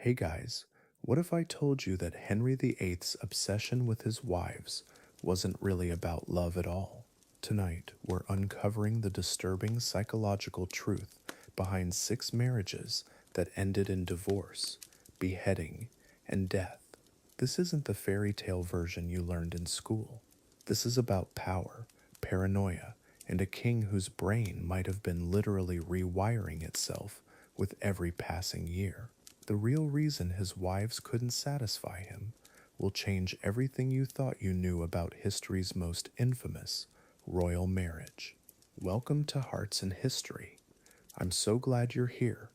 Hey guys, what if I told you that Henry VIII's obsession with his wives wasn't really about love at all? Tonight, we're uncovering the disturbing psychological truth behind 6 marriages that ended in divorce, beheading, and death. This isn't the fairy tale version you learned in school. This is about power, paranoia, and a king whose brain might have been literally rewiring itself with every passing year. The real reason his wives couldn't satisfy him will change everything you thought you knew about history's most infamous royal marriage. Welcome to Hearts and History. I'm so glad you're here.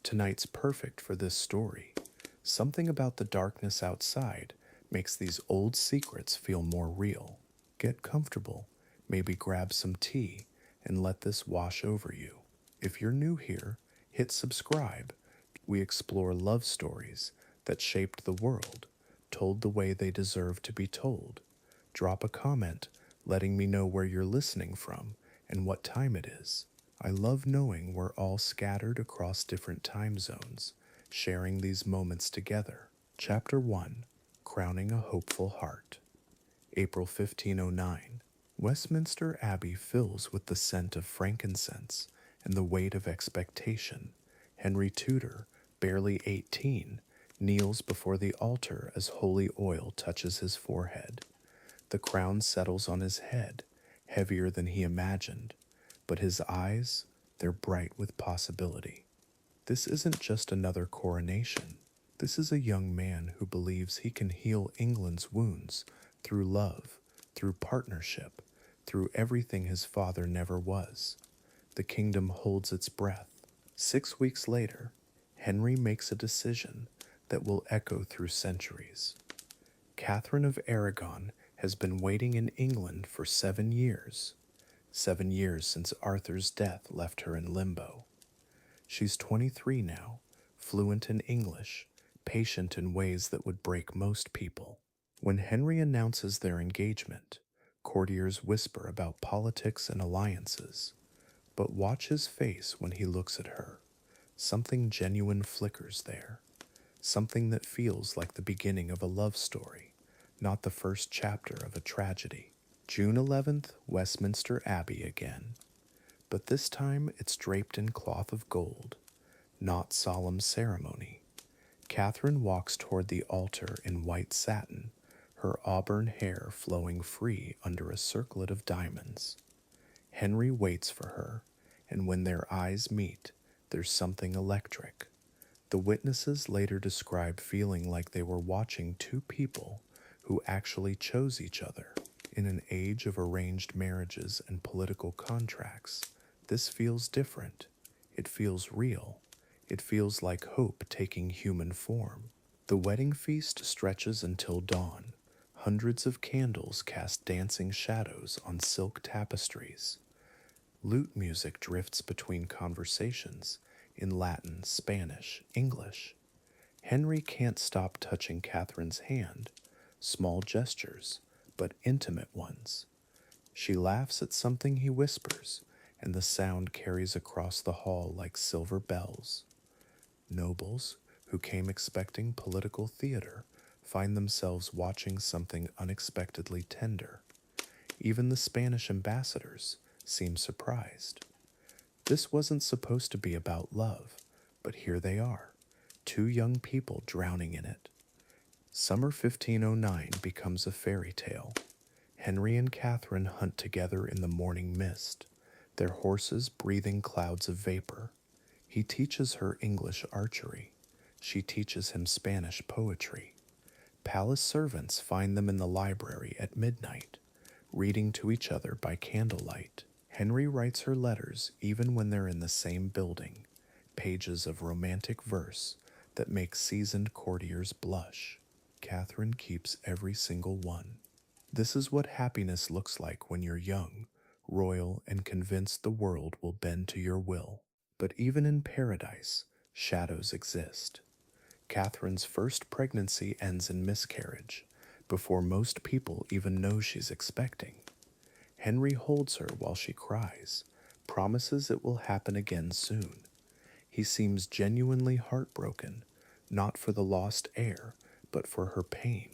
Tonight's perfect for this story. Something about the darkness outside makes these old secrets feel more real. Get comfortable, maybe grab some tea, and let this wash over you. If you're new here, hit subscribe. We explore love stories that shaped the world, told the way they deserve to be told. Drop a comment letting me know where you're listening from and what time it is. I love knowing we're all scattered across different time zones, sharing these moments together. Chapter 1: Crowning a Hopeful Heart. April 1509. Westminster Abbey fills with the scent of frankincense and the weight of expectation. Henry Tudor, barely 18, kneels before the altar as holy oil touches his forehead. The crown settles on his head, heavier than he imagined, but his eyes, they're bright with possibility. This isn't just another coronation. This is a young man who believes he can heal England's wounds through love, through partnership, through everything his father never was. The kingdom holds its breath. 6 weeks later, Henry makes a decision that will echo through centuries. Catherine of Aragon has been waiting in England for 7 years. 7 years since Arthur's death left her in limbo. She's 23 now, fluent in English, patient in ways that would break most people. When Henry announces their engagement, courtiers whisper about politics and alliances. But watch his face when he looks at her. Something genuine flickers there. Something that feels like the beginning of a love story, not the first chapter of a tragedy. June 11th, Westminster Abbey again. But this time it's draped in cloth of gold, not solemn ceremony. Catherine walks toward the altar in white satin, her auburn hair flowing free under a circlet of diamonds. Henry waits for her, and when their eyes meet, there's something electric. The witnesses later describe feeling like they were watching two people who actually chose each other. In an age of arranged marriages and political contracts, this feels different. It feels real. It feels like hope taking human form. The wedding feast stretches until dawn. Hundreds of candles cast dancing shadows on silk tapestries. Lute music drifts between conversations in Latin, Spanish, English. Henry can't stop touching Catherine's hand, small gestures, but intimate ones. She laughs at something he whispers, and the sound carries across the hall like silver bells. Nobles, who came expecting political theater, find themselves watching something unexpectedly tender. Even the Spanish ambassadors seem surprised. This wasn't supposed to be about love, but here they are, two young people drowning in it. Summer 1509 becomes a fairy tale. Henry and Catherine hunt together in the morning mist, their horses breathing clouds of vapor. He teaches her English archery. She teaches him Spanish poetry. Palace servants find them in the library at midnight, reading to each other by candlelight. Henry writes her letters even when they're in the same building, pages of romantic verse that make seasoned courtiers blush. Catherine keeps every single one. This is what happiness looks like when you're young, royal, and convinced the world will bend to your will. But even in paradise, shadows exist. Catherine's first pregnancy ends in miscarriage, before most people even know she's expecting. Henry holds her while she cries, promises it will happen again soon. He seems genuinely heartbroken, not for the lost heir, but for her pain.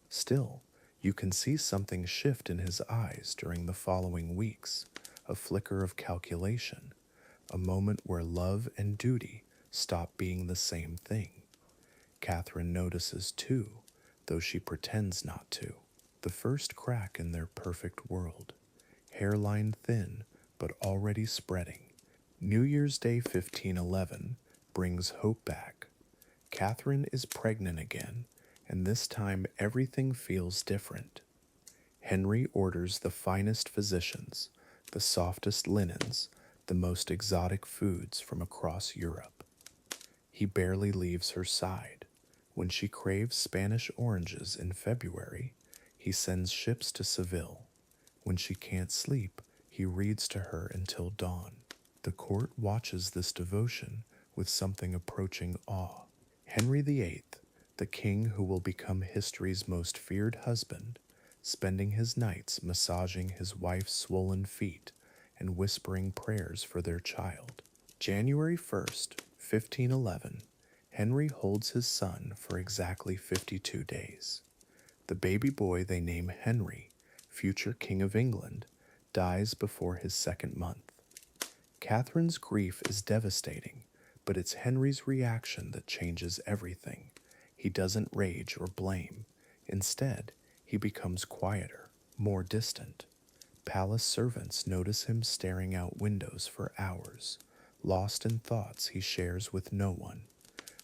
Still, you can see something shift in his eyes during the following weeks, a flicker of calculation, a moment where love and duty stop being the same thing. Catherine notices too, though she pretends not to. The first crack in their perfect world, hairline thin but already spreading. New Year's Day 1511 brings hope back. Catherine is pregnant again, and this time everything feels different. Henry orders the finest physicians, the softest linens, the most exotic foods from across Europe. He barely leaves her side. When she craves Spanish oranges in February, he sends ships to Seville. When she can't sleep, he reads to her until dawn. The court watches this devotion with something approaching awe. Henry VIII, the king who will become history's most feared husband, spending his nights massaging his wife's swollen feet and whispering prayers for their child. January 1st, 1511, Henry holds his son for exactly 52 days. The baby boy they name Henry, future King of England, dies before his second month. Catherine's grief is devastating, but it's Henry's reaction that changes everything. He doesn't rage or blame. Instead, he becomes quieter, more distant. Palace servants notice him staring out windows for hours, lost in thoughts he shares with no one.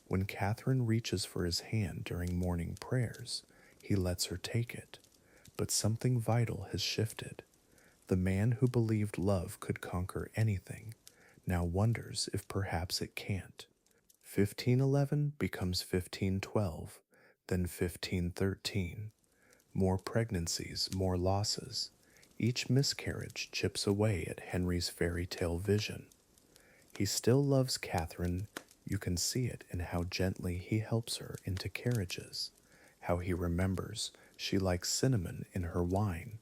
When Catherine reaches for his hand during morning prayers, he lets her take it. But something vital has shifted. The man who believed love could conquer anything now wonders if perhaps it can't. 1511 becomes 1512, then 1513. More pregnancies, more losses. Each miscarriage chips away at Henry's fairy tale vision. He still loves Catherine. You can see it in how gently he helps her into carriages, how he remembers she likes cinnamon in her wine.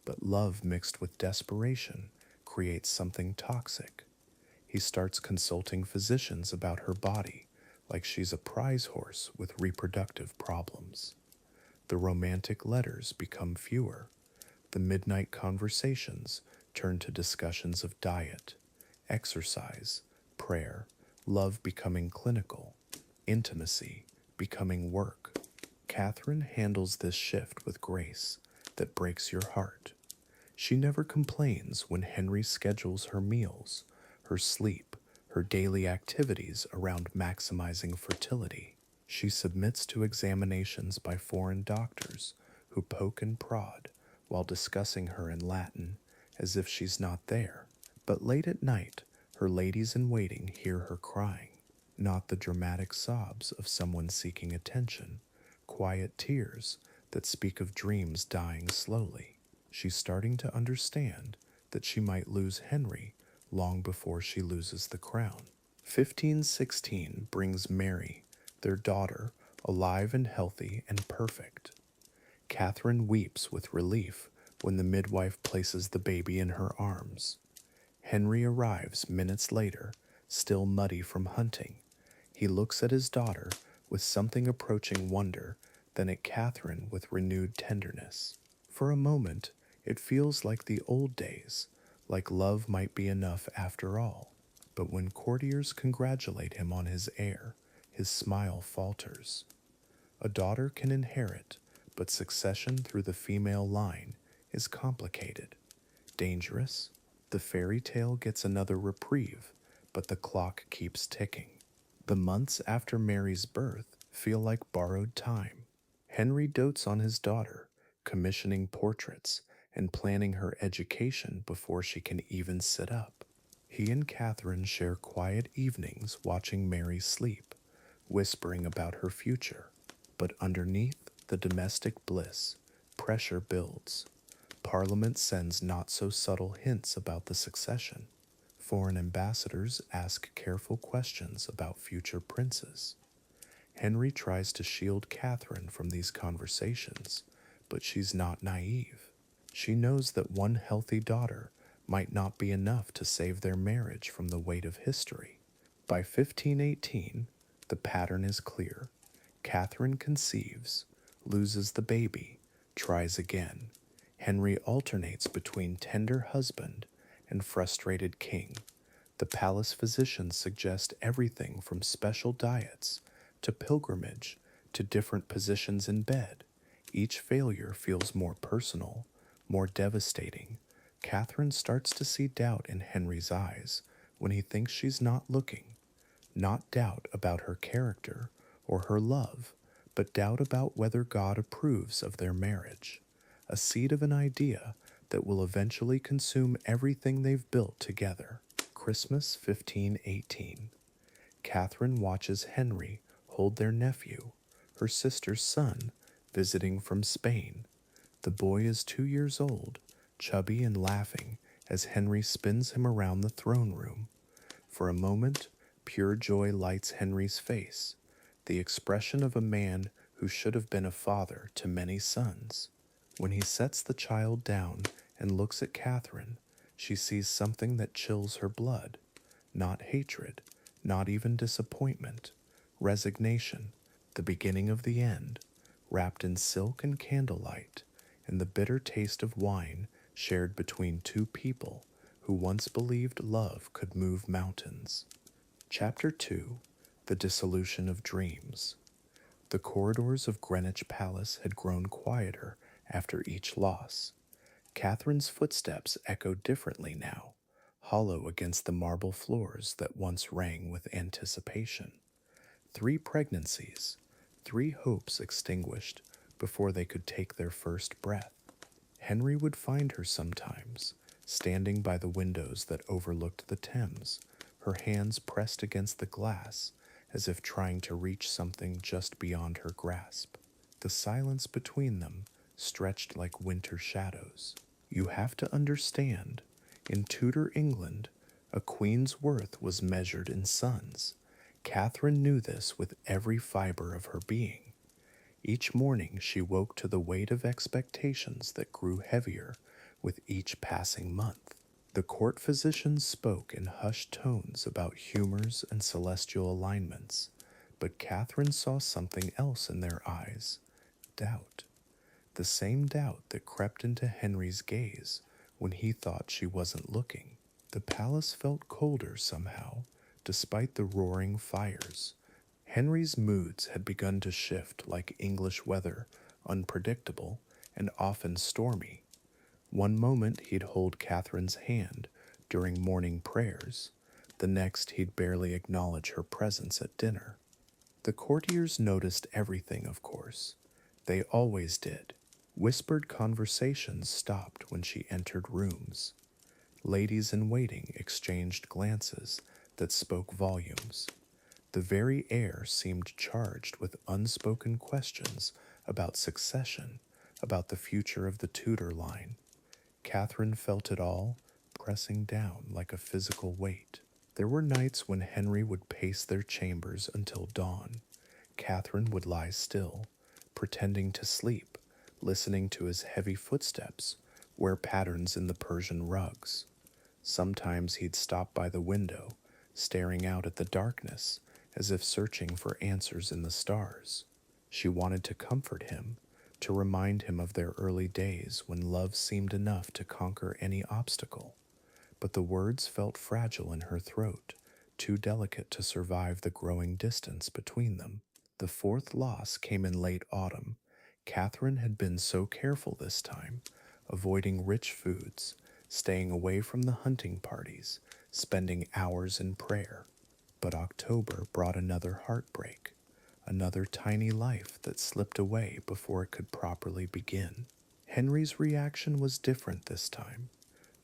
But love mixed with desperation creates something toxic. He starts consulting physicians about her body like she's a prize horse with reproductive problems. The romantic letters become fewer. The midnight conversations turn to discussions of diet, exercise, prayer, love becoming clinical, intimacy becoming work. Catherine handles this shift with grace that breaks your heart. She never complains when Henry schedules her meals, her sleep, her daily activities around maximizing fertility. She submits to examinations by foreign doctors who poke and prod while discussing her in Latin as if she's not there. But late at night, her ladies-in-waiting hear her crying, not the dramatic sobs of someone seeking attention, quiet tears that speak of dreams dying slowly. She's starting to understand that she might lose Henry long before she loses the crown. 1516 brings Mary, their daughter, alive and healthy and perfect. Catherine weeps with relief when the midwife places the baby in her arms. Henry arrives minutes later, still muddy from hunting. He looks at his daughter with something approaching wonder, then at Catherine with renewed tenderness. For a moment, it feels like the old days, like love might be enough after all. But when courtiers congratulate him on his heir, his smile falters. A daughter can inherit, but succession through the female line is complicated, dangerous. The fairy tale gets another reprieve, but the clock keeps ticking. The months after Mary's birth feel like borrowed time. Henry dotes on his daughter, commissioning portraits and planning her education before she can even sit up. He and Catherine share quiet evenings watching Mary sleep, whispering about her future. But underneath the domestic bliss, pressure builds. Parliament sends not-so-subtle hints about the succession. Foreign ambassadors ask careful questions about future princes. Henry tries to shield Catherine from these conversations, but she's not naive. She knows that one healthy daughter might not be enough to save their marriage from the weight of history. By 1518, The pattern is clear. Catherine conceives, loses the baby, tries again. Henry alternates between tender husband and frustrated king. The palace physicians suggest everything from special diets to pilgrimage to different positions in bed. Each failure feels more personal, more devastating. Catherine starts to see doubt in Henry's eyes when he thinks she's not looking. Not doubt about her character or her love, but doubt about whether God approves of their marriage. A seed of an idea that will eventually consume everything they've built together. Christmas 1518. Catherine watches Henry hold their nephew, her sister's son, visiting from Spain. The boy is 2 years old, chubby and laughing as Henry spins him around the throne room. For a moment, pure joy lights Henry's face, the expression of a man who should have been a father to many sons. When he sets the child down and looks at Catherine, she sees something that chills her blood. Not hatred, not even disappointment. Resignation, the beginning of the end, wrapped in silk and candlelight, and the bitter taste of wine shared between two people who once believed love could move mountains. Chapter 2. The Dissolution of Dreams. The corridors of Greenwich Palace had grown quieter after each loss. Catherine's footsteps echoed differently now, hollow against the marble floors that once rang with anticipation. 3 pregnancies, 3 hopes extinguished before they could take their first breath. Henry would find her sometimes, standing by the windows that overlooked the Thames, her hands pressed against the glass as if trying to reach something just beyond her grasp. The silence between them stretched like winter shadows. You have to understand, in Tudor England, a queen's worth was measured in sons. Catherine knew this with every fiber of her being. Each morning she woke to the weight of expectations that grew heavier with each passing month. The court physicians spoke in hushed tones about humors and celestial alignments, but Catherine saw something else in their eyes: doubt. The same doubt that crept into Henry's gaze when he thought she wasn't looking. The palace felt colder somehow, despite the roaring fires. Henry's moods had begun to shift like English weather, unpredictable and often stormy. One moment he'd hold Catherine's hand during morning prayers, the next he'd barely acknowledge her presence at dinner. The courtiers noticed everything, of course. They always did. Whispered conversations stopped when she entered rooms. Ladies in waiting exchanged glances that spoke volumes. The very air seemed charged with unspoken questions about succession, about the future of the Tudor line. Catherine felt it all, pressing down like a physical weight. There were nights when Henry would pace their chambers until dawn. Catherine would lie still, pretending to sleep, listening to his heavy footsteps, wear patterns in the Persian rugs. Sometimes he'd stop by the window, staring out at the darkness, as if searching for answers in the stars. She wanted to comfort him, to remind him of their early days when love seemed enough to conquer any obstacle. But the words felt fragile in her throat, too delicate to survive the growing distance between them. The 4th loss came in late autumn. Catherine had been so careful this time, avoiding rich foods, staying away from the hunting parties, spending hours in prayer. But October brought another heartbreak, another tiny life that slipped away before it could properly begin. Henry's reaction was different this time.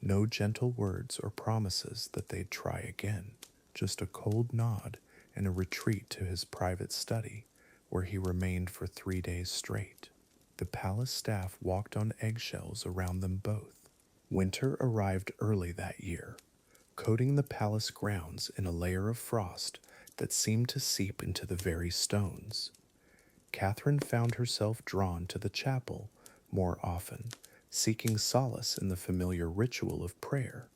No gentle words or promises that they'd try again, just a cold nod and a retreat to his private study, where he remained for 3 days straight. The palace staff walked on eggshells around them both. Winter arrived early that year, coating the palace grounds in a layer of frost that seemed to seep into the very stones. Catherine found herself drawn to the chapel more often, seeking solace in the familiar ritual of prayer.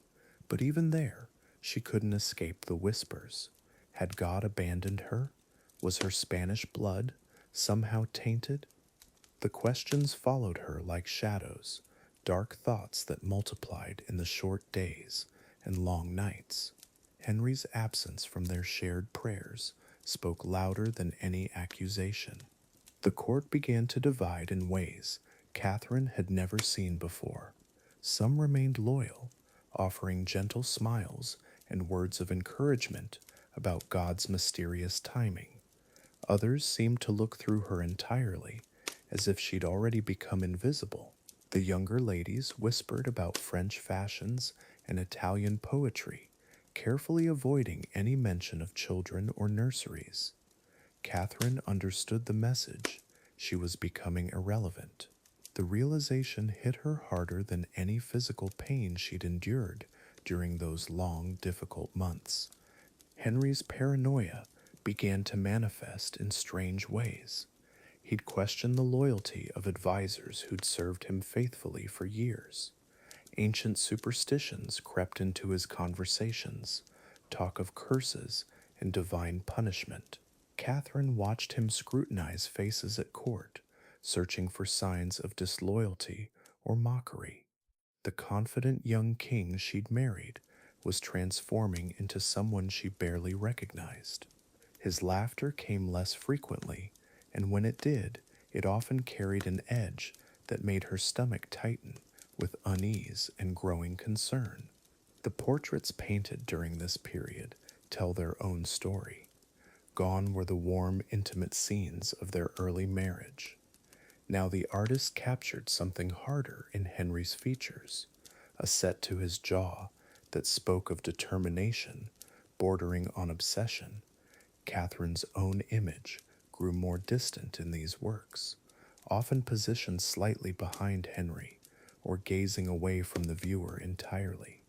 But even there, she couldn't escape the whispers. Had God abandoned her? Was her Spanish blood somehow tainted? The questions followed her like shadows, dark thoughts that multiplied in the short days and long nights. Henry's absence from their shared prayers spoke louder than any accusation. The court began to divide in ways Catherine had never seen before. Some remained loyal, offering gentle smiles and words of encouragement about God's mysterious timing. Others seemed to look through her entirely, as if she'd already become invisible. The younger ladies whispered about French fashions and Italian poetry, carefully avoiding any mention of children or nurseries. Catherine understood the message. She was becoming irrelevant. The realization hit her harder than any physical pain she'd endured during those long, difficult months. Henry's paranoia began to manifest in strange ways. He'd question the loyalty of advisors who'd served him faithfully for years. Ancient superstitions crept into his conversations, talk of curses and divine punishment. Catherine watched him scrutinize faces at court, searching for signs of disloyalty or mockery. The confident young king she'd married was transforming into someone she barely recognized. His laughter came less frequently, and when it did, it often carried an edge that made her stomach tighten with unease and growing concern. The portraits painted during this period tell their own story. Gone were the warm, intimate scenes of their early marriage. Now the artist captured something harder in Henry's features, a set to his jaw that spoke of determination, bordering on obsession. Catherine's own image grew more distant in these works, often positioned slightly behind Henry, or gazing away from the viewer entirely.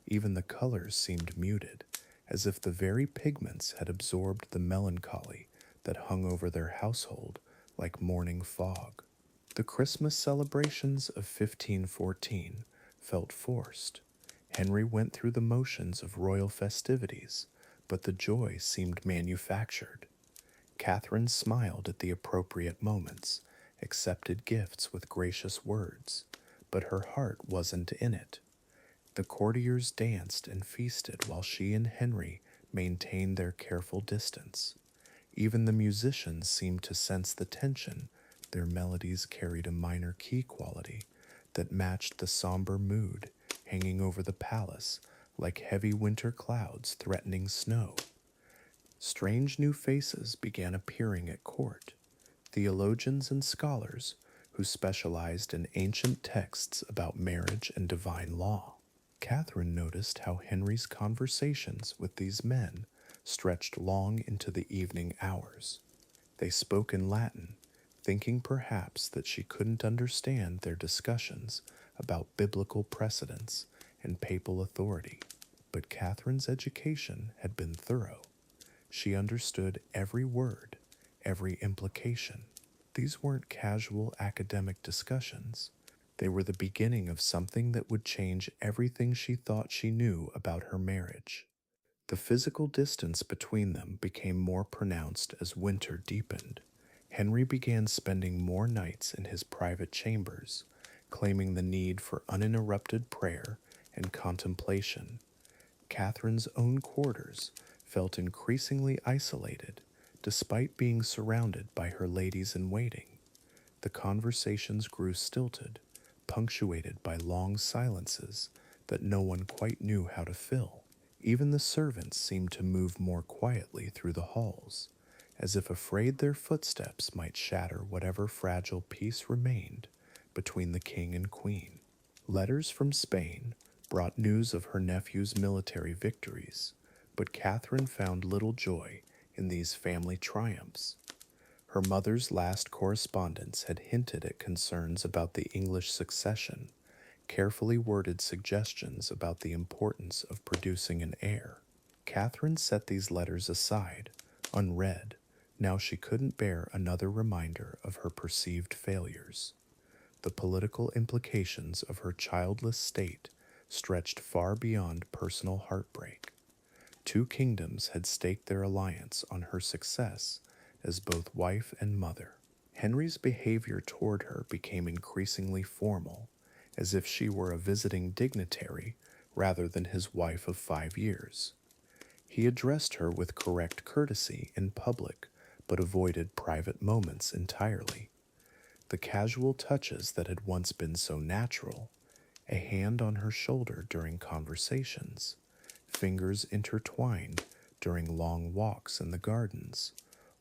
Even the colors seemed muted, as if the very pigments had absorbed the melancholy that hung over their household like morning fog. The Christmas celebrations of 1514 felt forced. Henry went through the motions of royal festivities, but the joy seemed manufactured. Catherine smiled at the appropriate moments, accepted gifts with gracious words, but her heart wasn't in it. The courtiers danced and feasted while she and Henry maintained their careful distance. Even the musicians seemed to sense the tension. Their melodies carried a minor key quality that matched the somber mood hanging over the palace like heavy winter clouds threatening snow. Strange new faces began appearing at court. Theologians and scholars who specialized in ancient texts about marriage and divine law. Catherine noticed how Henry's conversations with these men stretched long into the evening hours. They spoke in Latin, thinking perhaps that she couldn't understand their discussions about biblical precedents and papal authority. But Catherine's education had been thorough. She understood every word, every implication. These weren't casual academic discussions. They were the beginning of something that would change everything she thought she knew about her marriage. The physical distance between them became more pronounced as winter deepened. Henry began spending more nights in his private chambers, claiming the need for uninterrupted prayer and contemplation. Catherine's own quarters felt increasingly isolated, despite being surrounded by her ladies-in-waiting. The conversations grew stilted, punctuated by long silences that no one quite knew how to fill. Even the servants seemed to move more quietly through the halls, as if afraid their footsteps might shatter whatever fragile peace remained between the king and queen. Letters from Spain brought news of her nephew's military victories, but Catherine found little joy in these family triumphs. Her mother's last correspondence had hinted at concerns about the English succession, carefully worded suggestions about the importance of producing an heir. Catherine set these letters aside, unread. Now she couldn't bear another reminder of her perceived failures. The political implications of her childless state stretched far beyond personal heartbreak. Two kingdoms had staked their alliance on her success as both wife and mother. Henry's behavior toward her became increasingly formal, as if she were a visiting dignitary rather than his wife of 5 years. He addressed her with correct courtesy in public, but avoided private moments entirely. The casual touches that had once been so natural, a hand on her shoulder during conversations, fingers intertwined during long walks in the gardens,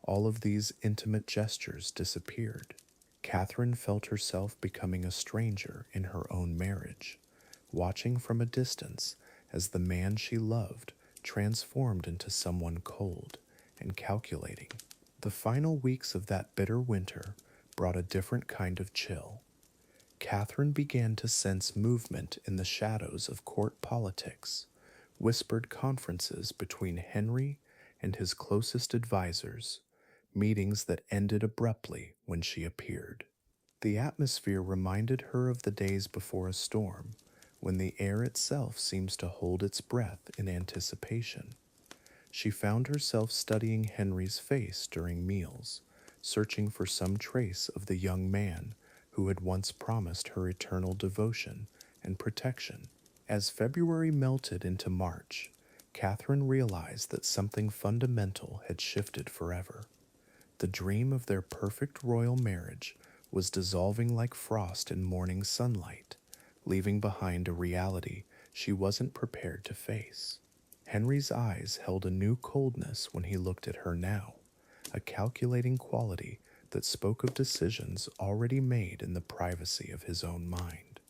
all of these intimate gestures disappeared. Catherine felt herself becoming a stranger in her own marriage, watching from a distance as the man she loved transformed into someone cold and calculating. The final weeks of that bitter winter brought a different kind of chill. Catherine began to sense movement in the shadows of court politics, whispered conferences between Henry and his closest advisers, meetings that ended abruptly when she appeared. The atmosphere reminded her of the days before a storm, when the air itself seems to hold its breath in anticipation. She found herself studying Henry's face during meals, searching for some trace of the young man who had once promised her eternal devotion and protection. As February melted into March, Catherine realized that something fundamental had shifted forever. The dream of their perfect royal marriage was dissolving like frost in morning sunlight, leaving behind a reality she wasn't prepared to face. Henry's eyes held a new coldness when he looked at her now, a calculating quality that spoke of decisions already made in the privacy of his own mind.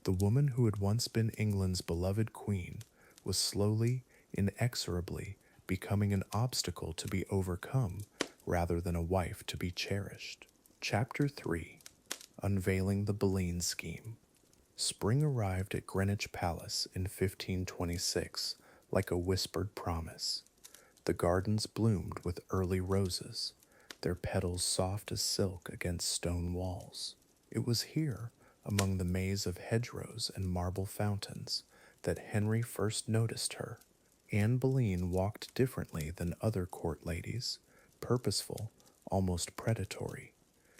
The woman who had once been England's beloved queen was slowly, inexorably becoming an obstacle to be overcome rather than a wife to be cherished. Chapter 3. Unveiling the Boleyn Scheme. Spring arrived at Greenwich Palace in 1526 like a whispered promise. The gardens bloomed with early roses, their petals soft as silk against stone walls. It was here, among the maze of hedgerows and marble fountains, that Henry first noticed her. Anne Boleyn walked differently than other court ladies, purposeful, almost predatory.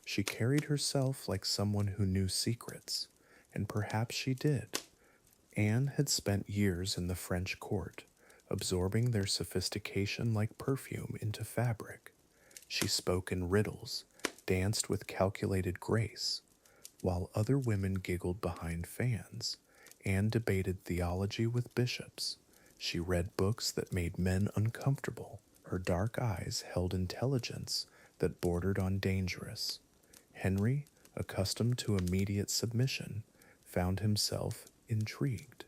She carried herself like someone who knew secrets, and perhaps she did. Anne had spent years in the French court, absorbing their sophistication like perfume into fabric. She spoke in riddles, danced with calculated grace, while other women giggled behind fans. Anne debated theology with bishops. She read books that made men uncomfortable. Her dark eyes held intelligence that bordered on dangerous. Henry, accustomed to immediate submission, found himself intrigued.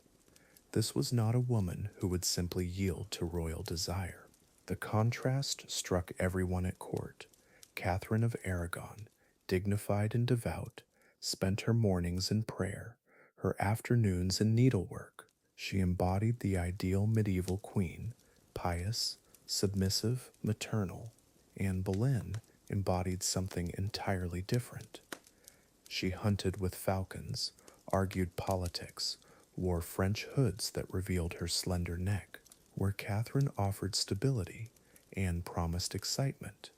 This was not a woman who would simply yield to royal desire. The contrast struck everyone at court. Catherine of Aragon, dignified and devout, spent her mornings in prayer, her afternoons in needlework. She embodied the ideal medieval queen, pious, submissive, maternal. Anne Boleyn embodied something entirely different. She hunted with falcons, argued politics, wore French hoods that revealed her slender neck. Where Catherine offered stability, Anne promised excitement,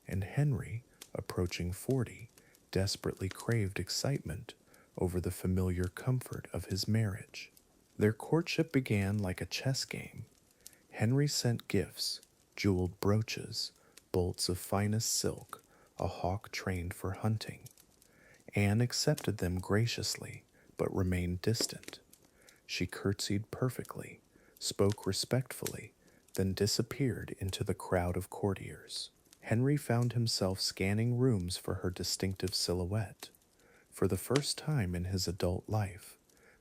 and Henry, approaching 40, desperately craved excitement over the familiar comfort of his marriage. Their courtship began like a chess game. Henry sent gifts, jeweled brooches, bolts of finest silk, a hawk trained for hunting. Anne accepted them graciously, but remained distant. She curtsied perfectly, spoke respectfully, then disappeared into the crowd of courtiers. Henry found himself scanning rooms for her distinctive silhouette. For the first time in his adult life,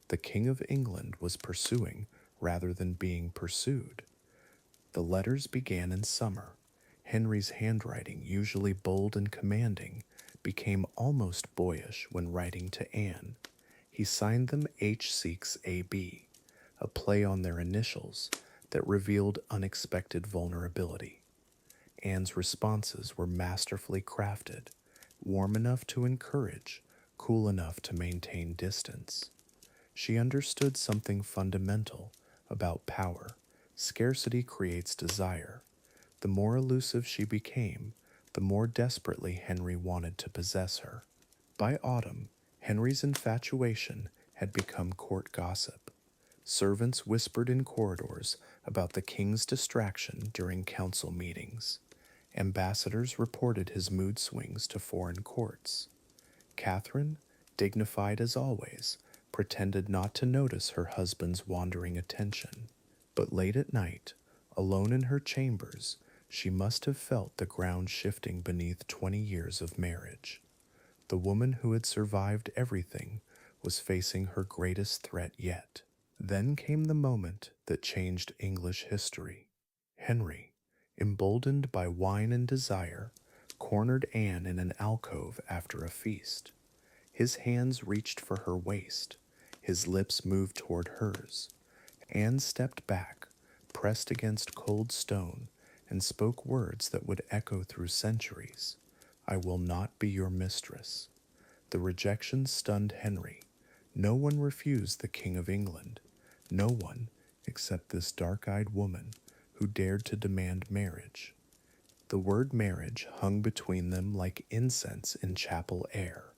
the King of England was pursuing rather than being pursued. The letters began in summer. Henry's handwriting, usually bold and commanding, became almost boyish when writing to Anne. He signed them H. AB, a play on their initials that revealed unexpected vulnerability. Anne's responses were masterfully crafted, warm enough to encourage, cool enough to maintain distance. She understood something fundamental about power, Scarcity creates desire. The more elusive she became, the more desperately Henry wanted to possess her. By autumn, Henry's infatuation had become court gossip. Servants whispered in corridors about the king's distraction during council meetings. Ambassadors reported his mood swings to foreign courts. Catherine, dignified as always, pretended not to notice her husband's wandering attention. But late at night, alone in her chambers, she must have felt the ground shifting beneath 20 years of marriage. The woman who had survived everything was facing her greatest threat yet. Then came the moment that changed English history. Henry, emboldened by wine and desire, cornered Anne in an alcove after a feast. His hands reached for her waist, his lips moved toward hers. Anne stepped back, pressed against cold stone, and spoke words that would echo through centuries. "I will not be your mistress." The rejection stunned Henry. No one refused the King of England. No one, except this dark-eyed woman who dared to demand marriage. The word marriage hung between them like incense in chapel air.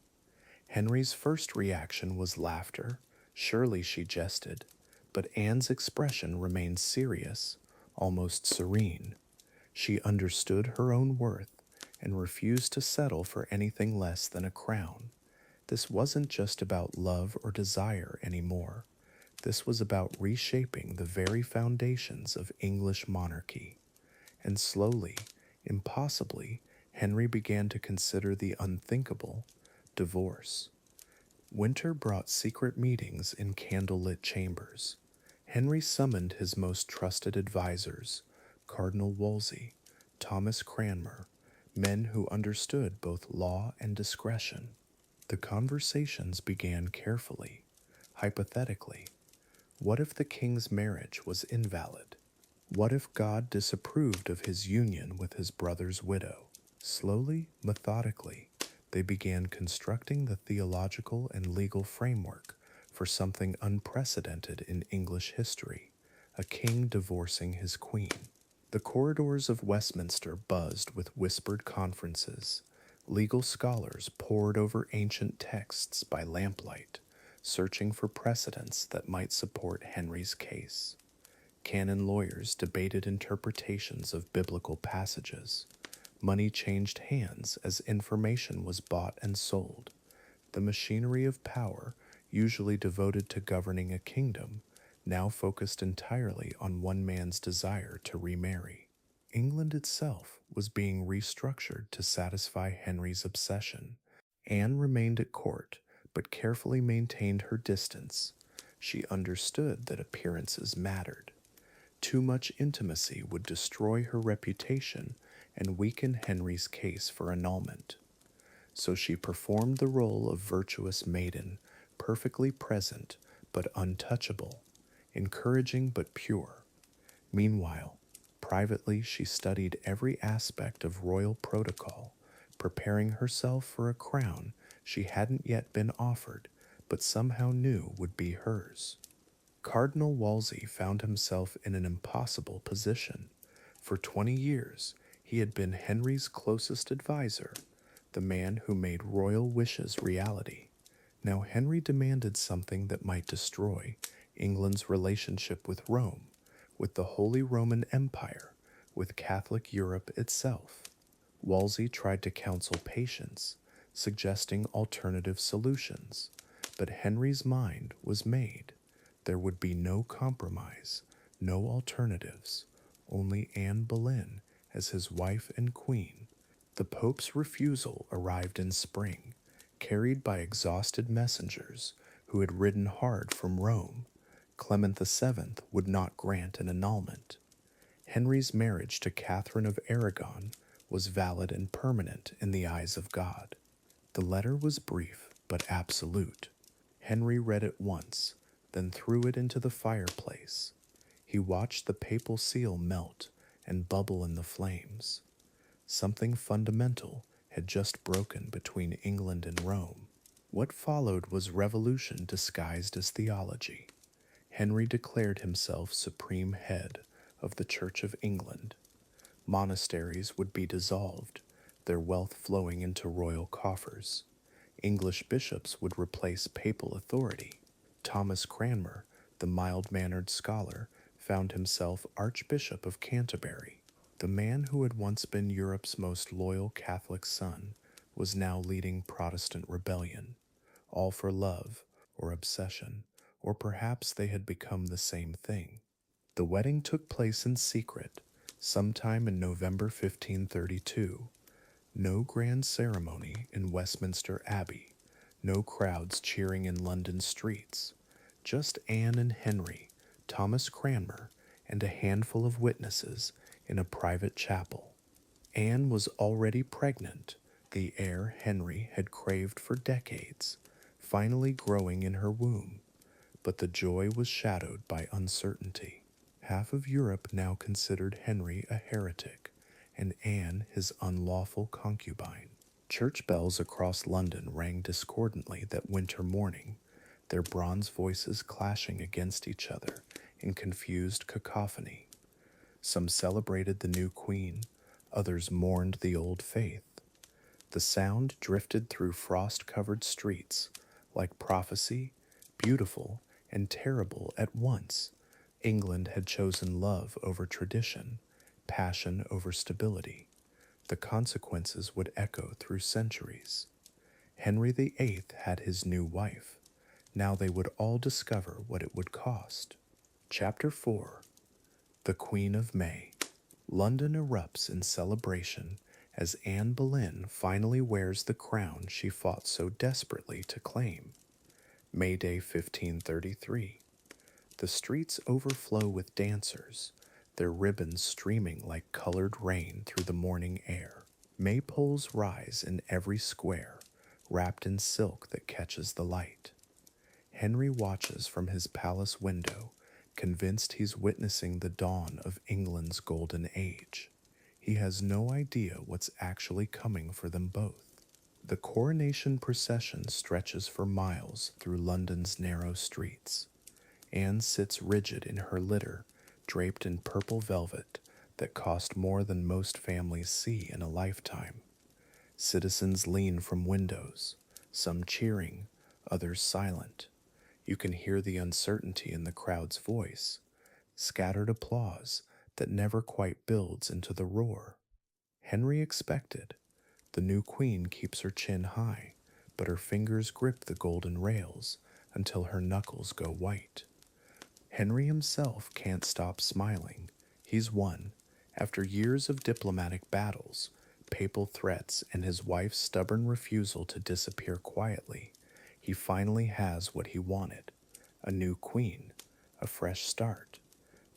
Henry's first reaction was laughter. Surely she jested. But Anne's expression remained serious, almost serene. She understood her own worth and refused to settle for anything less than a crown. This wasn't just about love or desire anymore. This was about reshaping the very foundations of English monarchy. And slowly, impossibly, Henry began to consider the unthinkable: divorce. Winter brought secret meetings in candlelit chambers. Henry summoned his most trusted advisers, Cardinal Wolsey, Thomas Cranmer, men who understood both law and discretion. The conversations began carefully, hypothetically. What if the king's marriage was invalid? What if God disapproved of his union with his brother's widow? Slowly, methodically, they began constructing the theological and legal framework for something unprecedented in English history: a king divorcing his queen. The corridors of Westminster buzzed with whispered conferences. Legal scholars pored over ancient texts by lamplight, searching for precedents that might support Henry's case. Canon lawyers debated interpretations of biblical passages. Money changed hands as information was bought and sold. The machinery of power, usually devoted to governing a kingdom, now focused entirely on one man's desire to remarry. England itself was being restructured to satisfy Henry's obsession. Anne remained at court, but carefully maintained her distance. She understood that appearances mattered. Too much intimacy would destroy her reputation and weaken Henry's case for annulment. So she performed the role of virtuous maiden, perfectly present but untouchable, encouraging but pure. Meanwhile, privately she studied every aspect of royal protocol, preparing herself for a crown she hadn't yet been offered, but somehow knew would be hers. Cardinal Wolsey found himself in an impossible position. For 20 years, he had been Henry's closest advisor, the man who made royal wishes reality. Now Henry demanded something that might destroy England's relationship with Rome, with the Holy Roman Empire, with Catholic Europe itself. Wolsey tried to counsel patience, suggesting alternative solutions, but Henry's mind was made. There would be no compromise, no alternatives, only Anne Boleyn as his wife and queen. The Pope's refusal arrived in spring, carried by exhausted messengers who had ridden hard from Rome. Clement VII would not grant an annulment. Henry's marriage to Catherine of Aragon was valid and permanent in the eyes of God. The letter was brief but absolute. Henry read it once, then threw it into the fireplace. He watched the papal seal melt and bubble in the flames. Something fundamental had just broken between England and Rome. What followed was revolution disguised as theology. Henry declared himself supreme head, of the Church of England. Monasteries would be dissolved, their wealth flowing into royal coffers. English bishops would replace papal authority. Thomas Cranmer, the mild-mannered scholar, found himself Archbishop of Canterbury. The man who had once been Europe's most loyal Catholic son was now leading Protestant rebellion, all for love or obsession, or perhaps they had become the same thing. The wedding took place in secret, sometime in November 1532. No grand ceremony in Westminster Abbey, no crowds cheering in London streets, just Anne and Henry, Thomas Cranmer, and a handful of witnesses in a private chapel. Anne was already pregnant, the heir Henry had craved for decades, finally growing in her womb, but the joy was shadowed by uncertainty. Half of Europe now considered Henry a heretic, and Anne his unlawful concubine. Church bells across London rang discordantly that winter morning, their bronze voices clashing against each other in confused cacophony. Some celebrated the new queen, others mourned the old faith. The sound drifted through frost-covered streets, like prophecy, beautiful and terrible at once. England had chosen love over tradition, passion over stability. The consequences would echo through centuries. Henry VIII had his new wife. Now they would all discover what it would cost. Chapter 4. The Queen of May. London erupts in celebration as Anne Boleyn finally wears the crown she fought so desperately to claim. May Day 1533. The streets overflow with dancers, their ribbons streaming like colored rain through the morning air. Maypoles rise in every square, wrapped in silk that catches the light. Henry watches from his palace window, convinced he's witnessing the dawn of England's golden age. He has no idea what's actually coming for them both. The coronation procession stretches for miles through London's narrow streets. Anne sits rigid in her litter, draped in purple velvet that cost more than most families see in a lifetime. Citizens lean from windows, some cheering, others silent. You can hear the uncertainty in the crowd's voice, scattered applause that never quite builds into the roar. Henry expected. The new queen keeps her chin high, but her fingers grip the golden rails until her knuckles go white. Henry himself can't stop smiling. He's won. After years of diplomatic battles, papal threats, and his wife's stubborn refusal to disappear quietly, he finally has what he wanted: a new queen, a fresh start,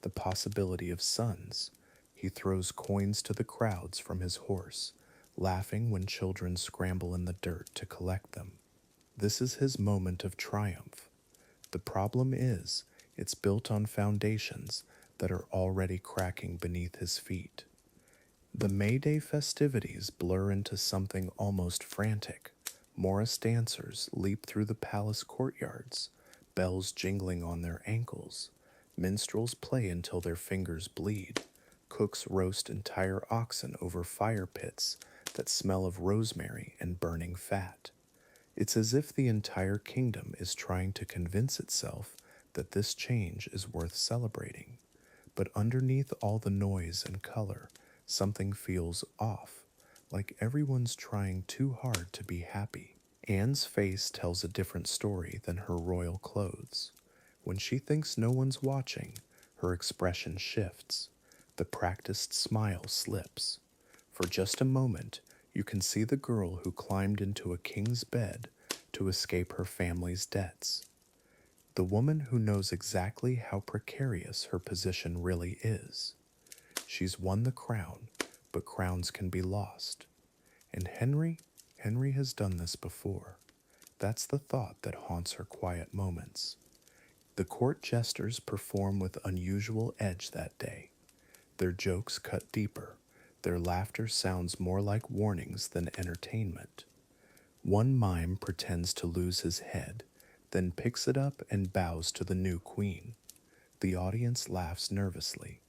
the possibility of sons. He throws coins to the crowds from his horse, laughing when children scramble in the dirt to collect them. This is his moment of triumph. The problem is, it's built on foundations that are already cracking beneath his feet. The May Day festivities blur into something almost frantic. Morris dancers leap through the palace courtyards, bells jingling on their ankles. Minstrels play until their fingers bleed. Cooks roast entire oxen over fire pits that smell of rosemary and burning fat. It's as if the entire kingdom is trying to convince itself that this change is worth celebrating. But underneath all the noise and color, something feels off, like everyone's trying too hard to be happy. Anne's face tells a different story than her royal clothes. When she thinks no one's watching, her expression shifts. The practiced smile slips. For just a moment, you can see the girl who climbed into a king's bed to escape her family's debts. The woman who knows exactly how precarious her position really is. She's won the crown, but crowns can be lost. And Henry has done this before. That's the thought that haunts her quiet moments. The court jesters perform with unusual edge that day. Their jokes cut deeper. Their laughter sounds more like warnings than entertainment. One mime pretends to lose his head, then picks it up and bows to the new queen. The audience laughs nervously.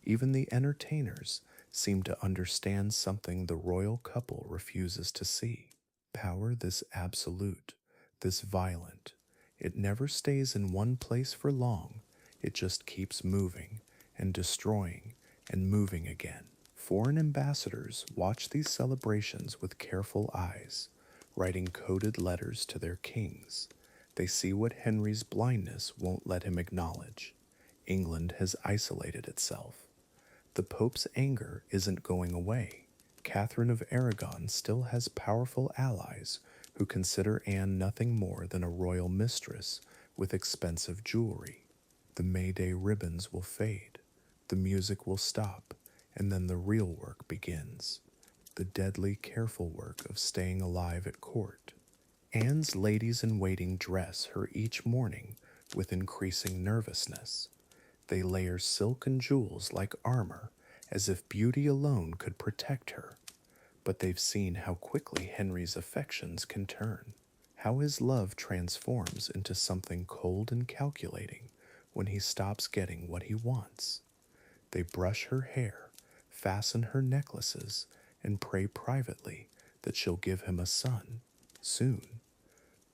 Even the entertainers seem to understand something the royal couple refuses to see. Power this absolute, this violent. It never stays in one place for long. It just keeps moving and destroying and moving again. Foreign ambassadors watch these celebrations with careful eyes, writing coded letters to their kings. They see what Henry's blindness won't let him acknowledge. England has isolated itself. The Pope's anger isn't going away. Catherine of Aragon still has powerful allies who consider Anne nothing more than a royal mistress with expensive jewelry. The May Day ribbons will fade, the music will stop, and then the real work begins. The deadly, careful work of staying alive at court. Anne's ladies-in-waiting dress her each morning with increasing nervousness. They layer silk and jewels like armor, as if beauty alone could protect her. But they've seen how quickly Henry's affections can turn, how his love transforms into something cold and calculating when he stops getting what he wants. They brush her hair, fasten her necklaces, and pray privately that she'll give him a son, soon,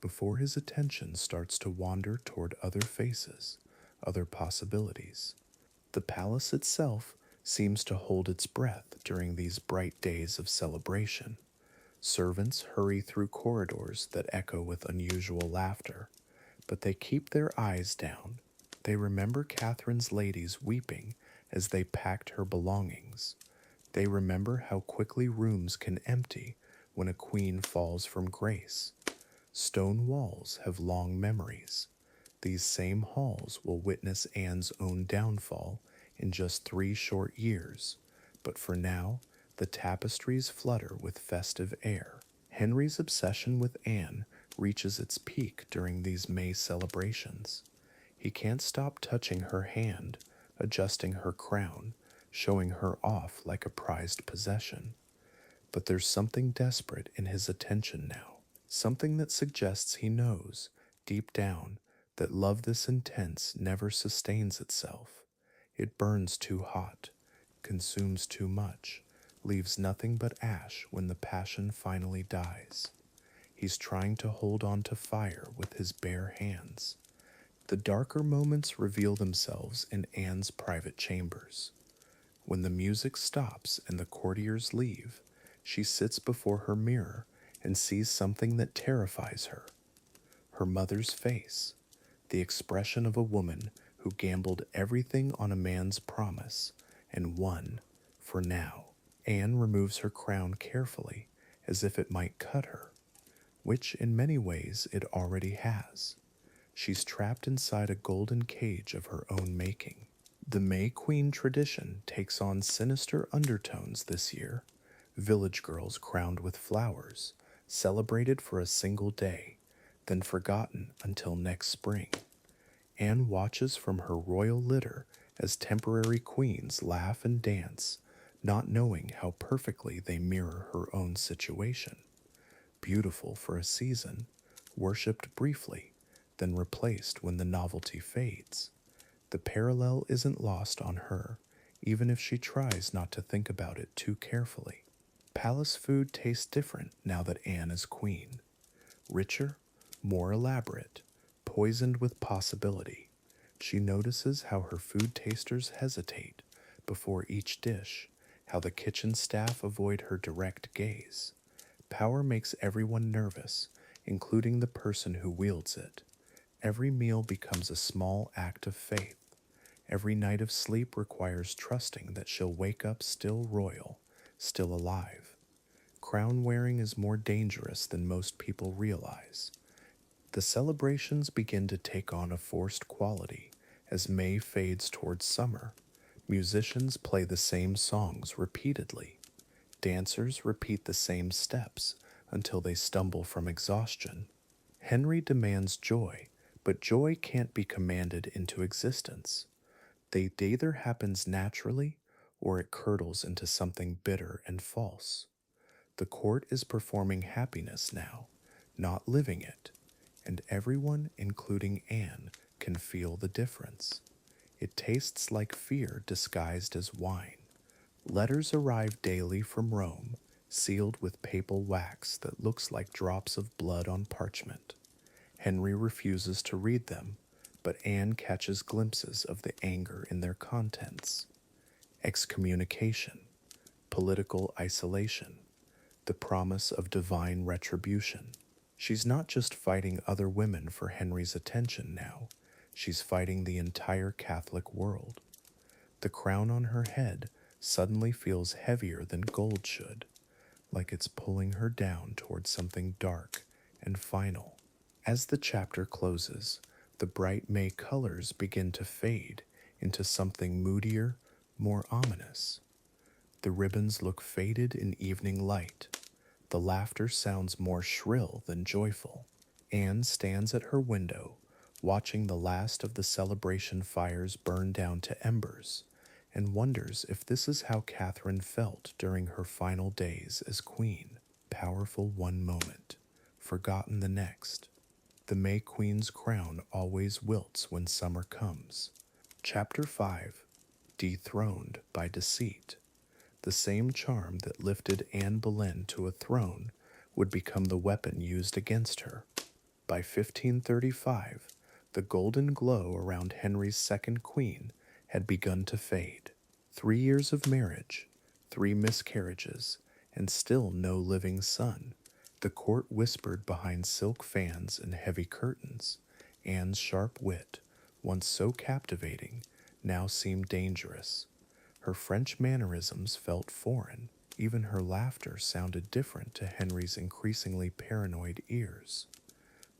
before his attention starts to wander toward other faces, other possibilities. The palace itself seems to hold its breath during these bright days of celebration. Servants hurry through corridors that echo with unusual laughter, but they keep their eyes down. They remember Catherine's ladies weeping as they packed her belongings. They remember how quickly rooms can empty when a queen falls from grace. Stone walls have long memories. These same halls will witness Anne's own downfall in just 3 short years, but for now, the tapestries flutter with festive air. Henry's obsession with Anne reaches its peak during these May celebrations. He can't stop touching her hand, adjusting her crown, showing her off like a prized possession. But there's something desperate in his attention now, something that suggests he knows, deep down, that love this intense never sustains itself. It burns too hot, consumes too much, leaves nothing but ash when the passion finally dies. He's trying to hold on to fire with his bare hands. The darker moments reveal themselves in Anne's private chambers. When the music stops and the courtiers leave, she sits before her mirror and sees something that terrifies her. Her mother's face, the expression of a woman who gambled everything on a man's promise and won, for now. Anne removes her crown carefully, as if it might cut her, which in many ways it already has. She's trapped inside a golden cage of her own making. The May Queen tradition takes on sinister undertones this year. Village girls crowned with flowers, celebrated for a single day, then forgotten until next spring. Anne watches from her royal litter as temporary queens laugh and dance, not knowing how perfectly they mirror her own situation. Beautiful for a season, worshipped briefly, then replaced when the novelty fades. The parallel isn't lost on her, even if she tries not to think about it too carefully. Palace food tastes different now that Anne is queen. Richer, more elaborate, poisoned with possibility. She notices how her food tasters hesitate before each dish, how the kitchen staff avoid her direct gaze. Power makes everyone nervous, including the person who wields it. Every meal becomes a small act of faith. Every night of sleep requires trusting that she'll wake up still royal, still alive. Crown wearing is more dangerous than most people realize. The celebrations begin to take on a forced quality as May fades towards summer. Musicians play the same songs repeatedly. Dancers repeat the same steps until they stumble from exhaustion. Henry demands joy, but joy can't be commanded into existence. It either happens naturally or it curdles into something bitter and false. The court is performing happiness now, not living it, and everyone, including Anne, can feel the difference. It tastes like fear disguised as wine. Letters arrive daily from Rome, sealed with papal wax that looks like drops of blood on parchment. Henry refuses to read them, but Anne catches glimpses of the anger in their contents. Excommunication, political isolation, the promise of divine retribution. She's not just fighting other women for Henry's attention now, she's fighting the entire Catholic world. The crown on her head suddenly feels heavier than gold should, like it's pulling her down towards something dark and final. As the chapter closes, the bright May colors begin to fade into something moodier, more ominous. The ribbons look faded in evening light. The laughter sounds more shrill than joyful. Anne stands at her window, watching the last of the celebration fires burn down to embers, and wonders if this is how Catherine felt during her final days as queen. Powerful one moment, forgotten the next. The May Queen's crown always wilts when summer comes. Chapter 5. Dethroned by Deceit. The same charm that lifted Anne Boleyn to a throne would become the weapon used against her. By 1535, the golden glow around Henry's second queen had begun to fade. 3 years of marriage, 3 miscarriages, and still no living son. The court whispered behind silk fans and heavy curtains. Anne's sharp wit, once so captivating, now seemed dangerous. Her French mannerisms felt foreign. Even her laughter sounded different to Henry's increasingly paranoid ears.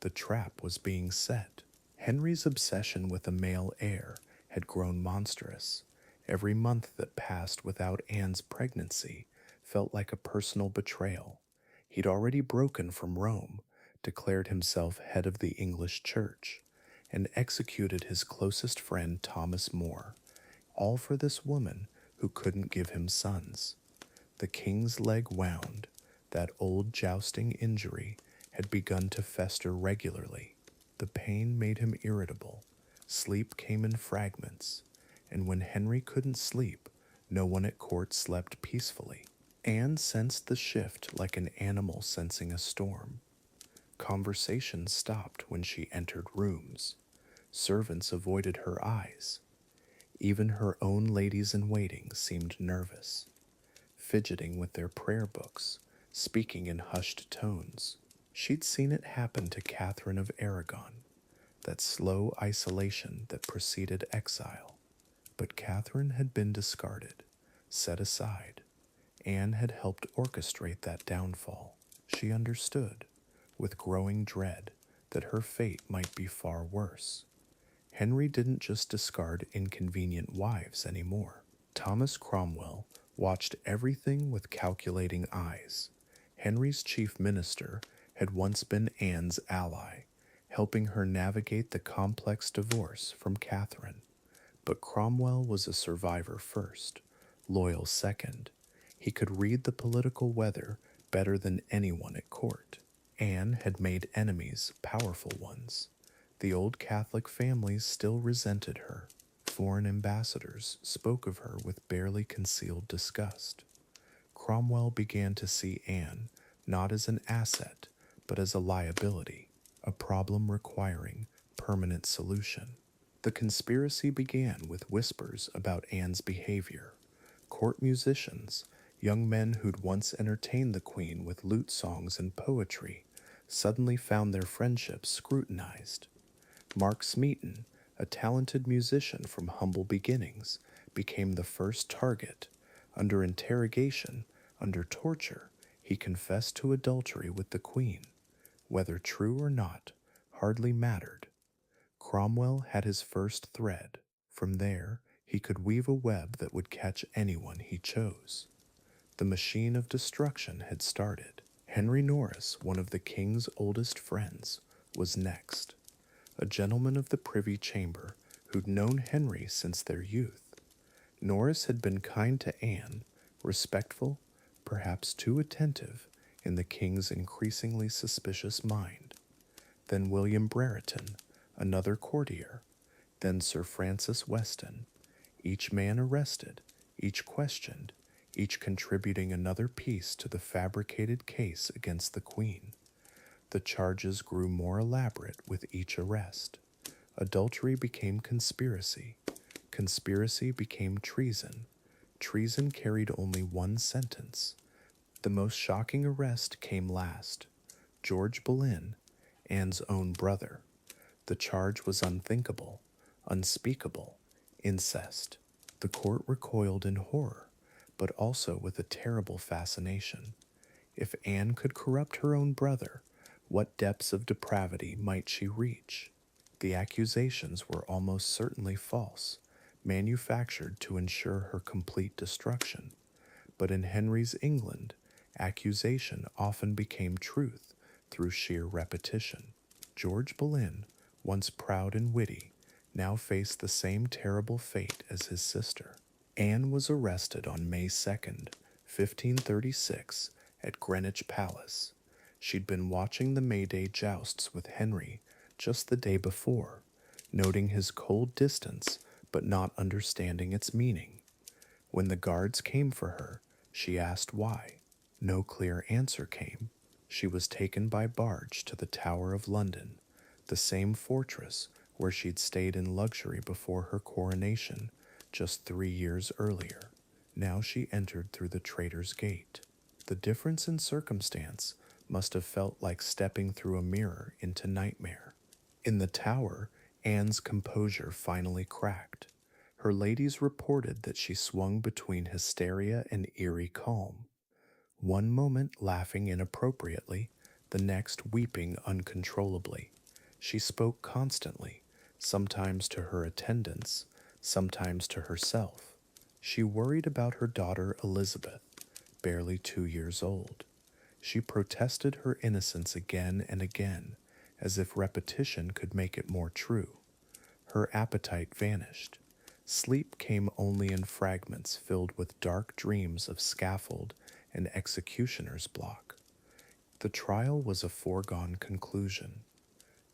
The trap was being set. Henry's obsession with a male heir had grown monstrous. Every month that passed without Anne's pregnancy felt like a personal betrayal. He'd already broken from Rome, declared himself head of the English Church, and executed his closest friend Thomas More, all for this woman who couldn't give him sons. The king's leg wound. That old jousting injury had begun to fester regularly. The pain made him irritable. Sleep came in fragments, and when Henry couldn't sleep, no one at court slept peacefully. Anne sensed the shift like an animal sensing a storm. Conversation stopped when she entered rooms. Servants avoided her eyes. Even her own ladies-in-waiting seemed nervous, fidgeting with their prayer books, speaking in hushed tones. She'd seen it happen to Catherine of Aragon, that slow isolation that preceded exile. But Catherine had been discarded, set aside. Anne had helped orchestrate that downfall. She understood, with growing dread, that her fate might be far worse. Henry didn't just discard inconvenient wives anymore. Thomas Cromwell watched everything with calculating eyes. Henry's chief minister had once been Anne's ally, helping her navigate the complex divorce from Catherine. But Cromwell was a survivor first, loyal second. He could read the political weather better than anyone at court. Anne had made enemies, powerful ones. The old Catholic families still resented her. Foreign ambassadors spoke of her with barely concealed disgust. Cromwell began to see Anne not as an asset, but as a liability, a problem requiring permanent solution. The conspiracy began with whispers about Anne's behavior. Court musicians, young men who'd once entertained the Queen with lute songs and poetry, suddenly found their friendships scrutinized. Mark Smeaton, a talented musician from humble beginnings, became the first target. Under interrogation, under torture, he confessed to adultery with the Queen. Whether true or not hardly mattered. Cromwell had his first thread. From there, he could weave a web that would catch anyone he chose. The machine of destruction had started. Henry Norris, one of the king's oldest friends, was next. A gentleman of the Privy Chamber who'd known Henry since their youth. Norris had been kind to Anne, respectful, perhaps too attentive, in the king's increasingly suspicious mind. Then William Brereton, another courtier. then Sir Francis Weston, each man arrested, each questioned, each contributing another piece to the fabricated case against the Queen. The charges grew more elaborate with each arrest. Adultery became conspiracy. Conspiracy became treason. Treason carried only one sentence. The most shocking arrest came last. George Boleyn, Anne's own brother. The charge was unthinkable, unspeakable, incest. The court recoiled in horror, but also with a terrible fascination. If Anne could corrupt her own brother, what depths of depravity might she reach? The accusations were almost certainly false, manufactured to ensure her complete destruction. But in Henry's England, accusation often became truth through sheer repetition. George Boleyn, once proud and witty, now faced the same terrible fate as his sister. Anne was arrested on May 2nd, 1536, at Greenwich Palace. She'd been watching the May Day jousts with Henry just the day before, noting his cold distance but not understanding its meaning. When the guards came for her, she asked why. No clear answer came. She was taken by barge to the Tower of London, the same fortress where she'd stayed in luxury before her coronation just 3 years earlier. Now she entered through the Traitor's Gate. The difference in circumstance must have felt like stepping through a mirror into nightmare. In the Tower, Anne's composure finally cracked. Her ladies reported that she swung between hysteria and eerie calm. One moment laughing inappropriately, the next weeping uncontrollably. She spoke constantly, sometimes to her attendants, sometimes to herself. She worried about her daughter Elizabeth, barely 2 years old. She protested her innocence again and again, as if repetition could make it more true. Her appetite vanished. Sleep came only in fragments filled with dark dreams of scaffold and executioner's block. The trial was a foregone conclusion.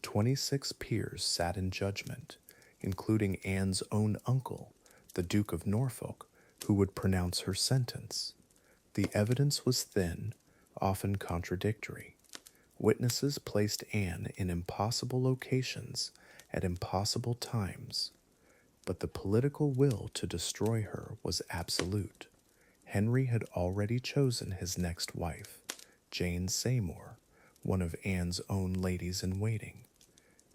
26 peers sat in judgment, including Anne's own uncle, the Duke of Norfolk, who would pronounce her sentence. The evidence was thin, often contradictory. Witnesses placed Anne in impossible locations at impossible times, but the political will to destroy her was absolute. Henry had already chosen his next wife, Jane Seymour, one of Anne's own ladies-in-waiting.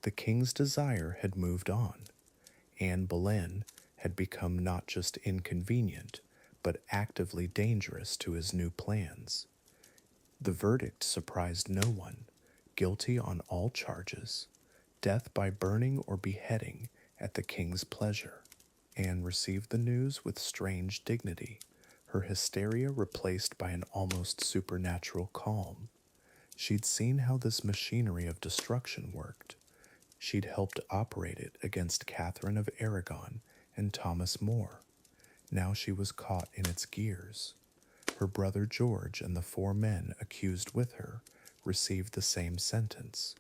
The king's desire had moved on. Anne Boleyn had become not just inconvenient, but actively dangerous to his new plans. The verdict surprised no one, guilty on all charges, death by burning or beheading at the king's pleasure. Anne received the news with strange dignity, her hysteria replaced by an almost supernatural calm. She'd seen how this machinery of destruction worked. She'd helped operate it against Catherine of Aragon and Thomas More. Now she was caught in its gears. Her brother George and the 4 men accused with her received the same sentence.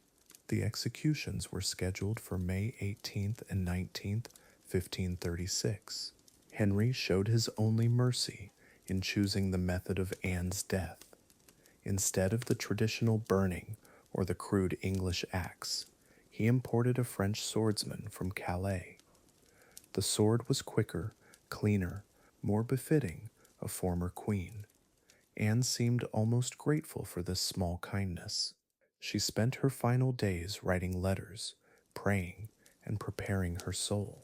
The executions were scheduled for May 18th and 19th, 1536. Henry showed his only mercy in choosing the method of Anne's death. Instead of the traditional burning or the crude English axe, he imported a French swordsman from Calais. The sword was quicker, cleaner, more befitting a former queen. Anne seemed almost grateful for this small kindness. She spent her final days writing letters, praying, and preparing her soul.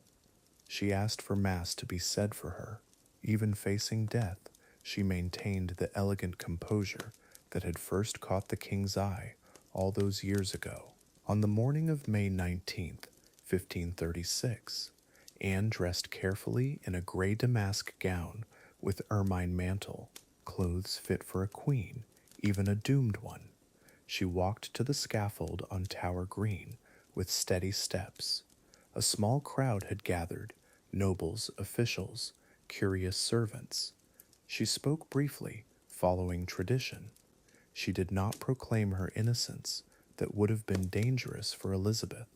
She asked for Mass to be said for her. Even facing death, she maintained the elegant composure that had first caught the king's eye all those years ago. On the morning of May 19th, 1536, Anne dressed carefully in a gray damask gown with ermine mantle, clothes fit for a queen, even a doomed one. She walked to the scaffold on Tower Green with steady steps. A small crowd had gathered, nobles, officials, curious servants. She spoke briefly, following tradition. She did not proclaim her innocence, that would have been dangerous for Elizabeth.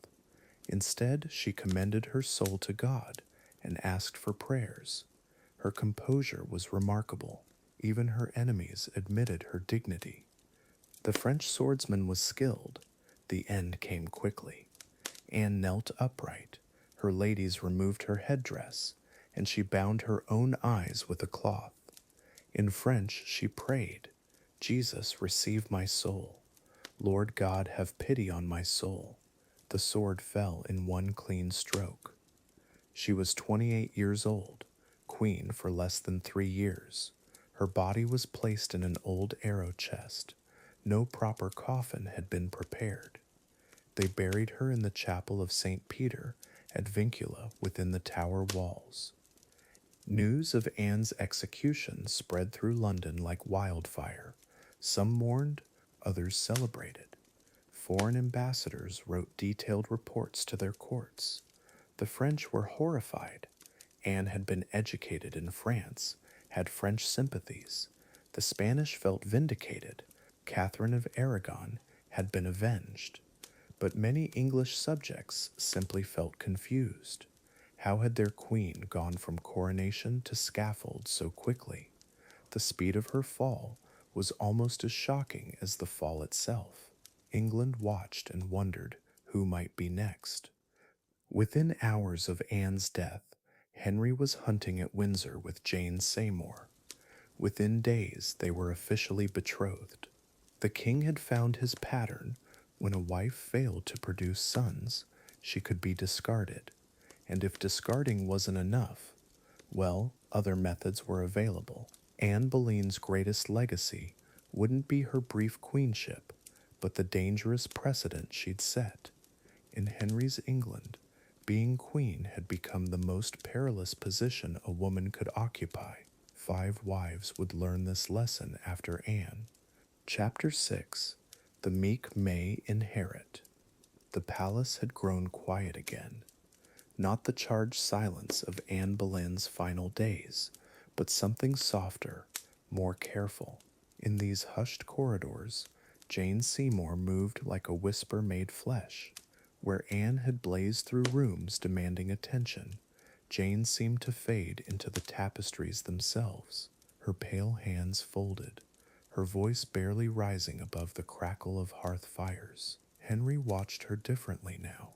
Instead, she commended her soul to God and asked for prayers. Her composure was remarkable. Even her enemies admitted her dignity. The French swordsman was skilled. The end came quickly. Anne knelt upright. Her ladies removed her headdress, and she bound her own eyes with a cloth. In French she prayed, Jesus, receive my soul. Lord God, have pity on my soul. The sword fell in one clean stroke. She was 28 years old, queen for less than 3 years. Her body was placed in an old arrow chest. No proper coffin had been prepared. They buried her in the chapel of St. Peter at Vincula within the tower walls. News of Anne's execution spread through London like wildfire. Some mourned, others celebrated. Foreign ambassadors wrote detailed reports to their courts. The French were horrified. Anne had been educated in France, had French sympathies. The Spanish felt vindicated. Catherine of Aragon had been avenged. But many English subjects simply felt confused. How had their queen gone from coronation to scaffold so quickly? The speed of her fall was almost as shocking as the fall itself. England watched and wondered who might be next. Within hours of Anne's death, Henry was hunting at Windsor with Jane Seymour. Within days, they were officially betrothed. The king had found his pattern. When a wife failed to produce sons, she could be discarded. And if discarding wasn't enough, well, other methods were available. Anne Boleyn's greatest legacy wouldn't be her brief queenship, but the dangerous precedent she'd set. In Henry's England, being queen had become the most perilous position a woman could occupy. 5 wives would learn this lesson after Anne. Chapter 6. The Meek May Inherit. The palace had grown quiet again. Not the charged silence of Anne Boleyn's final days, but something softer, more careful. In these hushed corridors, Jane Seymour moved like a whisper made flesh. Where Anne had blazed through rooms demanding attention, Jane seemed to fade into the tapestries themselves, her pale hands folded, her voice barely rising above the crackle of hearth fires. Henry watched her differently now,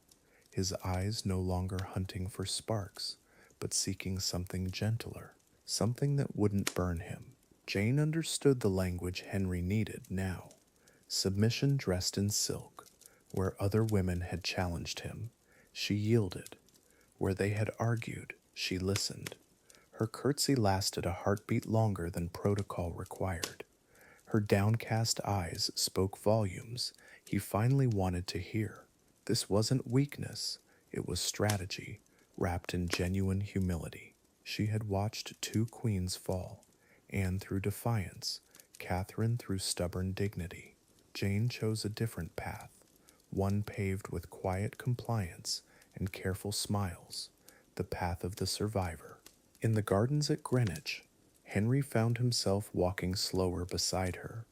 his eyes no longer hunting for sparks, but seeking something gentler, something that wouldn't burn him. Jane understood the language Henry needed now. Submission dressed in silk. Where other women had challenged him, she yielded. Where they had argued, she listened. Her curtsy lasted a heartbeat longer than protocol required. Her downcast eyes spoke volumes he finally wanted to hear. This wasn't weakness, it was strategy, wrapped in genuine humility. She had watched 2 queens fall, Anne through defiance, Catherine through stubborn dignity. Jane chose a different path, one paved with quiet compliance and careful smiles, the path of the survivor. In the gardens at Greenwich, Henry found himself walking slower beside her.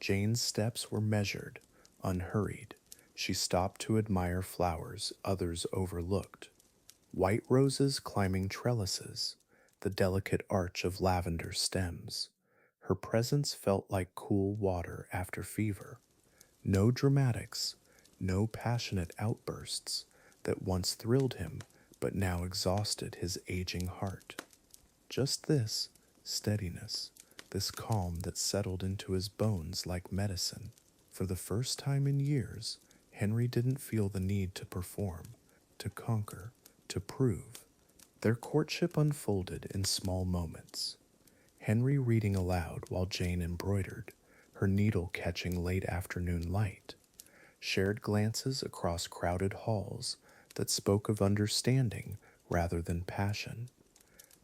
Jane's steps were measured, unhurried. She stopped to admire flowers others overlooked. White roses climbing trellises, the delicate arch of lavender stems. Her presence felt like cool water after fever. No dramatics, no passionate outbursts that once thrilled him but now exhausted his aging heart. Just this steadiness, this calm that settled into his bones like medicine. For the first time in years, Henry didn't feel the need to perform, to conquer, to prove. Their courtship unfolded in small moments. Henry reading aloud while Jane embroidered, her needle catching late afternoon light. Shared glances across crowded halls that spoke of understanding rather than passion.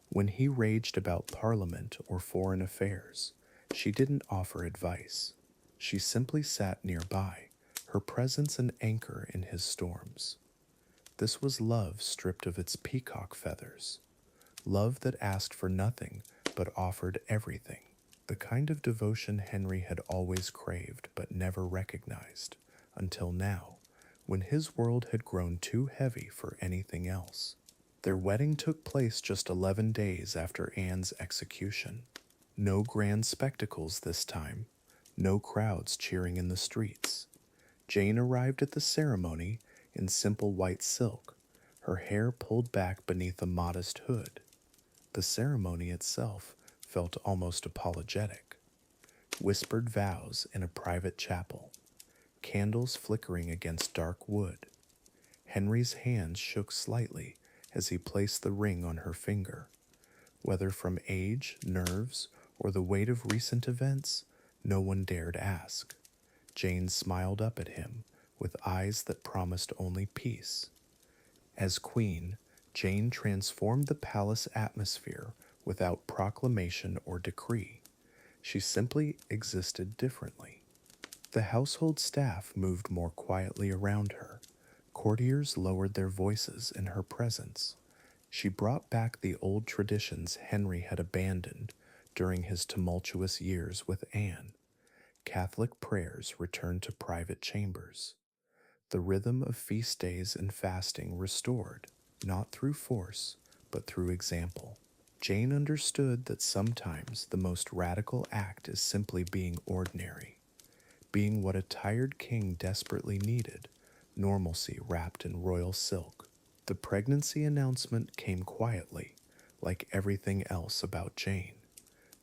When he raged about Parliament or foreign affairs, she didn't offer advice. She simply sat nearby, her presence an anchor in his storms. This was love stripped of its peacock feathers, love that asked for nothing but offered everything, the kind of devotion Henry had always craved but never recognized, until now, when his world had grown too heavy for anything else. Their wedding took place just 11 days after Anne's execution. No grand spectacles this time, no crowds cheering in the streets. Jane arrived at the ceremony in simple white silk, her hair pulled back beneath a modest hood. The ceremony itself felt almost apologetic. Whispered vows in a private chapel, candles flickering against dark wood. Henry's hands shook slightly as he placed the ring on her finger. Whether from age, nerves, or the weight of recent events, no one dared ask. Jane smiled up at him with eyes that promised only peace. As queen, Jane transformed the palace atmosphere without proclamation or decree. She simply existed differently. The household staff moved more quietly around her. Courtiers lowered their voices in her presence. She brought back the old traditions Henry had abandoned during his tumultuous years with Anne. Catholic prayers returned to private chambers. The rhythm of feast days and fasting restored, not through force, but through example. Jane understood that sometimes the most radical act is simply being ordinary, being what a tired king desperately needed, normalcy wrapped in royal silk. The pregnancy announcement came quietly, like everything else about Jane.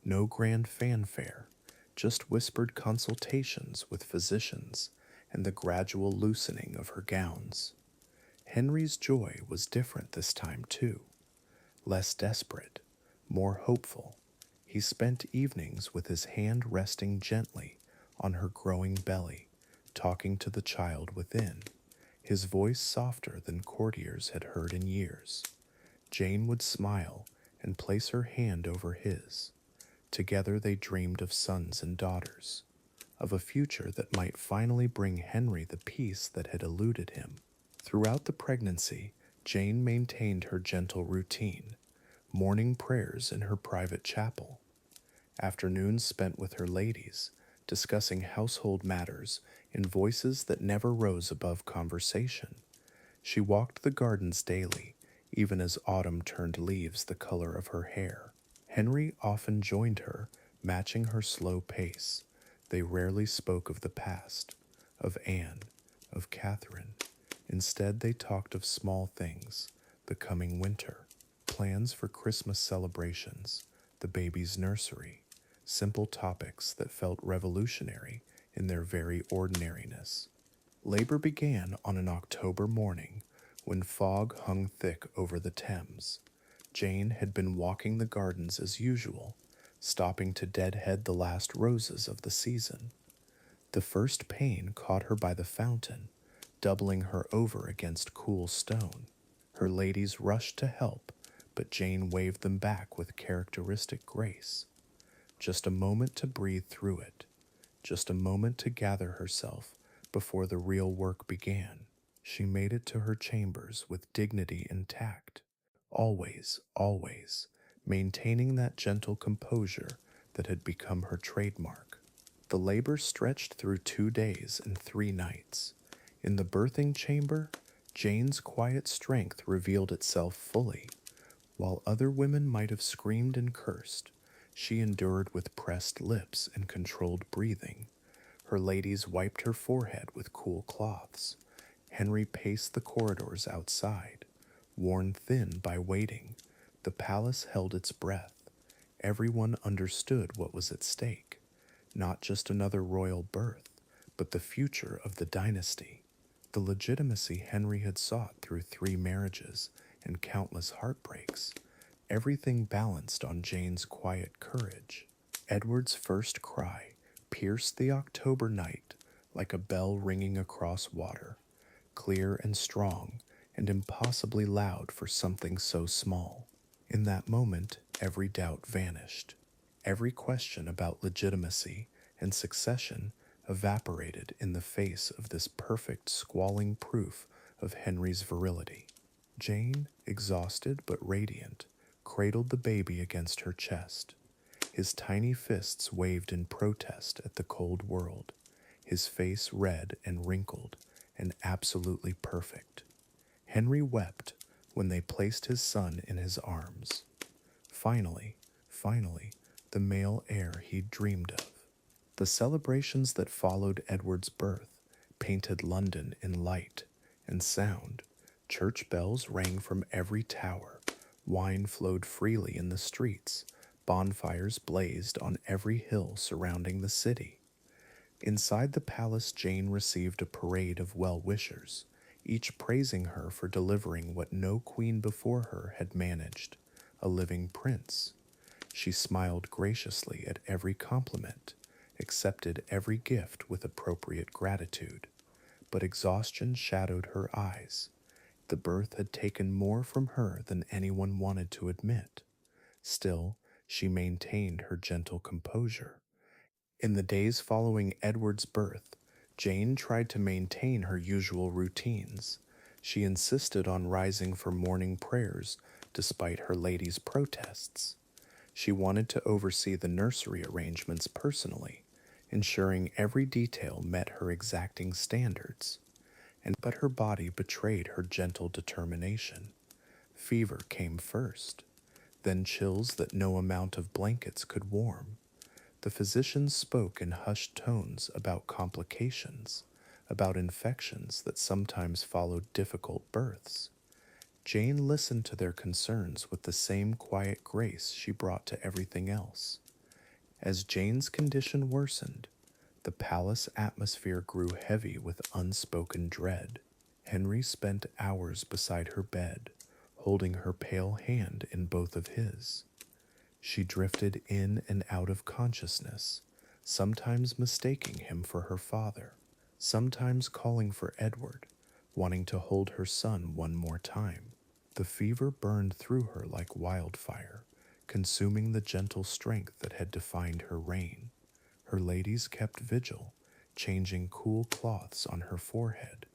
No grand fanfare, just whispered consultations with physicians and the gradual loosening of her gowns. Henry's joy was different this time, too. Less desperate, more hopeful. He spent evenings with his hand resting gently on her growing belly, talking to the child within, his voice softer than courtiers had heard in years. Jane would smile and place her hand over his. Together they dreamed of sons and daughters, of a future that might finally bring Henry the peace that had eluded him. Throughout the pregnancy, Jane maintained her gentle routine, morning prayers in her private chapel, afternoons spent with her ladies, discussing household matters in voices that never rose above conversation. She walked the gardens daily, even as autumn turned leaves the color of her hair. Henry often joined her, matching her slow pace. They rarely spoke of the past, of Anne, of Catherine. Instead, they talked of small things, the coming winter, plans for Christmas celebrations, the baby's nursery, simple topics that felt revolutionary in their very ordinariness. Labor began on an October morning when fog hung thick over the Thames. Jane had been walking the gardens as usual, stopping to deadhead the last roses of the season. The first pain caught her by the fountain, doubling her over against cool stone. Her ladies rushed to help, but Jane waved them back with characteristic grace. Just a moment to breathe through it, just a moment to gather herself before the real work began. She made it to her chambers with dignity intact, always, always, maintaining that gentle composure that had become her trademark. The labor stretched through 2 days and 3 nights. In the birthing chamber, Jane's quiet strength revealed itself fully. While other women might have screamed and cursed, she endured with pressed lips and controlled breathing. Her ladies wiped her forehead with cool cloths. Henry paced the corridors outside, worn thin by waiting. The palace held its breath. Everyone understood what was at stake. Not just another royal birth, but the future of the dynasty. The legitimacy Henry had sought through 3 marriages and countless heartbreaks. Everything balanced on Jane's quiet courage. Edward's first cry pierced the October night like a bell ringing across water, clear and strong and impossibly loud for something so small. In that moment, every doubt vanished. Every question about legitimacy and succession evaporated in the face of this perfect, squalling proof of Henry's virility. Jane, exhausted but radiant, cradled the baby against her chest. His tiny fists waved in protest at the cold world, his face red and wrinkled, and absolutely perfect. Henry wept when they placed his son in his arms. Finally, the male heir he'd dreamed of. The celebrations that followed Edward's birth painted London in light and sound. Church bells rang from every tower, wine flowed freely in the streets, bonfires blazed on every hill surrounding the city. Inside the palace, Jane received a parade of well-wishers, each praising her for delivering what no queen before her had managed, a living prince. She smiled graciously at every compliment, accepted every gift with appropriate gratitude, but exhaustion shadowed her eyes. The birth had taken more from her than anyone wanted to admit. Still, she maintained her gentle composure. In the days following Edward's birth, Jane tried to maintain her usual routines. She insisted on rising for morning prayers despite her lady's protests. She wanted to oversee the nursery arrangements personally, ensuring every detail met her exacting standards. But her body betrayed her gentle determination. Fever came first, then chills that no amount of blankets could warm. The physicians spoke in hushed tones about complications, about infections that sometimes followed difficult births. Jane listened to their concerns with the same quiet grace she brought to everything else. As Jane's condition worsened, the palace atmosphere grew heavy with unspoken dread. Henry spent hours beside her bed, holding her pale hand in both of his. She drifted in and out of consciousness, sometimes mistaking him for her father, sometimes calling for Edward, wanting to hold her son one more time. The fever burned through her like wildfire, consuming the gentle strength that had defined her reign. Her ladies kept vigil, changing cool cloths on her forehead,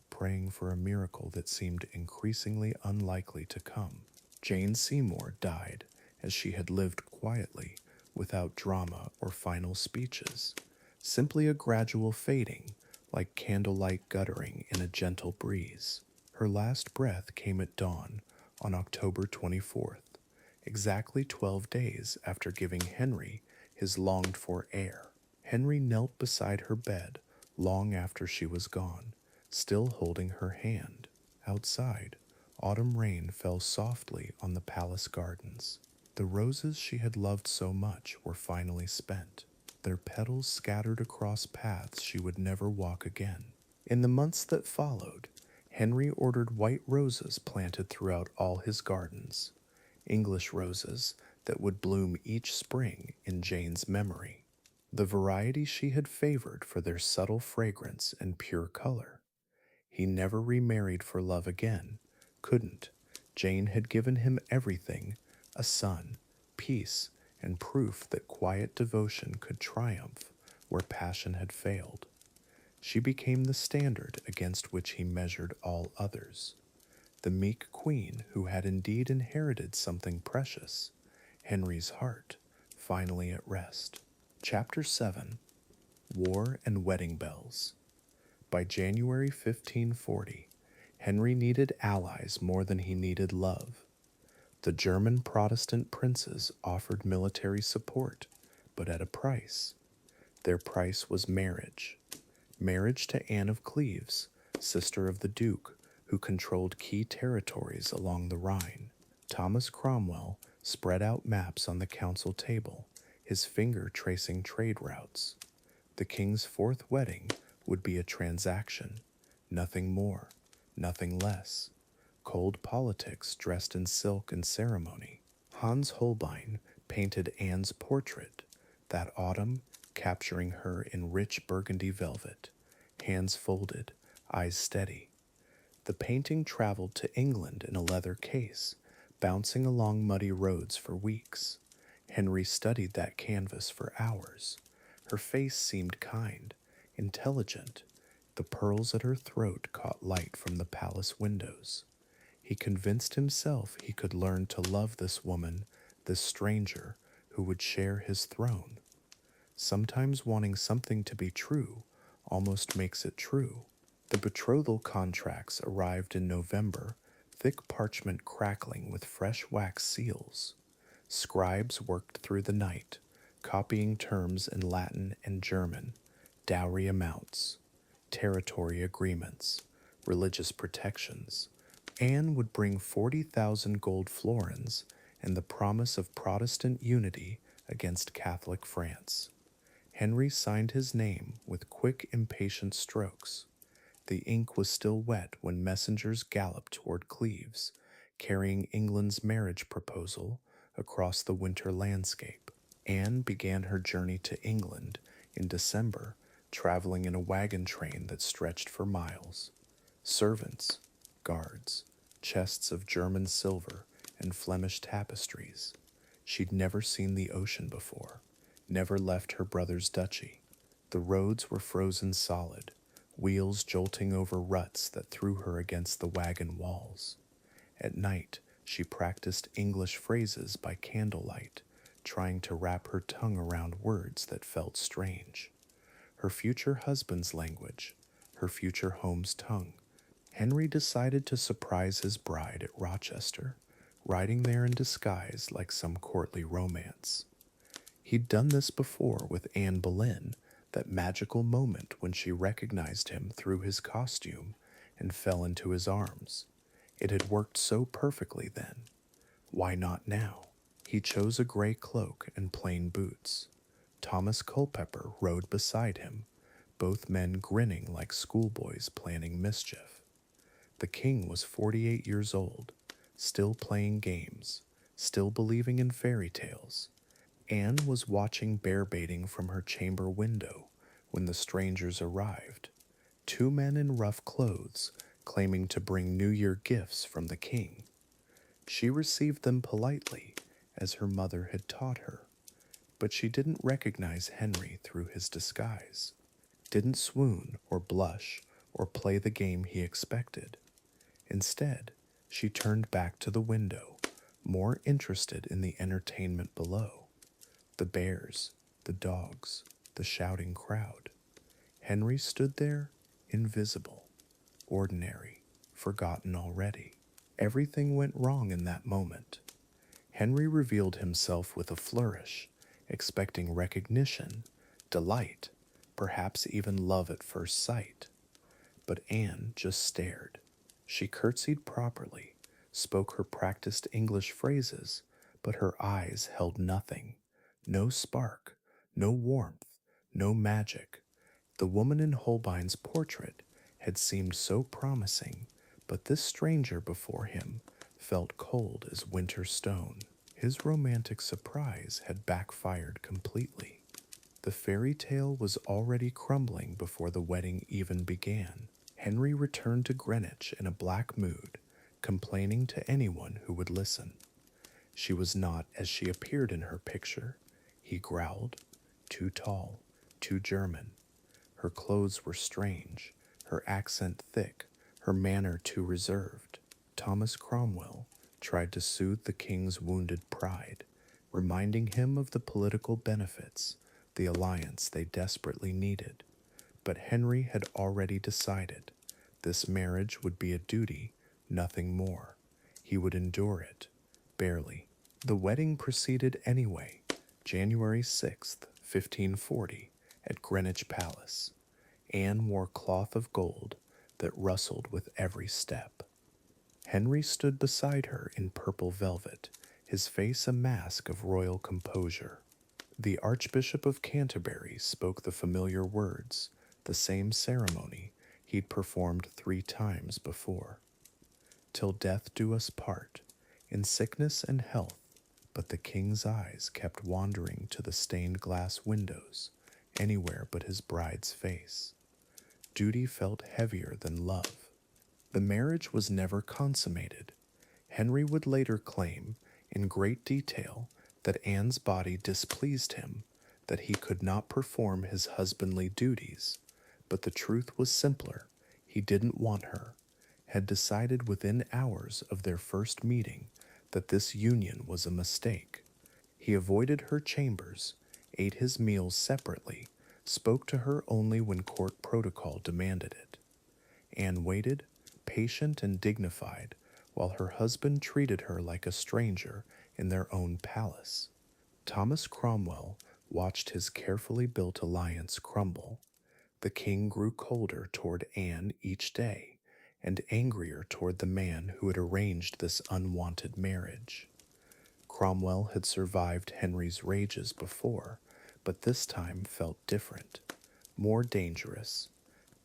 praying for a miracle that seemed increasingly unlikely to come. Jane Seymour died as she had lived quietly, without drama or final speeches, simply a gradual fading, like candlelight guttering in a gentle breeze. Her last breath came at dawn on October 24th, exactly 12 days after giving Henry his longed-for heir. Henry knelt beside her bed long after she was gone, still holding her hand. Outside, autumn rain fell softly on the palace gardens. The roses she had loved so much were finally spent, their petals scattered across paths she would never walk again. In the months that followed, Henry ordered white roses planted throughout all his gardens, English roses that would bloom each spring in Jane's memory, the variety she had favored for their subtle fragrance and pure color. He never remarried for love again, couldn't. Jane had given him everything, a son, peace, and proof that quiet devotion could triumph where passion had failed. She became the standard against which he measured all others, the meek queen who had indeed inherited something precious, Henry's heart, finally at rest. Chapter 7. War and Wedding Bells. By January 1540, Henry needed allies more than he needed love. The German Protestant princes offered military support, but at a price. Their price was marriage. Marriage to Anne of Cleves, sister of the Duke, who controlled key territories along the Rhine. Thomas Cromwell spread out maps on the council table, his finger tracing trade routes. The king's fourth wedding would be a transaction, nothing more, nothing less. Cold politics dressed in silk and ceremony. Hans Holbein painted Anne's portrait that autumn, capturing her in rich burgundy velvet, hands folded, eyes steady. The painting traveled to England in a leather case, bouncing along muddy roads for weeks. Henry studied that canvas for hours. Her face seemed kind, intelligent. The pearls at her throat caught light from the palace windows. He convinced himself he could learn to love this woman, this stranger, who would share his throne. Sometimes wanting something to be true almost makes it true. The betrothal contracts arrived in November, thick parchment crackling with fresh wax seals. Scribes worked through the night, copying terms in Latin and German, dowry amounts, territory agreements, religious protections. Anne would bring 40,000 gold florins and the promise of Protestant unity against Catholic France. Henry signed his name with quick, impatient strokes. The ink was still wet when messengers galloped toward Cleves, carrying England's marriage proposal across the winter landscape. Anne began her journey to England in December, traveling in a wagon train that stretched for miles. Servants, guards, chests of German silver, and Flemish tapestries. She'd never seen the ocean before, never left her brother's duchy. The roads were frozen solid, wheels jolting over ruts that threw her against the wagon walls. At night, she practiced English phrases by candlelight, trying to wrap her tongue around words that felt strange. Her future husband's language, her future home's tongue. Henry decided to surprise his bride at Rochester, riding there in disguise like some courtly romance. He'd done this before with Anne Boleyn, that magical moment when she recognized him through his costume and fell into his arms. It had worked so perfectly then. Why not now? He chose a gray cloak and plain boots. Thomas Culpeper rode beside him, both men grinning like schoolboys planning mischief. The king was 48 years old, still playing games, still believing in fairy tales. Anne was watching bear baiting from her chamber window when the strangers arrived. Two men in rough clothes, claiming to bring New Year gifts from the king. She received them politely, as her mother had taught her, but she didn't recognize Henry through his disguise, didn't swoon or blush or play the game he expected. Instead, she turned back to the window, more interested in the entertainment below. The bears, the dogs, the shouting crowd. Henry stood there, invisible, ordinary, forgotten already. Everything went wrong in that moment. Henry revealed himself with a flourish, expecting recognition, delight, perhaps even love at first sight. But Anne just stared. She curtsied properly, spoke her practiced English phrases, but her eyes held nothing. No spark, no warmth, no magic. The woman in Holbein's portrait had seemed so promising, but this stranger before him felt cold as winter stone. His romantic surprise had backfired completely. The fairy tale was already crumbling before the wedding even began. Henry returned to Greenwich in a black mood, complaining to anyone who would listen. She was not as she appeared in her picture, he growled. Too tall, too German. Her clothes were strange, her accent thick, her manner too reserved. Thomas Cromwell tried to soothe the king's wounded pride, reminding him of the political benefits, the alliance they desperately needed. But Henry had already decided. This marriage would be a duty, nothing more. He would endure it, barely. The wedding proceeded anyway, January 6th, 1540, at Greenwich Palace. Anne wore cloth of gold that rustled with every step. Henry stood beside her in purple velvet, his face a mask of royal composure. The Archbishop of Canterbury spoke the familiar words, the same ceremony he'd performed 3 times before. Till death do us part, in sickness and health, but the king's eyes kept wandering to the stained glass windows, anywhere but his bride's face. Duty felt heavier than love. The marriage was never consummated. Henry would later claim, in great detail, that Anne's body displeased him, that he could not perform his husbandly duties. But the truth was simpler. He didn't want her, had decided within hours of their first meeting that this union was a mistake. He avoided her chambers, ate his meals separately, spoke to her only when court protocol demanded it. Anne waited, patient and dignified, while her husband treated her like a stranger in their own palace. Thomas Cromwell watched his carefully built alliance crumble. The king grew colder toward Anne each day, and angrier toward the man who had arranged this unwanted marriage. Cromwell had survived Henry's rages before, but this time felt different, more dangerous.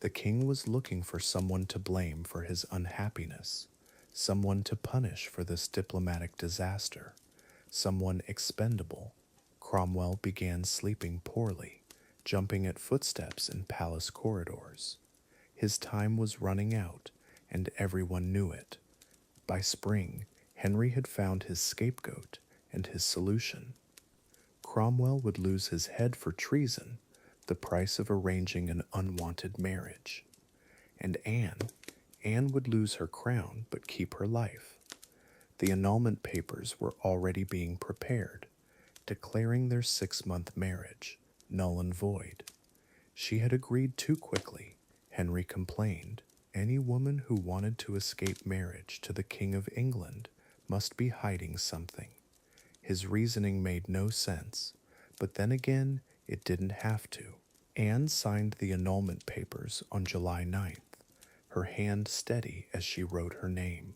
The king was looking for someone to blame for his unhappiness, someone to punish for this diplomatic disaster, someone expendable. Cromwell began sleeping poorly, jumping at footsteps in palace corridors. His time was running out, and everyone knew it. By spring, Henry had found his scapegoat and his solution. Cromwell would lose his head for treason, the price of arranging an unwanted marriage. And Anne would lose her crown but keep her life. The annulment papers were already being prepared, declaring their 6-month marriage null and void. She had agreed too quickly, Henry complained. Any woman who wanted to escape marriage to the King of England must be hiding something. His reasoning made no sense, but then again, it didn't have to. Anne signed the annulment papers on July 9th, her hand steady as she wrote her name.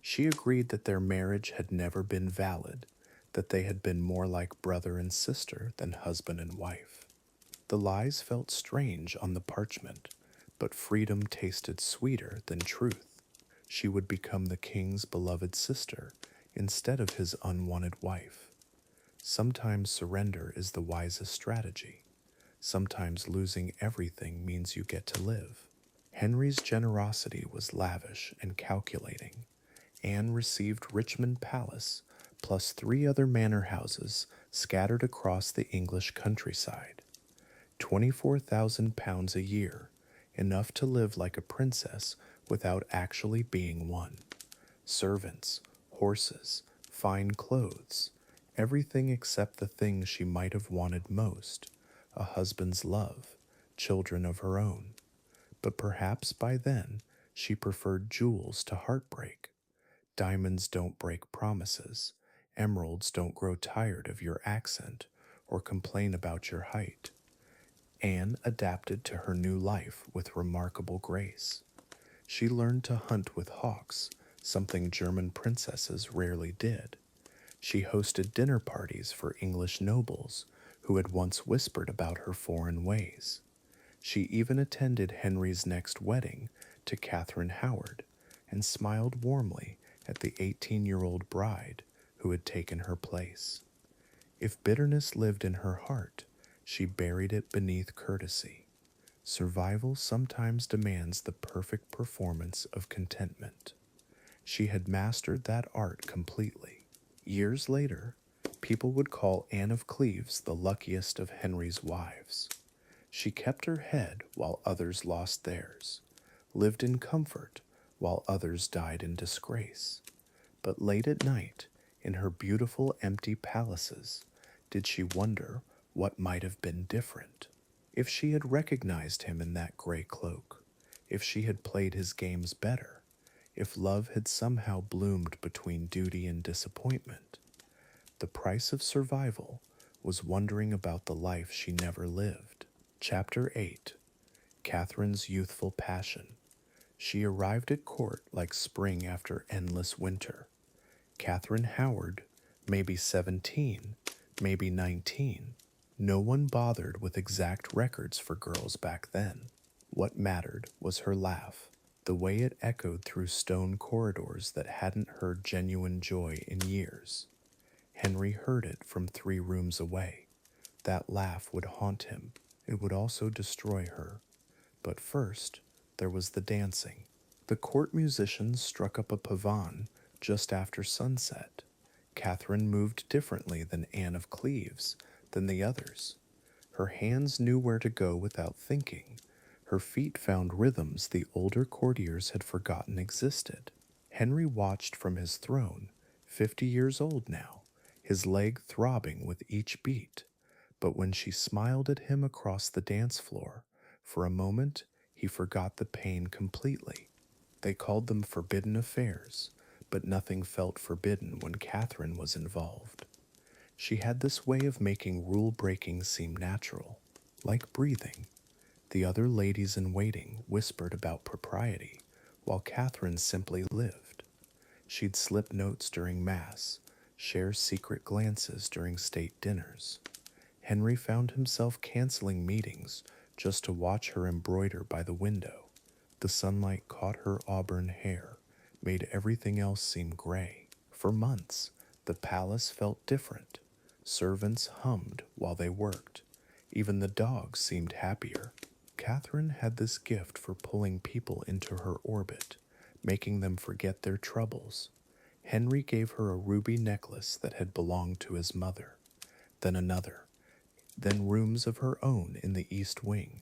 She agreed that their marriage had never been valid, that they had been more like brother and sister than husband and wife. The lies felt strange on the parchment, but freedom tasted sweeter than truth. She would become the king's beloved sister instead of his unwanted wife. Sometimes surrender is the wisest strategy. Sometimes losing everything means you get to live. Henry's generosity was lavish and calculating. Anne received Richmond Palace, plus 3 other manor houses scattered across the English countryside. £24,000 a year, enough to live like a princess without actually being one. Servants, horses, fine clothes, everything except the things she might have wanted most, a husband's love, children of her own. But perhaps by then she preferred jewels to heartbreak. Diamonds don't break promises. Emeralds don't grow tired of your accent or complain about your height. Anne adapted to her new life with remarkable grace. She learned to hunt with hawks, something German princesses rarely did. She hosted dinner parties for English nobles who had once whispered about her foreign ways. She even attended Henry's next wedding to Catherine Howard and smiled warmly at the 18-year-old bride who had taken her place. If bitterness lived in her heart, she buried it beneath courtesy. Survival sometimes demands the perfect performance of contentment. She had mastered that art completely. Years later, people would call Anne of Cleves the luckiest of Henry's wives. She kept her head while others lost theirs, lived in comfort while others died in disgrace. But late at night, in her beautiful empty palaces, did she wonder what might have been different? If she had recognized him in that gray cloak, if she had played his games better, if love had somehow bloomed between duty and disappointment. The price of survival was wondering about the life she never lived. Chapter 8. Catherine's Youthful Passion. She arrived at court like spring after endless winter. Catherine Howard, maybe 17, maybe 19. No one bothered with exact records for girls back then. What mattered was her laugh, the way it echoed through stone corridors that hadn't heard genuine joy in years. Henry heard it from 3 rooms away. That laugh would haunt him. It would also destroy her. But first, there was the dancing. The court musicians struck up a pavane just after sunset. Catherine moved differently than Anne of Cleves, than the others. Her hands knew where to go without thinking. Her feet found rhythms the older courtiers had forgotten existed. Henry watched from his throne, 50 years old now, his leg throbbing with each beat. But when she smiled at him across the dance floor, for a moment he forgot the pain completely. They called them forbidden affairs, but nothing felt forbidden when Catherine was involved. She had this way of making rule breaking seem natural, like breathing. The other ladies in waiting whispered about propriety, while Catherine simply lived. She'd slip notes during Mass, share secret glances during state dinners. Henry found himself canceling meetings just to watch her embroider by the window. The sunlight caught her auburn hair, made everything else seem gray. For months, the palace felt different. Servants hummed while they worked. Even the dogs seemed happier. Catherine had this gift for pulling people into her orbit, making them forget their troubles. Henry gave her a ruby necklace that had belonged to his mother, then another, then rooms of her own in the East Wing.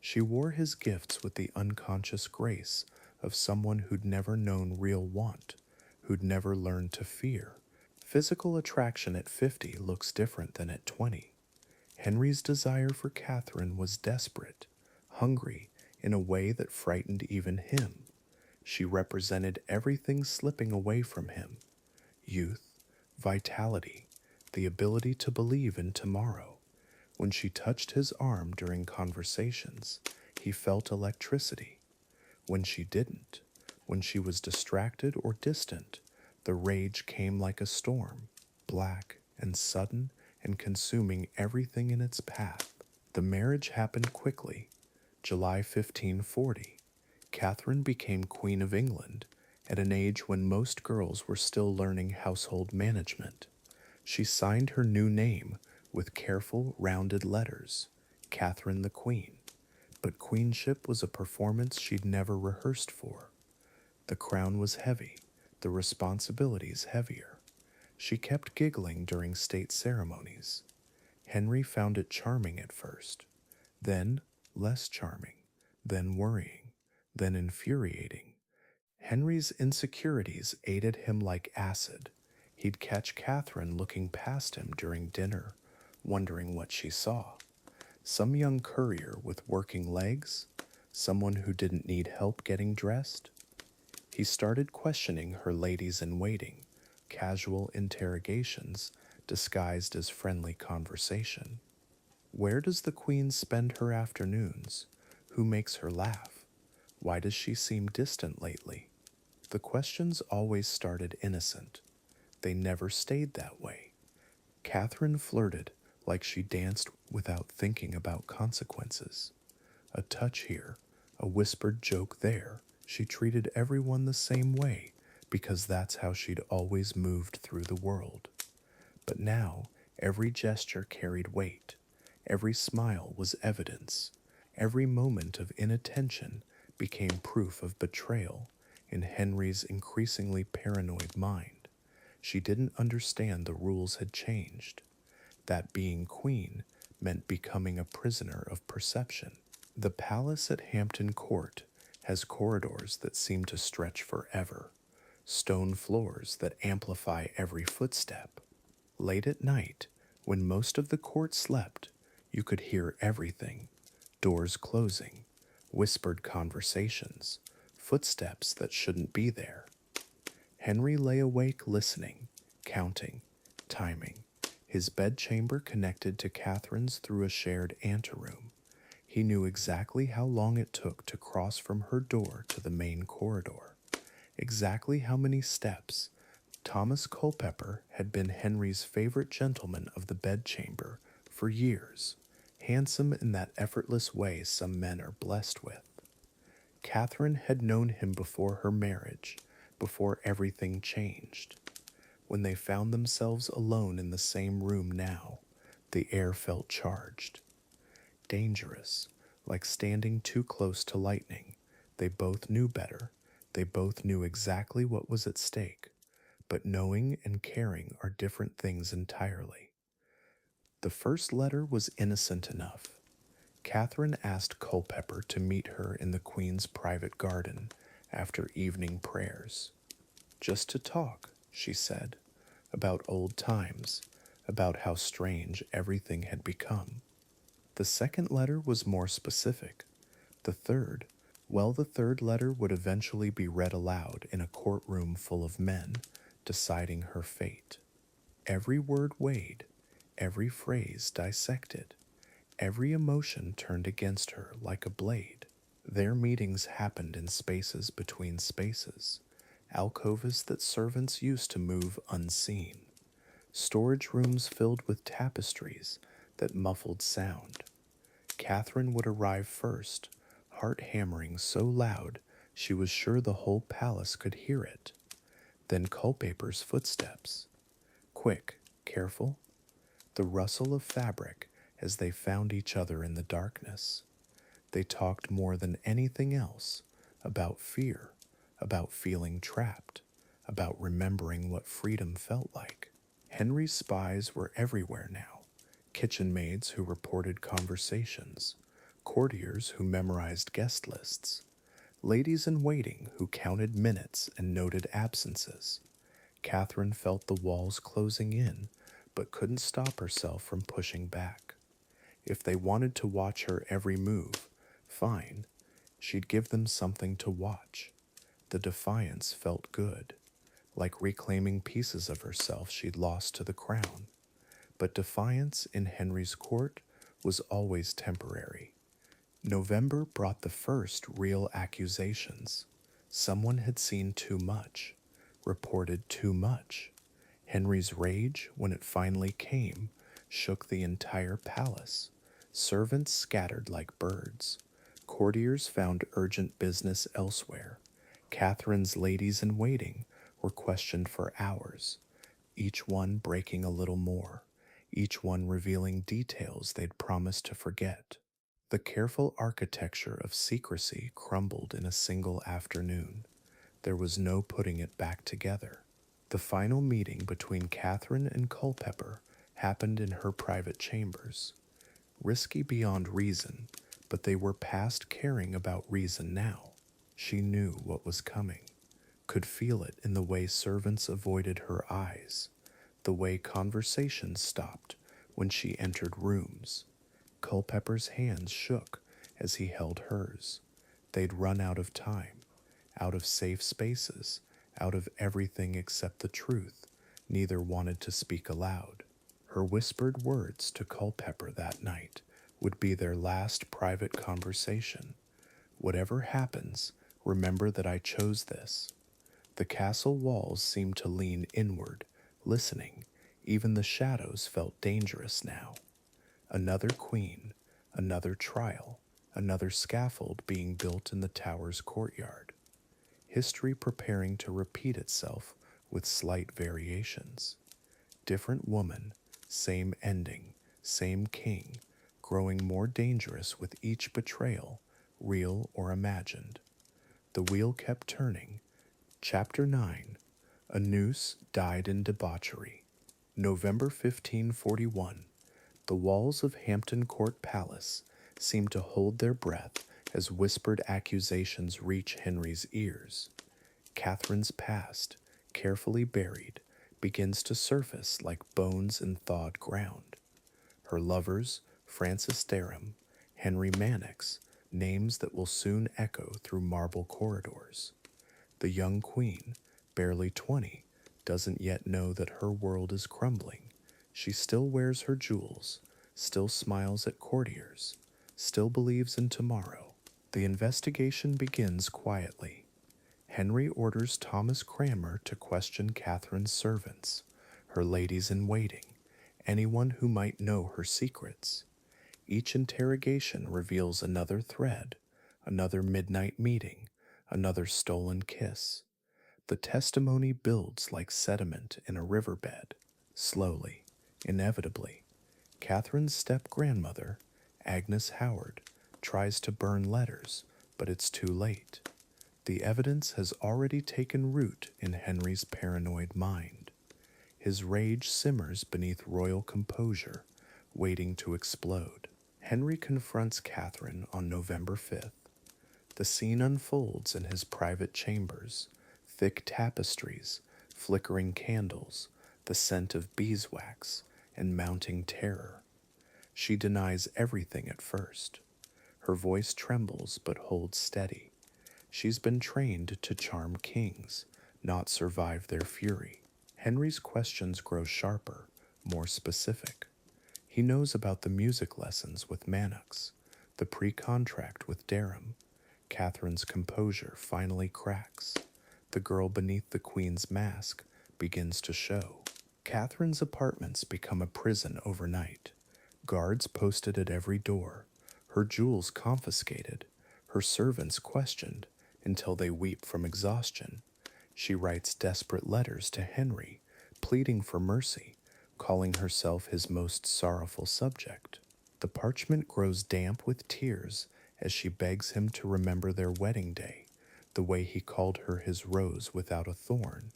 She wore his gifts with the unconscious grace of someone who'd never known real want, who'd never learned to fear. Physical attraction at 50 looks different than at 20. Henry's desire for Catherine was desperate, hungry in a way that frightened even him. She represented everything slipping away from him: youth, vitality, the ability to believe in tomorrow. When she touched his arm during conversations, he felt electricity. When she didn't, when she was distracted or distant, the rage came like a storm, black and sudden and consuming everything in its path. The marriage happened quickly. July 1540. Catherine became Queen of England at an age when most girls were still learning household management. She signed her new name with careful, rounded letters, Catherine the Queen. But queenship was a performance she'd never rehearsed for. The crown was heavy, the responsibilities heavier. She kept giggling during state ceremonies. Henry found it charming at first, then less charming, then worrying, then infuriating. Henry's insecurities aided him like acid. He'd catch Catherine looking past him during dinner, wondering what she saw. Some young courier with working legs? Someone who didn't need help getting dressed? He started questioning her ladies in waiting, casual interrogations disguised as friendly conversation. Where does the Queen spend her afternoons? Who makes her laugh? Why does she seem distant lately? The questions always started innocent. They never stayed that way. Catherine flirted like she danced without thinking about consequences. A touch here, a whispered joke there. She treated everyone the same way because that's how she'd always moved through the world. But now, every gesture carried weight. Every smile was evidence. Every moment of inattention became proof of betrayal in Henry's increasingly paranoid mind. She didn't understand the rules had changed, that being queen meant becoming a prisoner of perception. The palace at Hampton Court has corridors that seem to stretch forever, stone floors that amplify every footstep. Late at night, when most of the court slept, you could hear everything: doors closing, whispered conversations, footsteps that shouldn't be there. Henry lay awake listening, counting, timing. His bedchamber connected to Catherine's through a shared anteroom. He knew exactly how long it took to cross from her door to the main corridor, exactly how many steps. Thomas Culpeper had been Henry's favorite gentleman of the bedchamber for years, handsome in that effortless way some men are blessed with. Catherine had known him before her marriage, before everything changed. When they found themselves alone in the same room now, the air felt charged. Dangerous, like standing too close to lightning. They both knew better. They both knew exactly what was at stake. But knowing and caring are different things entirely. The first letter was innocent enough. Catherine asked Culpeper to meet her in the Queen's private garden after evening prayers. Just to talk, she said, about old times, about how strange everything had become. The second letter was more specific. The third Well, the third letter would eventually be read aloud in a courtroom full of men, deciding her fate. Every word weighed, every phrase dissected, every emotion turned against her like a blade. Their meetings happened in spaces between spaces, alcoves that servants used to move unseen, storage rooms filled with tapestries that muffled sound. Catherine would arrive first, heart hammering so loud she was sure the whole palace could hear it. Then Culpeper's footsteps. Quick, careful, the rustle of fabric as they found each other in the darkness. They talked more than anything else about fear, about feeling trapped, about remembering what freedom felt like. Henry's spies were everywhere now, kitchen maids who reported conversations, courtiers who memorized guest lists, ladies in waiting who counted minutes and noted absences. Catherine felt the walls closing in, but couldn't stop herself from pushing back. If they wanted to watch her every move, fine, she'd give them something to watch. The defiance felt good, like reclaiming pieces of herself she'd lost to the crown. But defiance in Henry's court was always temporary. November brought the first real accusations. Someone had seen too much, reported too much. Henry's rage, when it finally came, shook the entire palace. Servants scattered like birds. Courtiers found urgent business elsewhere. Catherine's ladies in waiting were questioned for hours, each one breaking a little more, each one revealing details they'd promised to forget. The careful architecture of secrecy crumbled in a single afternoon. There was no putting it back together. The final meeting between Catherine and Culpeper happened in her private chambers. Risky beyond reason, but they were past caring about reason now. She knew what was coming, could feel it in the way servants avoided her eyes, the way conversations stopped when she entered rooms. Culpeper's hands shook as he held hers. They'd run out of time, out of safe spaces, out of everything except the truth. Neither wanted to speak aloud. Her whispered words to Culpeper that night would be their last private conversation. Whatever happens, remember that I chose this. The castle walls seemed to lean inward, listening. Even the shadows felt dangerous now. Another queen, another trial, another scaffold being built in the tower's courtyard. History preparing to repeat itself with slight variations. Different woman, same ending, same king, growing more dangerous with each betrayal, real or imagined. The wheel kept turning. Chapter 9. A noose died in debauchery. November 1541. The walls of Hampton Court Palace seemed to hold their breath as whispered accusations reach Henry's ears. Catherine's past, carefully buried, begins to surface like bones in thawed ground. Her lovers, Francis Derham, Henry Mannix, names that will soon echo through marble corridors. The young queen, barely 20, doesn't yet know that her world is crumbling. She still wears her jewels, still smiles at courtiers, still believes in tomorrow. The investigation begins quietly. Henry orders Thomas Cranmer to question Catherine's servants, her ladies in waiting, anyone who might know her secrets. Each interrogation reveals another thread, another midnight meeting, another stolen kiss. The testimony builds like sediment in a riverbed. Slowly, inevitably, Catherine's step-grandmother, Agnes Howard, tries to burn letters, but it's too late. The evidence has already taken root in Henry's paranoid mind. His rage simmers beneath royal composure, waiting to explode. Henry confronts Catherine on November 5th. The scene unfolds in his private chambers, thick tapestries, flickering candles, the scent of beeswax, and mounting terror. She denies everything at first. Her voice trembles but holds steady. She's been trained to charm kings, not survive their fury. Henry's questions grow sharper, more specific. He knows about the music lessons with Manox, the pre-contract with Derham. Catherine's composure finally cracks. The girl beneath the queen's mask begins to show. Catherine's apartments become a prison overnight. Guards posted at every door, her jewels confiscated, her servants questioned until they weep from exhaustion. She writes desperate letters to Henry, pleading for mercy, calling herself his most sorrowful subject. The parchment grows damp with tears as she begs him to remember their wedding day, the way he called her his rose without a thorn.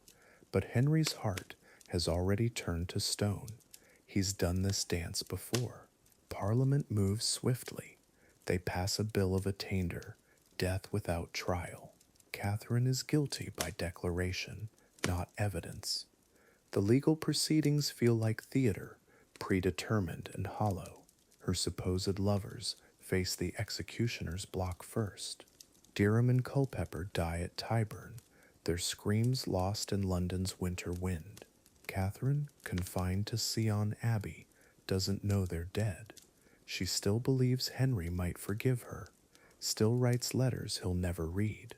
But Henry's heart has already turned to stone. He's done this dance before. Parliament moves swiftly. They pass a bill of attainder, death without trial. Catherine is guilty by declaration, not evidence. The legal proceedings feel like theater, predetermined and hollow. Her supposed lovers face the executioner's block first. Derham and Culpeper die at Tyburn, their screams lost in London's winter wind. Catherine, confined to Sion Abbey, doesn't know they're dead. She still believes Henry might forgive her, still writes letters he'll never read.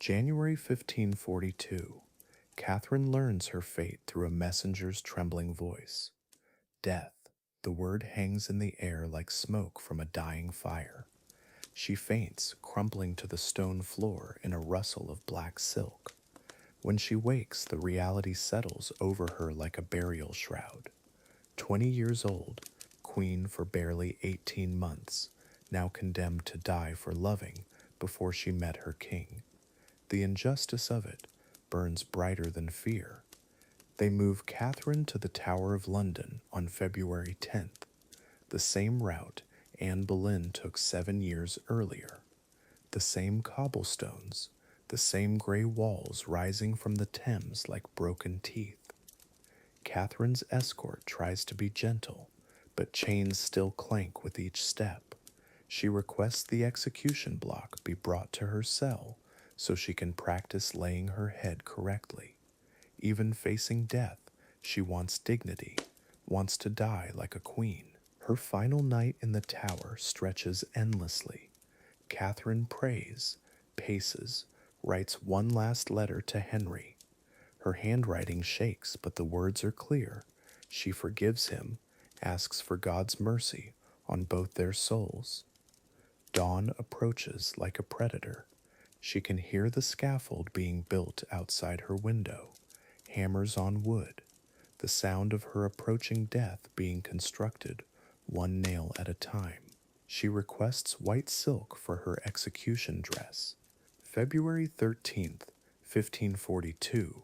January 1542. Catherine learns her fate through a messenger's trembling voice. Death. The word hangs in the air like smoke from a dying fire. She faints, crumpling to the stone floor in a rustle of black silk. When she wakes, the reality settles over her like a burial shroud. 20 years old, queen for barely 18 months, now condemned to die for loving before she met her king. The injustice of it burns brighter than fear. They move Catherine to the Tower of London on February 10th, the same route Anne Boleyn took 7 years earlier. The same cobblestones, the same gray walls rising from the Thames like broken teeth. Catherine's escort tries to be gentle, but chains still clank with each step. She requests the execution block be brought to her cell so she can practice laying her head correctly. Even facing death, she wants dignity, wants to die like a queen. Her final night in the tower stretches endlessly. Catherine prays, paces, writes one last letter to Henry. Her handwriting shakes, but the words are clear. She forgives him, asks for God's mercy on both their souls. Dawn approaches like a predator. She can hear the scaffold being built outside her window, hammers on wood, the sound of her approaching death being constructed, one nail at a time. She requests white silk for her execution dress. February 13th, 1542.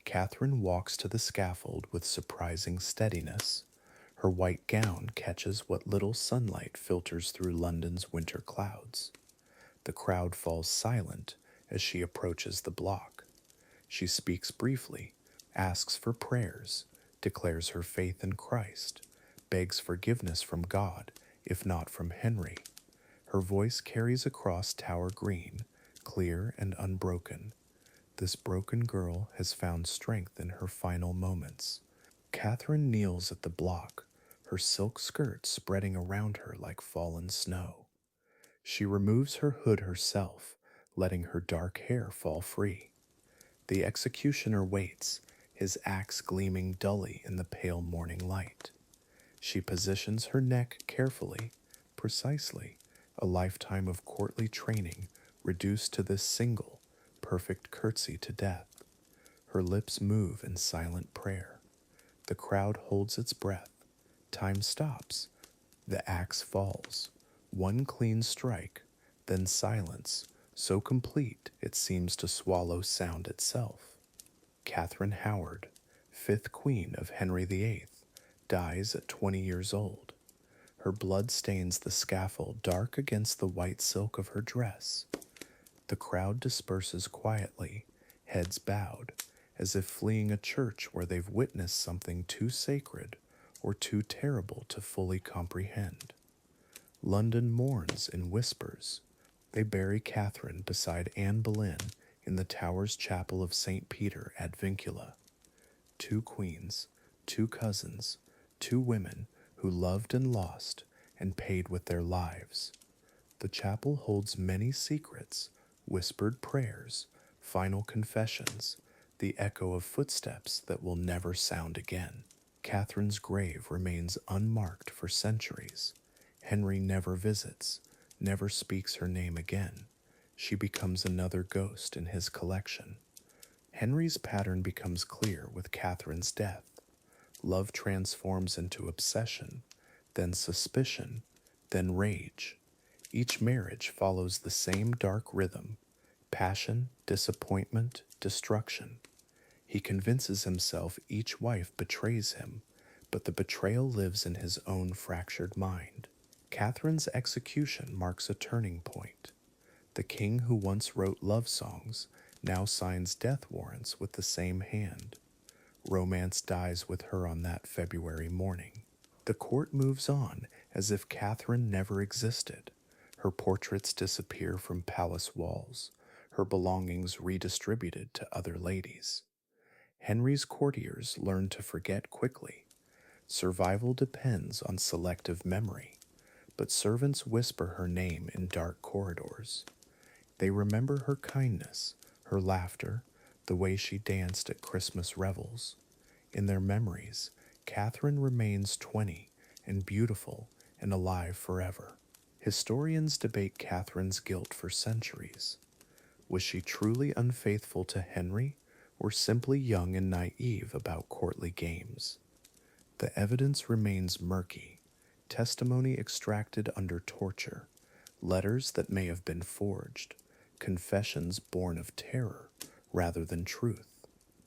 Catherine walks to the scaffold with surprising steadiness. Her white gown catches what little sunlight filters through London's winter clouds. The crowd falls silent as she approaches the block. She speaks briefly, asks for prayers, declares her faith in Christ, begs forgiveness from God, if not from Henry. Her voice carries across Tower Green, clear and unbroken. This broken girl has found strength in her final moments. Catherine kneels at the block, her silk skirt spreading around her like fallen snow. She removes her hood herself, letting her dark hair fall free. The executioner waits, his axe gleaming dully in the pale morning light. She positions her neck carefully, precisely, a lifetime of courtly training reduced to this single, perfect curtsy to death. Her lips move in silent prayer. The crowd holds its breath. Time stops. The axe falls. One clean strike, then silence, so complete it seems to swallow sound itself. Catherine Howard, 5th Queen of Henry VIII, dies at 20 years old. Her blood stains the scaffold dark against the white silk of her dress. The crowd disperses quietly, heads bowed, as if fleeing a church where they've witnessed something too sacred or too terrible to fully comprehend. London mourns in whispers. They bury Catherine beside Anne Boleyn in the Tower's chapel of St. Peter at Vincula. Two queens, two cousins, two women who loved and lost and paid with their lives. The chapel holds many secrets, whispered prayers, final confessions, the echo of footsteps that will never sound again. Catherine's grave remains unmarked for centuries. Henry never visits, never speaks her name again. She becomes another ghost in his collection. Henry's pattern becomes clear with Catherine's death. Love transforms into obsession, then suspicion, then rage. Each marriage follows the same dark rhythm: passion, disappointment, destruction. He convinces himself each wife betrays him, but the betrayal lives in his own fractured mind. Catherine's execution marks a turning point. The king who once wrote love songs now signs death warrants with the same hand. Romance dies with her on that February morning. The court moves on as if Catherine never existed. Her portraits disappear from palace walls, her belongings redistributed to other ladies. Henry's courtiers learn to forget quickly. Survival depends on selective memory, but servants whisper her name in dark corridors. They remember her kindness, her laughter, the way she danced at Christmas revels. In their memories, Catherine remains 20 and beautiful and alive forever. Historians debate Catherine's guilt for centuries. Was she truly unfaithful to Henry, or simply young and naive about courtly games? The evidence remains murky. Testimony extracted under torture, letters that may have been forged, confessions born of terror rather than truth.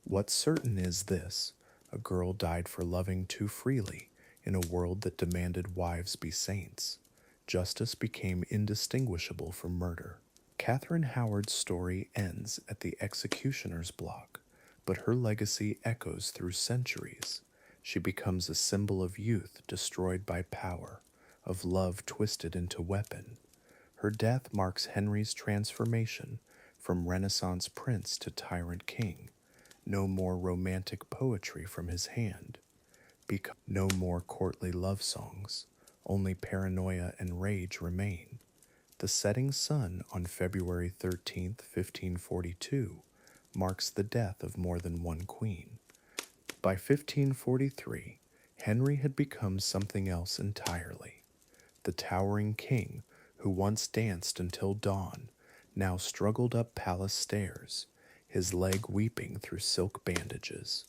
What's certain is this: a girl died for loving too freely in a world that demanded wives be saints. Justice became indistinguishable from murder. Catherine Howard's story ends at the executioner's block, but her legacy echoes through centuries. She becomes a symbol of youth destroyed by power, of love twisted into weapon. Her death marks Henry's transformation from Renaissance prince to tyrant king. No more romantic poetry from his hand. No more courtly love songs. Only paranoia and rage remain. The setting sun on February 13th, 1542, marks the death of more than one queen. By 1543, Henry had become something else entirely. The towering king, who once danced until dawn, now struggled up palace stairs, his leg weeping through silk bandages.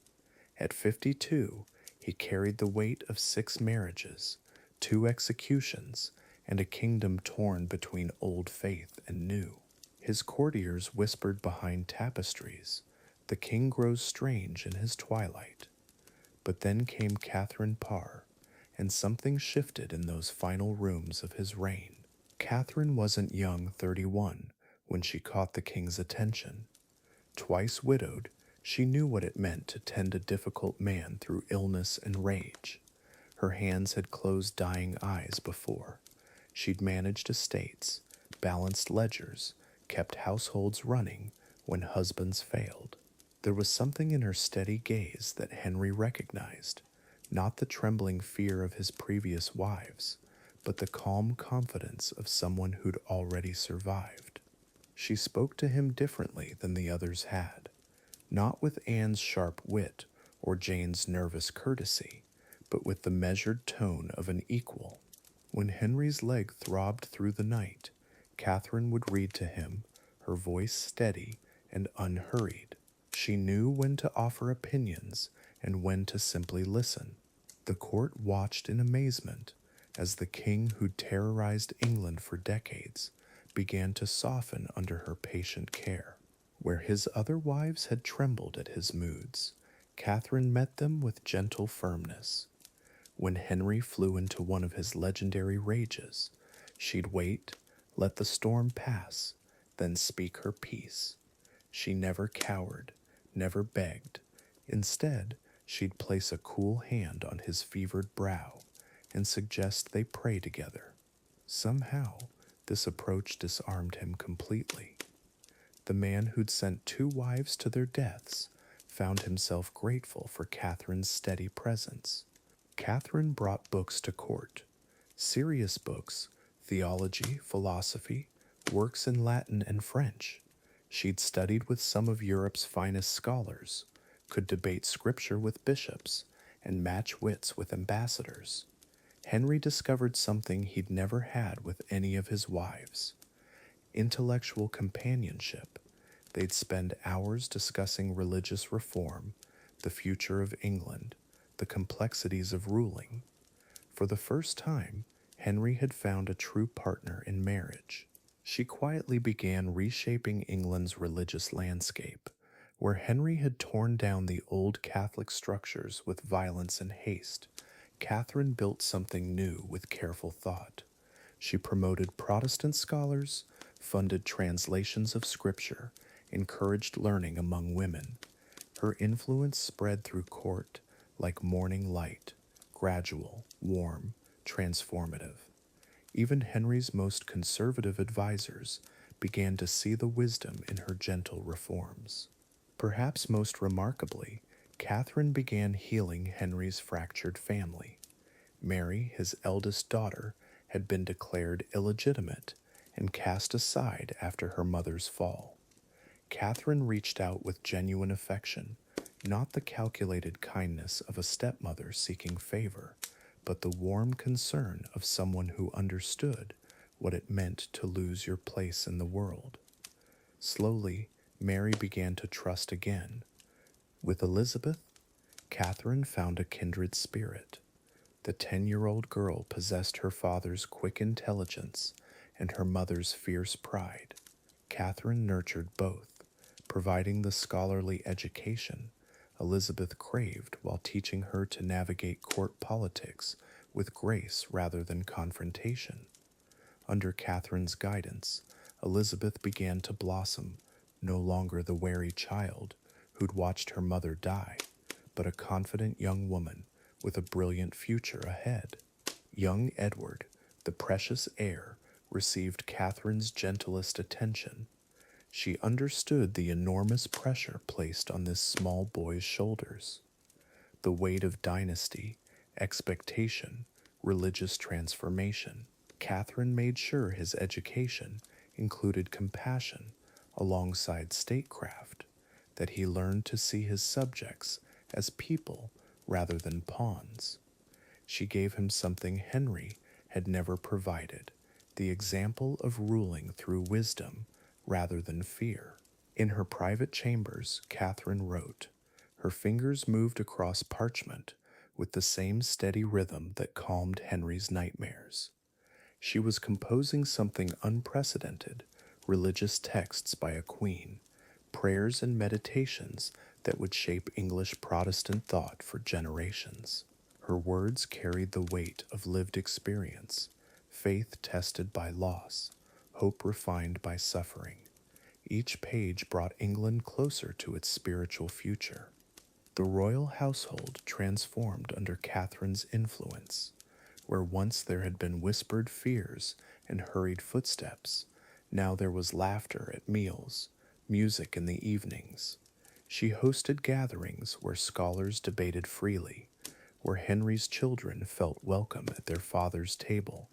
At 52, he carried the weight of 6 marriages, 2 executions, and a kingdom torn between old faith and new. His courtiers whispered behind tapestries, "The king grows strange in his twilight." But then came Catherine Parr, and something shifted in those final rooms of his reign. Catherine wasn't young 31 when she caught the king's attention. Twice widowed, she knew what it meant to tend a difficult man through illness and rage. Her hands had closed dying eyes before. She'd managed estates, balanced ledgers, kept households running when husbands failed. There was something in her steady gaze that Henry recognized, not the trembling fear of his previous wives, but the calm confidence of someone who'd already survived. She spoke to him differently than the others had, not with Anne's sharp wit or Jane's nervous courtesy, but with the measured tone of an equal. When Henry's leg throbbed through the night, Catherine would read to him, her voice steady and unhurried. She knew when to offer opinions and when to simply listen. The court watched in amazement as the king who'd terrorized England for decades began to soften under her patient care. Where his other wives had trembled at his moods, Catherine met them with gentle firmness. When Henry flew into one of his legendary rages, she'd wait, let the storm pass, then speak her piece. She never cowered, never begged. Instead, she'd place a cool hand on his fevered brow and suggest they pray together. Somehow, This approach disarmed him completely. The man who'd sent 2 wives to their deaths found himself grateful for Catherine's steady presence. Catherine brought books to court, serious books, theology, philosophy, works in Latin and French. She'd studied with some of Europe's finest scholars, could debate scripture with bishops, and match wits with ambassadors. Henry discovered something he'd never had with any of his wives: intellectual companionship. They'd spend hours discussing religious reform, the future of England, the complexities of ruling. For the first time, Henry had found a true partner in marriage. She quietly began reshaping England's religious landscape. Where Henry had torn down the old Catholic structures with violence and haste, Catherine built something new with careful thought. She promoted Protestant scholars, funded translations of Scripture, encouraged learning among women. Her influence spread through court like morning light, gradual, warm, transformative. Even Henry's most conservative advisers began to see the wisdom in her gentle reforms. Perhaps most remarkably, Catherine began healing Henry's fractured family. Mary, his eldest daughter, had been declared illegitimate and cast aside after her mother's fall. Catherine reached out with genuine affection, not the calculated kindness of a stepmother seeking favor, but the warm concern of someone who understood what it meant to lose your place in the world. Slowly, Mary began to trust again. With Elizabeth, Catherine found a kindred spirit. The 10-year-old girl possessed her father's quick intelligence and her mother's fierce pride. Catherine nurtured both, providing the scholarly education Elizabeth craved while teaching her to navigate court politics with grace rather than confrontation. Under Catherine's guidance, Elizabeth began to blossom, no longer the wary child who'd watched her mother die, but a confident young woman with a brilliant future ahead. Young Edward, the precious heir, received Catherine's gentlest attention. She understood the enormous pressure placed on this small boy's shoulders. The weight of dynasty, expectation, religious transformation. Catherine made sure his education included compassion alongside statecraft, that he learned to see his subjects as people rather than pawns. She gave him something Henry had never provided: the example of ruling through wisdom rather than fear. In her private chambers, Catherine wrote. Her fingers moved across parchment with the same steady rhythm that calmed Henry's nightmares. She was composing something unprecedented: religious texts by a queen, prayers and meditations that would shape English Protestant thought for generations. Her words carried the weight of lived experience, faith tested by loss, hope refined by suffering. Each page brought England closer to its spiritual future. The royal household transformed under Catherine's influence. Where once there had been whispered fears and hurried footsteps, now there was laughter at meals, music in the evenings. She hosted gatherings where scholars debated freely, where Henry's children felt welcome at their father's table.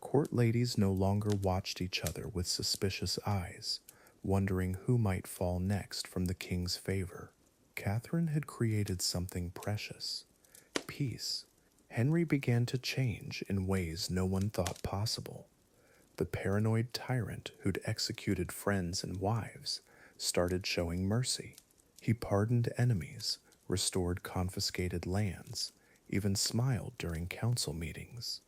Court ladies no longer watched each other with suspicious eyes, wondering who might fall next from the king's favor. Catherine had created something precious: peace. Henry began to change in ways no one thought possible. The paranoid tyrant who'd executed friends and wives started showing mercy. He pardoned enemies, restored confiscated lands, even smiled during council meetings.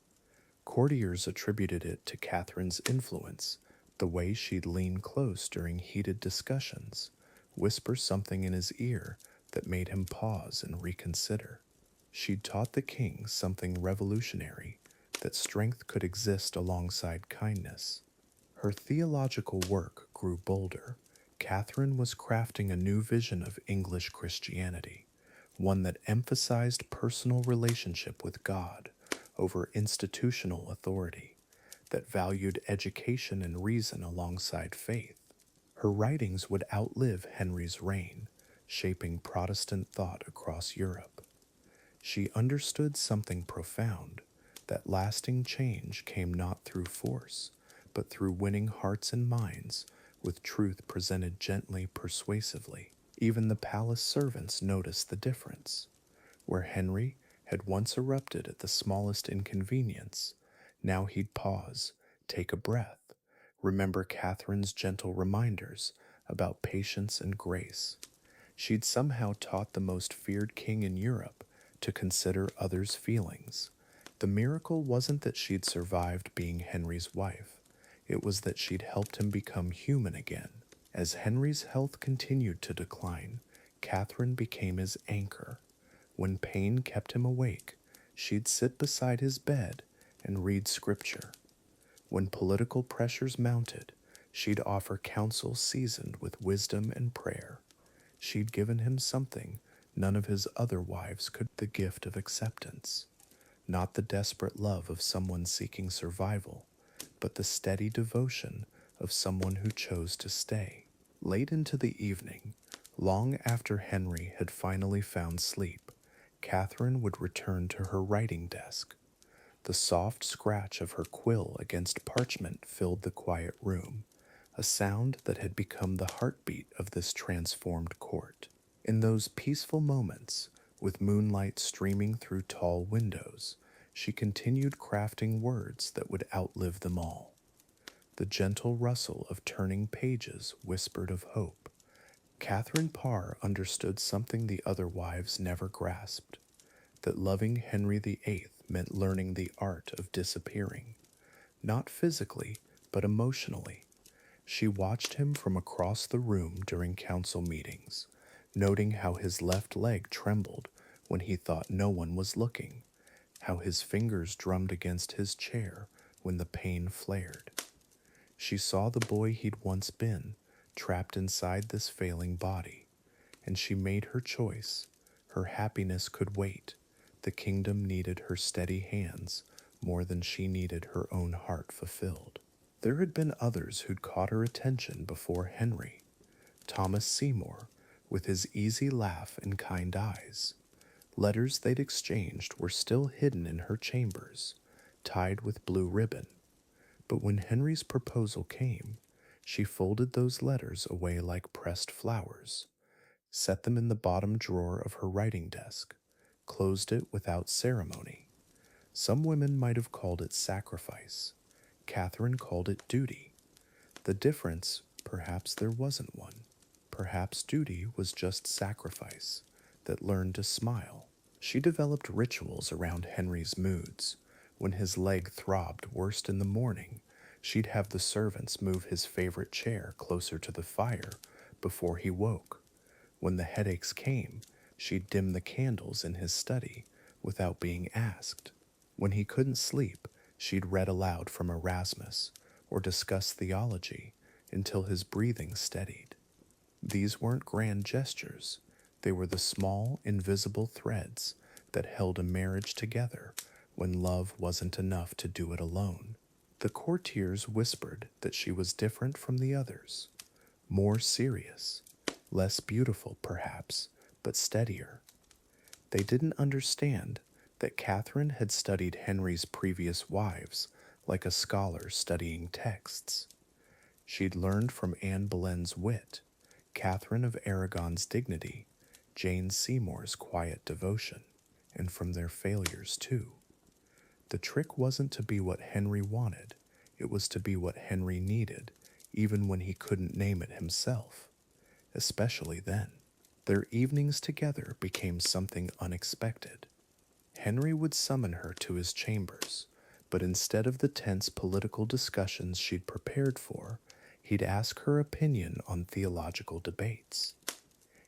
Courtiers attributed it to Catherine's influence, the way she'd lean close during heated discussions, whisper something in his ear that made him pause and reconsider. She'd taught the king something revolutionary: that strength could exist alongside kindness. Her theological work grew bolder. Catherine was crafting a new vision of English Christianity, one that emphasized personal relationship with God over institutional authority. that valued education and reason alongside faith. Her writings would outlive Henry's reign, shaping Protestant thought across Europe. She understood something profound, that lasting change came not through force, but through winning hearts and minds with truth presented gently, persuasively. Even the palace servants noticed the difference. Where Henry had once erupted at the smallest inconvenience, now he'd pause, take a breath, remember Catherine's gentle reminders about patience and grace. She'd somehow taught the most feared king in Europe to consider others' feelings. The miracle wasn't that she'd survived being Henry's wife, it was that she'd helped him become human again. As Henry's health continued to decline, Catherine became his anchor. When pain kept him awake, she'd sit beside his bed and read scripture. When political pressures mounted, she'd offer counsel seasoned with wisdom and prayer. She'd given him something none of his other wives could, the gift of acceptance. Not the desperate love of someone seeking survival, but the steady devotion of someone who chose to stay. Late into the evening, long after Henry had finally found sleep, Catherine would return to her writing desk. The soft scratch of her quill against parchment filled the quiet room, a sound that had become the heartbeat of this transformed court. In those peaceful moments, with moonlight streaming through tall windows, she continued crafting words that would outlive them all. The gentle rustle of turning pages whispered of hope. Catherine Parr understood something the other wives never grasped, that loving Henry VIII meant learning the art of disappearing, not physically, but emotionally. She watched him from across the room during council meetings, noting how his left leg trembled when he thought no one was looking, how his fingers drummed against his chair when the pain flared. She saw the boy he'd once been, trapped inside this failing body, and she made her choice. Her happiness could wait. The kingdom needed her steady hands more than she needed her own heart fulfilled. There had been others who'd caught her attention before Henry. Thomas Seymour, with his easy laugh and kind eyes. Letters they'd exchanged were still hidden in her chambers, tied with blue ribbon. But when Henry's proposal came, she folded those letters away like pressed flowers, set them in the bottom drawer of her writing desk, closed it without ceremony. Some women might have called it sacrifice. Catherine called it duty. The difference, perhaps there wasn't one. Perhaps duty was just sacrifice that learned to smile. She developed rituals around Henry's moods. When his leg throbbed worst in the morning, she'd have the servants move his favorite chair closer to the fire before he woke. When the headaches came, she'd dim the candles in his study without being asked. When he couldn't sleep, she'd read aloud from Erasmus or discuss theology until his breathing steadied. These weren't grand gestures. They were the small, invisible threads that held a marriage together when love wasn't enough to do it alone. The courtiers whispered that she was different from the others, more serious, less beautiful perhaps, but steadier. They didn't understand that Catherine had studied Henry's previous wives like a scholar studying texts. She'd learned from Anne Boleyn's wit, Catherine of Aragon's dignity, Jane Seymour's quiet devotion, and from their failures too. The trick wasn't to be what Henry wanted, it was to be what Henry needed, even when he couldn't name it himself, especially then. Their evenings together became something unexpected. Henry would summon her to his chambers, but instead of the tense political discussions she'd prepared for, he'd ask her opinion on theological debates.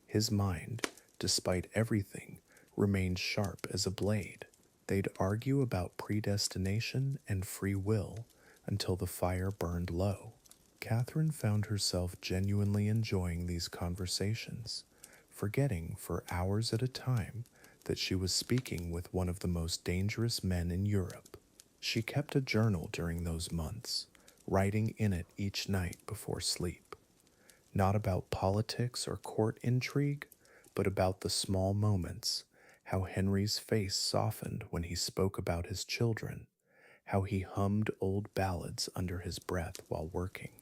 His mind, despite everything, remained sharp as a blade. They'd argue about predestination and free will until the fire burned low. Catherine found herself genuinely enjoying these conversations, forgetting for hours at a time that she was speaking with one of the most dangerous men in Europe. She kept a journal during those months, writing in it each night before sleep. Not about politics or court intrigue, but about the small moments, how Henry's face softened when he spoke about his children, how he hummed old ballads under his breath while working,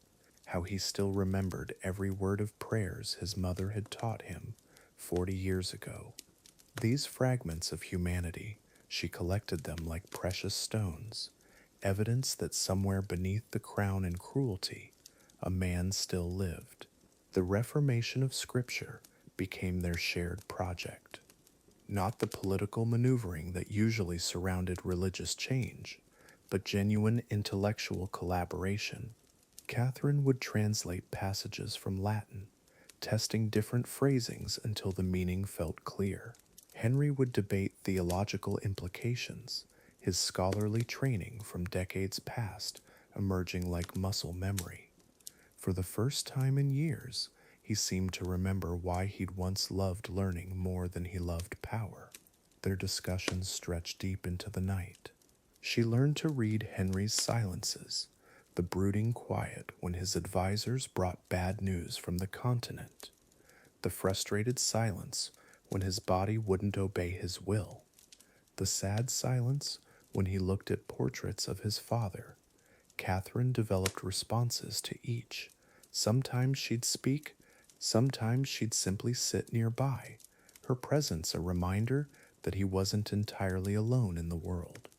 how he still remembered every word of prayers his mother had taught him 40 years ago. These fragments of humanity, she collected them like precious stones, evidence that somewhere beneath the crown and cruelty, a man still lived. The reformation of Scripture became their shared project, not the political maneuvering that usually surrounded religious change, but genuine intellectual collaboration. Catherine would translate passages from Latin, testing different phrasings until the meaning felt clear. Henry would debate theological implications, his scholarly training from decades past emerging like muscle memory. For the first time in years, he seemed to remember why he'd once loved learning more than he loved power. Their discussions stretched deep into the night. She learned to read Henry's silences, the brooding quiet when his advisors brought bad news from the continent, the frustrated silence when his body wouldn't obey his will, the sad silence when he looked at portraits of his father. Catherine developed responses to each. Sometimes she'd speak, sometimes she'd simply sit nearby, her presence a reminder that he wasn't entirely alone in the world.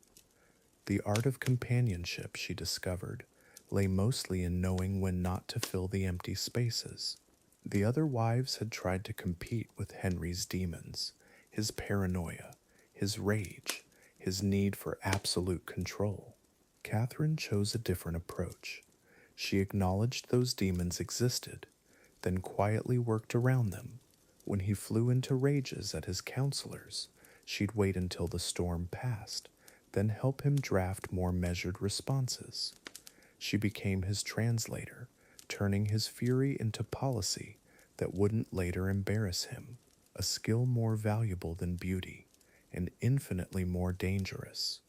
The art of companionship, she discovered, lay mostly in knowing when not to fill the empty spaces. The other wives had tried to compete with Henry's demons, his paranoia, his rage, his need for absolute control. Catherine chose a different approach. She acknowledged those demons existed, then quietly worked around them. When he flew into rages at his counselors, she'd wait until the storm passed, then help him draft more measured responses. She became his translator, turning his fury into policy that wouldn't later embarrass him, a skill more valuable than beauty, and infinitely more dangerous.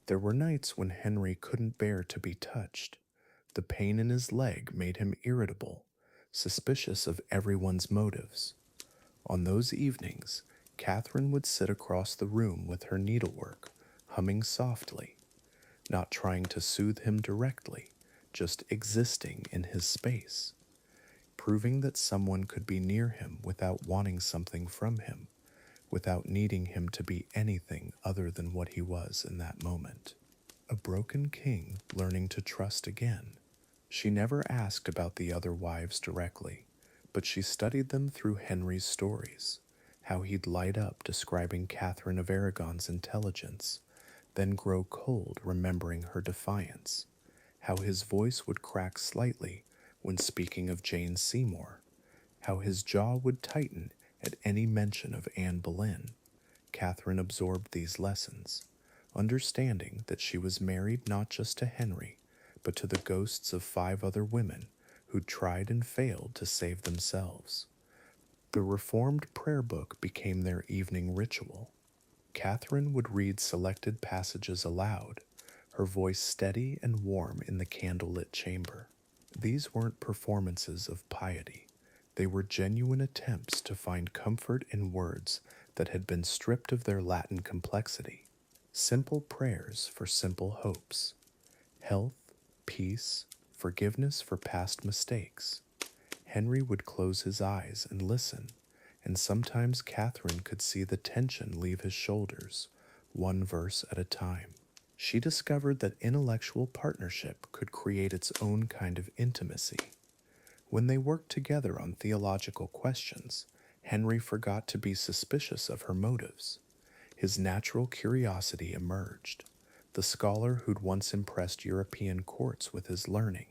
There were nights when Henry couldn't bear to be touched. The pain in his leg made him irritable, suspicious of everyone's motives. On those evenings, Catherine would sit across the room with her needlework, humming softly, not trying to soothe him directly, just existing in his space, proving that someone could be near him without wanting something from him, without needing him to be anything other than what he was in that moment. A broken king learning to trust again. She never asked about the other wives directly, but she studied them through Henry's stories, how he'd light up describing Catherine of Aragon's intelligence, then grow cold remembering her defiance, how his voice would crack slightly when speaking of Jane Seymour, how his jaw would tighten at any mention of Anne Boleyn. Catherine absorbed these lessons, understanding that she was married not just to Henry, but to the ghosts of 5 other women who'd tried and failed to save themselves. The Reformed prayer book became their evening ritual. Catherine would read selected passages aloud, her voice steady and warm in the candlelit chamber. These weren't performances of piety. They were genuine attempts to find comfort in words that had been stripped of their Latin complexity. Simple prayers for simple hopes. Health, peace, forgiveness for past mistakes. Henry would close his eyes and listen, and sometimes Catherine could see the tension leave his shoulders, one verse at a time. She discovered that intellectual partnership could create its own kind of intimacy. When they worked together on theological questions, Henry forgot to be suspicious of her motives. His natural curiosity emerged, the scholar who'd once impressed European courts with his learning.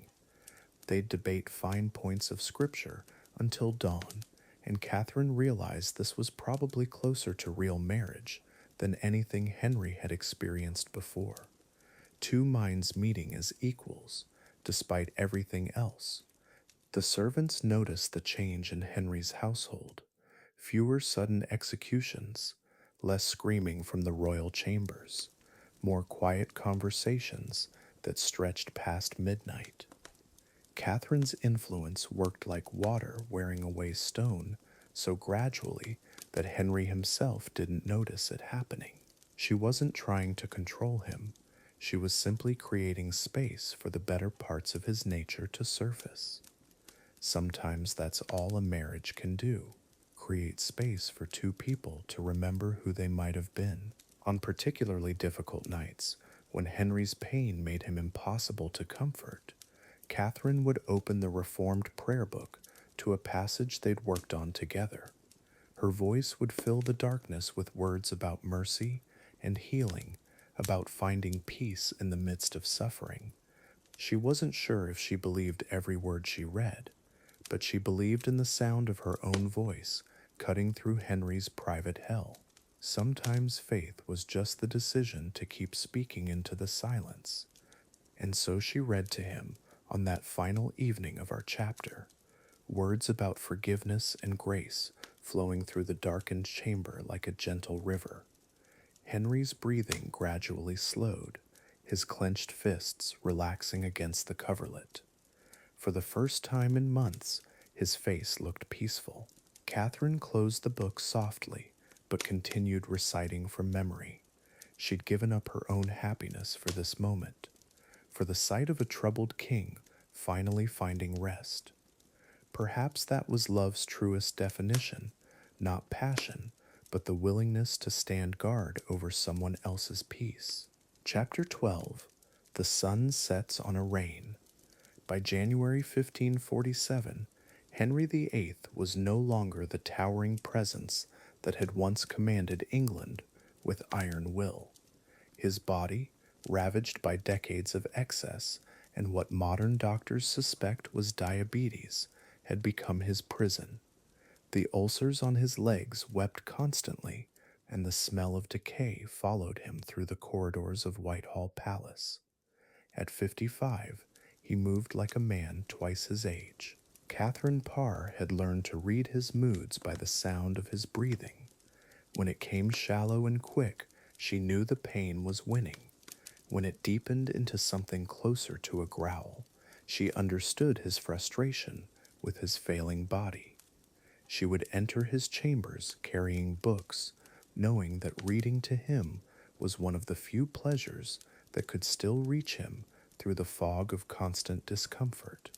They'd debate fine points of Scripture until dawn, and Catherine realized this was probably closer to real marriage than anything Henry had experienced before. 2 minds meeting as equals, despite everything else. The servants noticed the change in Henry's household. Fewer sudden executions, less screaming from the royal chambers. more quiet conversations that stretched past midnight. Catherine's influence worked like water wearing away stone so gradually that Henry himself didn't notice it happening. She wasn't trying to control him, she was simply creating space for the better parts of his nature to surface. Sometimes that's all a marriage can do, create space for two people to remember who they might have been. On particularly difficult nights, when Henry's pain made him impossible to comfort, Catherine would open the Reformed prayer book to a passage they'd worked on together. Her voice would fill the darkness with words about mercy and healing, about finding peace in the midst of suffering. She wasn't sure if she believed every word she read, but she believed in the sound of her own voice cutting through Henry's private hell. Sometimes faith was just the decision to keep speaking into the silence, and so she read to him on that final evening of our chapter, words about forgiveness and grace flowing through the darkened chamber like a gentle river. Henry's breathing gradually slowed, his clenched fists relaxing against the coverlet. For the first time in months, his face looked peaceful. Catherine closed the book softly, but continued reciting from memory. She'd given up her own happiness for this moment, for the sight of a troubled king finally finding rest. Perhaps that was love's truest definition, not passion, but the willingness to stand guard over someone else's peace. Chapter 12. The Sun Sets on a Reign. By January 1547, Henry VIII was no longer the towering presence that had once commanded England with iron will. His body, ravaged by decades of excess and what modern doctors suspect was diabetes, had become his prison. The ulcers on his legs wept constantly, and the smell of decay followed him through the corridors of Whitehall Palace. At 55, he moved like a man twice his age. Catherine Parr had learned to read his moods by the sound of his breathing. When it came shallow and quick, she knew the pain was winning. When it deepened into something closer to a growl, she understood his frustration with his failing body. She would enter his chambers carrying books, knowing that reading to him was one of the few pleasures that could still reach him through the fog of constant discomfort.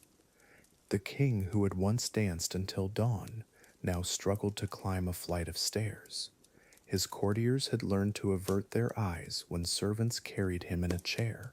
The king who had once danced until dawn now struggled to climb a flight of stairs. His courtiers had learned to avert their eyes when servants carried him in a chair,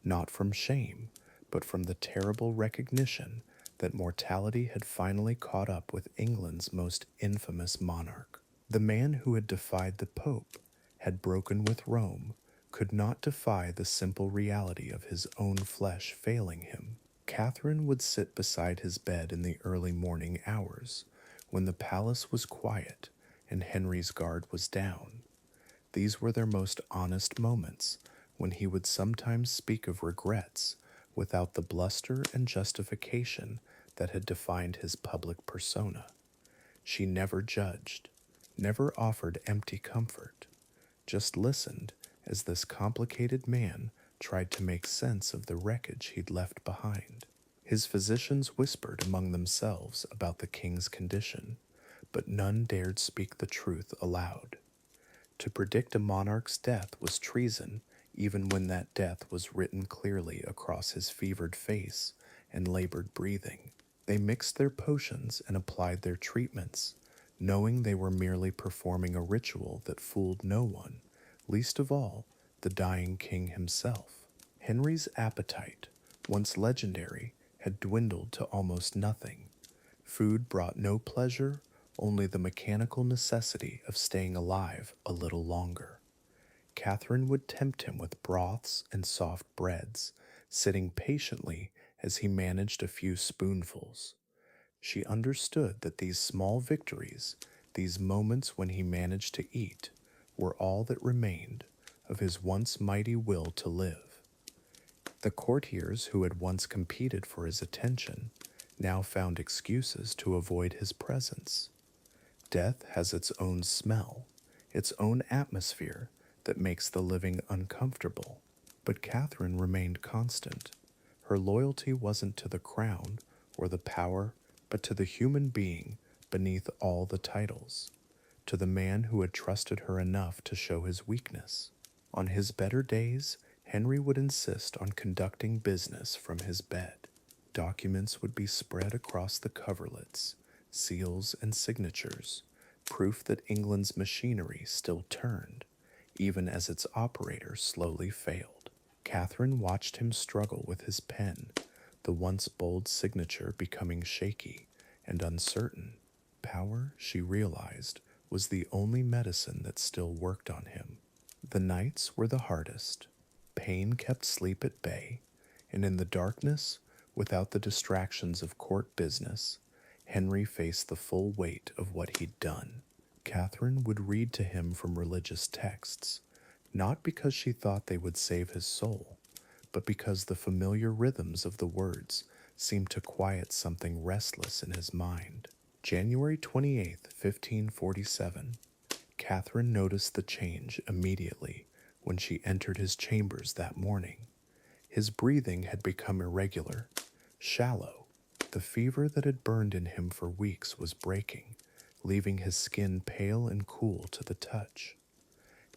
not from shame, but from the terrible recognition that mortality had finally caught up with England's most infamous monarch. The man who had defied the Pope, had broken with Rome, could not defy the simple reality of his own flesh failing him. Catherine would sit beside his bed in the early morning hours, when the palace was quiet and Henry's guard was down. These were their most honest moments, when he would sometimes speak of regrets without the bluster and justification that had defined his public persona. She never judged, never offered empty comfort, just listened as this complicated man tried to make sense of the wreckage he'd left behind. His physicians whispered among themselves about the king's condition, but none dared speak the truth aloud. To predict a monarch's death was treason, even when that death was written clearly across his fevered face and labored breathing. They mixed their potions and applied their treatments, knowing they were merely performing a ritual that fooled no one, least of all the dying king himself. Henry's appetite, once legendary, had dwindled to almost nothing. Food brought no pleasure, only the mechanical necessity of staying alive a little longer. Catherine would tempt him with broths and soft breads, sitting patiently as he managed a few spoonfuls. She understood that these small victories, these moments when he managed to eat, were all that remained of his once mighty will to live. The courtiers who had once competed for his attention now found excuses to avoid his presence. Death has its own smell, its own atmosphere that makes the living uncomfortable. But Catherine remained constant. Her loyalty wasn't to the crown or the power, but to the human being beneath all the titles, to the man who had trusted her enough to show his weakness. On his better days, Henry would insist on conducting business from his bed. Documents would be spread across the coverlets, seals and signatures, proof that England's machinery still turned, even as its operator slowly failed. Catherine watched him struggle with his pen, the once bold signature becoming shaky and uncertain. Power, she realized, was the only medicine that still worked on him. The nights were the hardest. Pain kept sleep at bay, and in the darkness, without the distractions of court business, Henry faced the full weight of what he'd done. Catherine would read to him from religious texts, not because she thought they would save his soul, but because the familiar rhythms of the words seemed to quiet something restless in his mind. January 28th, 1547. Catherine noticed the change immediately when she entered his chambers that morning. His breathing had become irregular, shallow. The fever that had burned in him for weeks was breaking, leaving his skin pale and cool to the touch.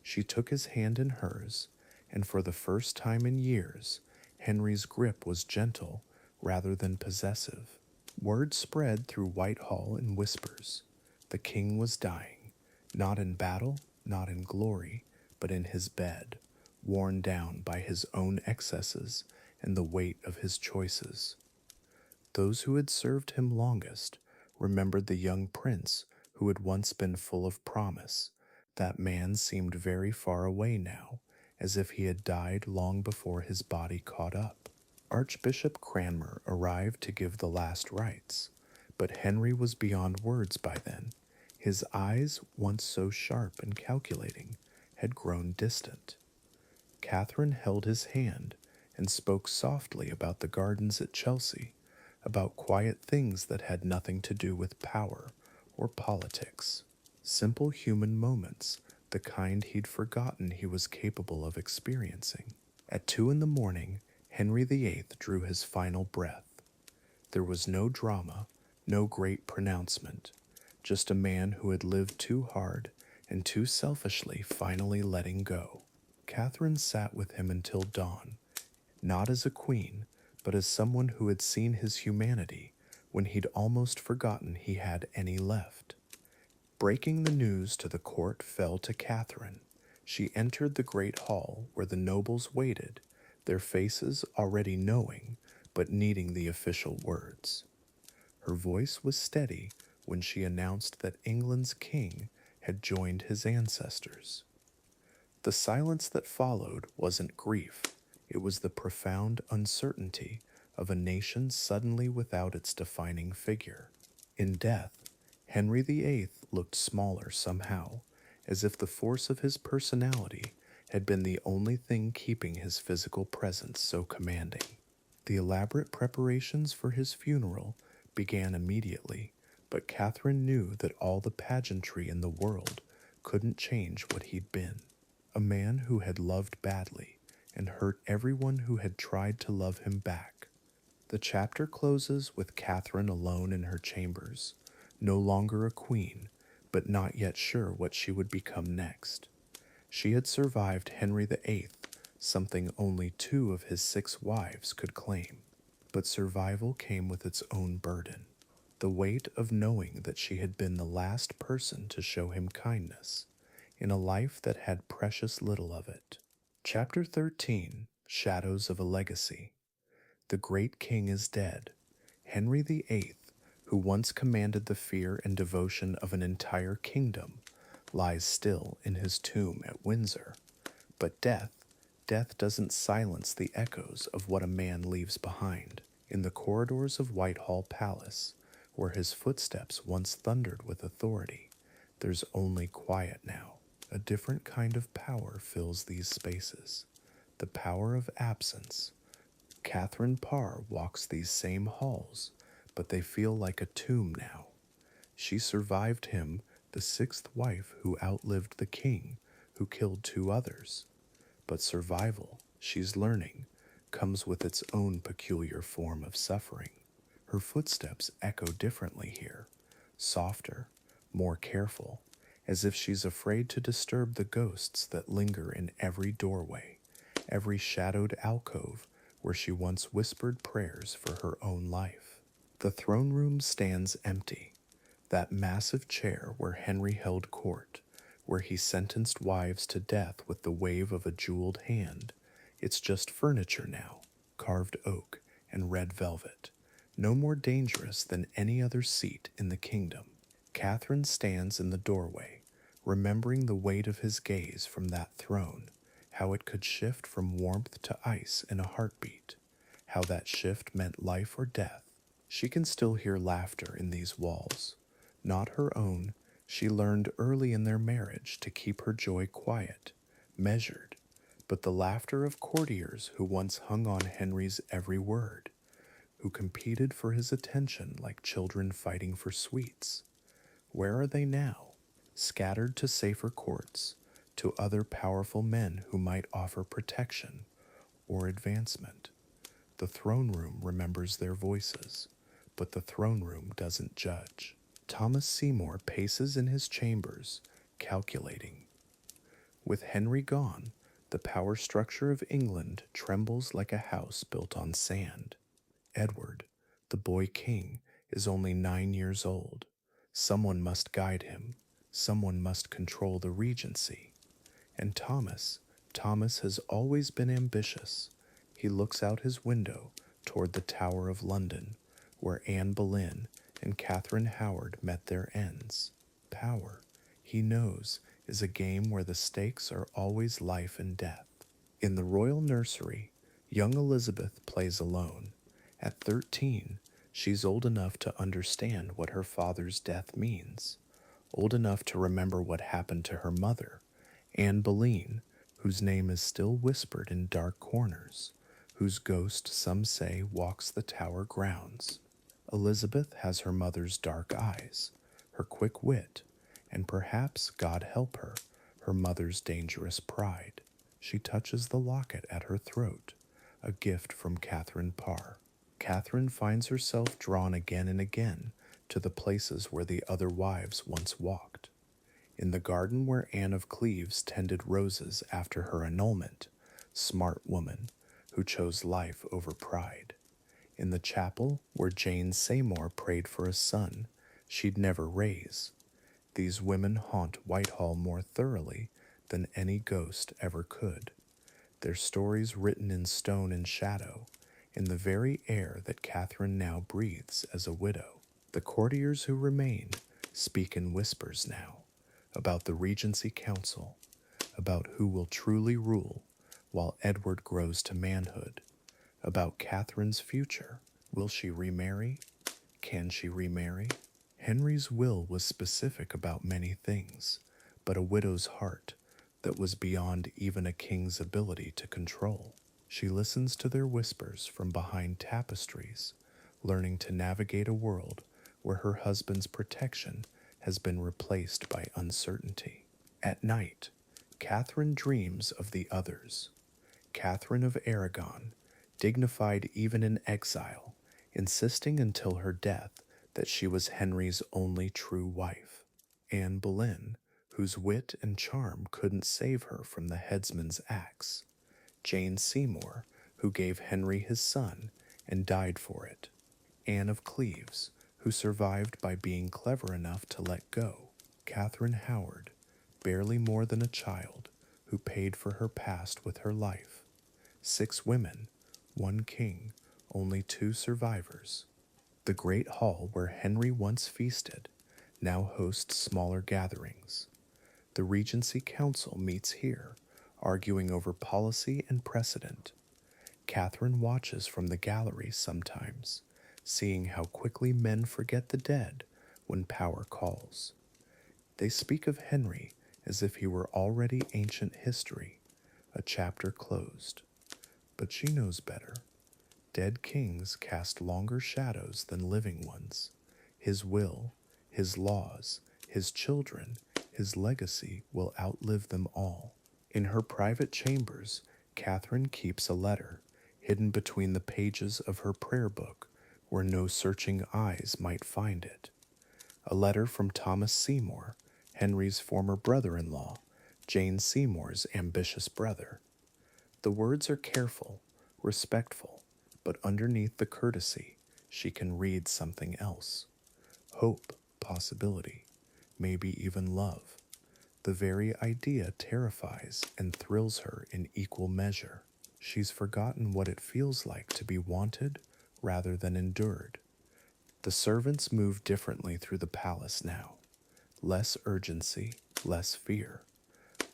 She took his hand in hers, and for the first time in years, Henry's grip was gentle rather than possessive. Word spread through Whitehall in whispers. The king was dying, not in battle, not in glory, but in his bed, worn down by his own excesses and the weight of his choices. Those who had served him longest remembered the young prince who had once been full of promise. That man seemed very far away now, as if he had died long before his body caught up. Archbishop Cranmer arrived to give the last rites, but Henry was beyond words by then. His eyes, once so sharp and calculating, had grown distant. Catherine held his hand and spoke softly about the gardens at Chelsea, about quiet things that had nothing to do with power or politics. Simple human moments, the kind he'd forgotten he was capable of experiencing. At 2 in the morning, Henry VIII drew his final breath. There was no drama, no great pronouncement, just a man who had lived too hard and too selfishly finally letting go. Catherine sat with him until dawn, not as a queen, but as someone who had seen his humanity when he'd almost forgotten he had any left. Breaking the news to the court fell to Catherine. She entered the great hall where the nobles waited, their faces already knowing, but needing the official words. Her voice was steady when she announced that England's king had joined his ancestors. The silence that followed wasn't grief. It was the profound uncertainty of a nation suddenly without its defining figure. In death, Henry VIII looked smaller somehow, as if the force of his personality had been the only thing keeping his physical presence so commanding. The elaborate preparations for his funeral began immediately, but Catherine knew that all the pageantry in the world couldn't change what he'd been. A man who had loved badly and hurt everyone who had tried to love him back. The chapter closes with Catherine alone in her chambers, no longer a queen, but not yet sure what she would become next. She had survived Henry VIII, something only 2 of his 6 wives could claim. But survival came with its own burden, the weight of knowing that she had been the last person to show him kindness, in a life that had precious little of it. Chapter 13, Shadows of a Legacy. The great king is dead. Henry VIII, who once commanded the fear and devotion of an entire kingdom, lies still in his tomb at Windsor. But death doesn't silence the echoes of what a man leaves behind. In the corridors of Whitehall Palace, where his footsteps once thundered with authority, there's only quiet now. A different kind of power fills these spaces, the power of absence. Catherine Parr walks these same halls, but they feel like a tomb now. She survived him, the 6th wife who outlived the king, who killed two others. But survival, she's learning, comes with its own peculiar form of suffering. Her footsteps echo differently here, softer, more careful, as if she's afraid to disturb the ghosts that linger in every doorway, every shadowed alcove where she once whispered prayers for her own life. The throne room stands empty, that massive chair where Henry held court, where he sentenced wives to death with the wave of a jeweled hand. It's just furniture now, carved oak and red velvet, no more dangerous than any other seat in the kingdom. Catherine stands in the doorway, remembering the weight of his gaze from that throne, how it could shift from warmth to ice in a heartbeat, how that shift meant life or death. She can still hear laughter in these walls. Not her own, she learned early in their marriage to keep her joy quiet, measured, but the laughter of courtiers who once hung on Henry's every word, who competed for his attention like children fighting for sweets. Where are they now? Scattered to safer courts, to other powerful men who might offer protection or advancement. The throne room remembers their voices, but the throne room doesn't judge. Thomas Seymour paces in his chambers, calculating. With Henry gone, the power structure of England trembles like a house built on sand. Edward, the boy king, is only 9 years old. Someone must guide him. Someone must control the regency. And Thomas has always been ambitious. He looks out his window toward the Tower of London, where Anne Boleyn and Catherine Howard met their ends. Power, he knows, is a game where the stakes are always life and death. In the royal nursery, young Elizabeth plays alone. At 13, she's old enough to understand what her father's death means, old enough to remember what happened to her mother, Anne Boleyn, whose name is still whispered in dark corners, whose ghost, some say, walks the tower grounds. Elizabeth has her mother's dark eyes, her quick wit, and perhaps, God help her mother's dangerous pride. She touches the locket at her throat, a gift from Catherine Parr. Catherine finds herself drawn again and again to the places where the other wives once walked. In the garden where Anne of Cleves tended roses after her annulment, smart woman who chose life over pride. In the chapel where Jane Seymour prayed for a son she'd never raise. These women haunt Whitehall more thoroughly than any ghost ever could. Their stories written in stone and shadow, in the very air that Catherine now breathes as a widow. The courtiers who remain speak in whispers now, about the Regency Council, about who will truly rule while Edward grows to manhood, about Catherine's future. Will she remarry? Can she remarry? Henry's will was specific about many things, but a widow's heart that was beyond even a king's ability to control. She listens to their whispers from behind tapestries, learning to navigate a world where her husband's protection has been replaced by uncertainty. At night, Catherine dreams of the others. Catherine of Aragon, dignified even in exile, insisting until her death that she was Henry's only true wife. Anne Boleyn, whose wit and charm couldn't save her from the headsman's axe. Jane Seymour, who gave Henry his son and died for it. Anne of Cleves, who survived by being clever enough to let go. Catherine Howard, barely more than a child, who paid for her past with her life. 6 women, 1 king, only 2 survivors. The great hall where Henry once feasted now hosts smaller gatherings. The Regency Council meets here, arguing over policy and precedent. Catherine watches from the gallery sometimes, seeing how quickly men forget the dead when power calls. They speak of Henry as if he were already ancient history, a chapter closed. But she knows better. Dead kings cast longer shadows than living ones. His will, his laws, his children, His legacy will outlive them all. In her private chambers, Catherine keeps a letter, hidden between the pages of her prayer book, where no searching eyes might find it. A letter from Thomas Seymour, Henry's former brother-in-law, Jane Seymour's ambitious brother. The words are careful, respectful, but underneath the courtesy, she can read something else. Hope, possibility, maybe even love. The very idea terrifies and thrills her in equal measure. She's forgotten what it feels like to be wanted rather than endured. The servants move differently through the palace now. Less urgency, less fear.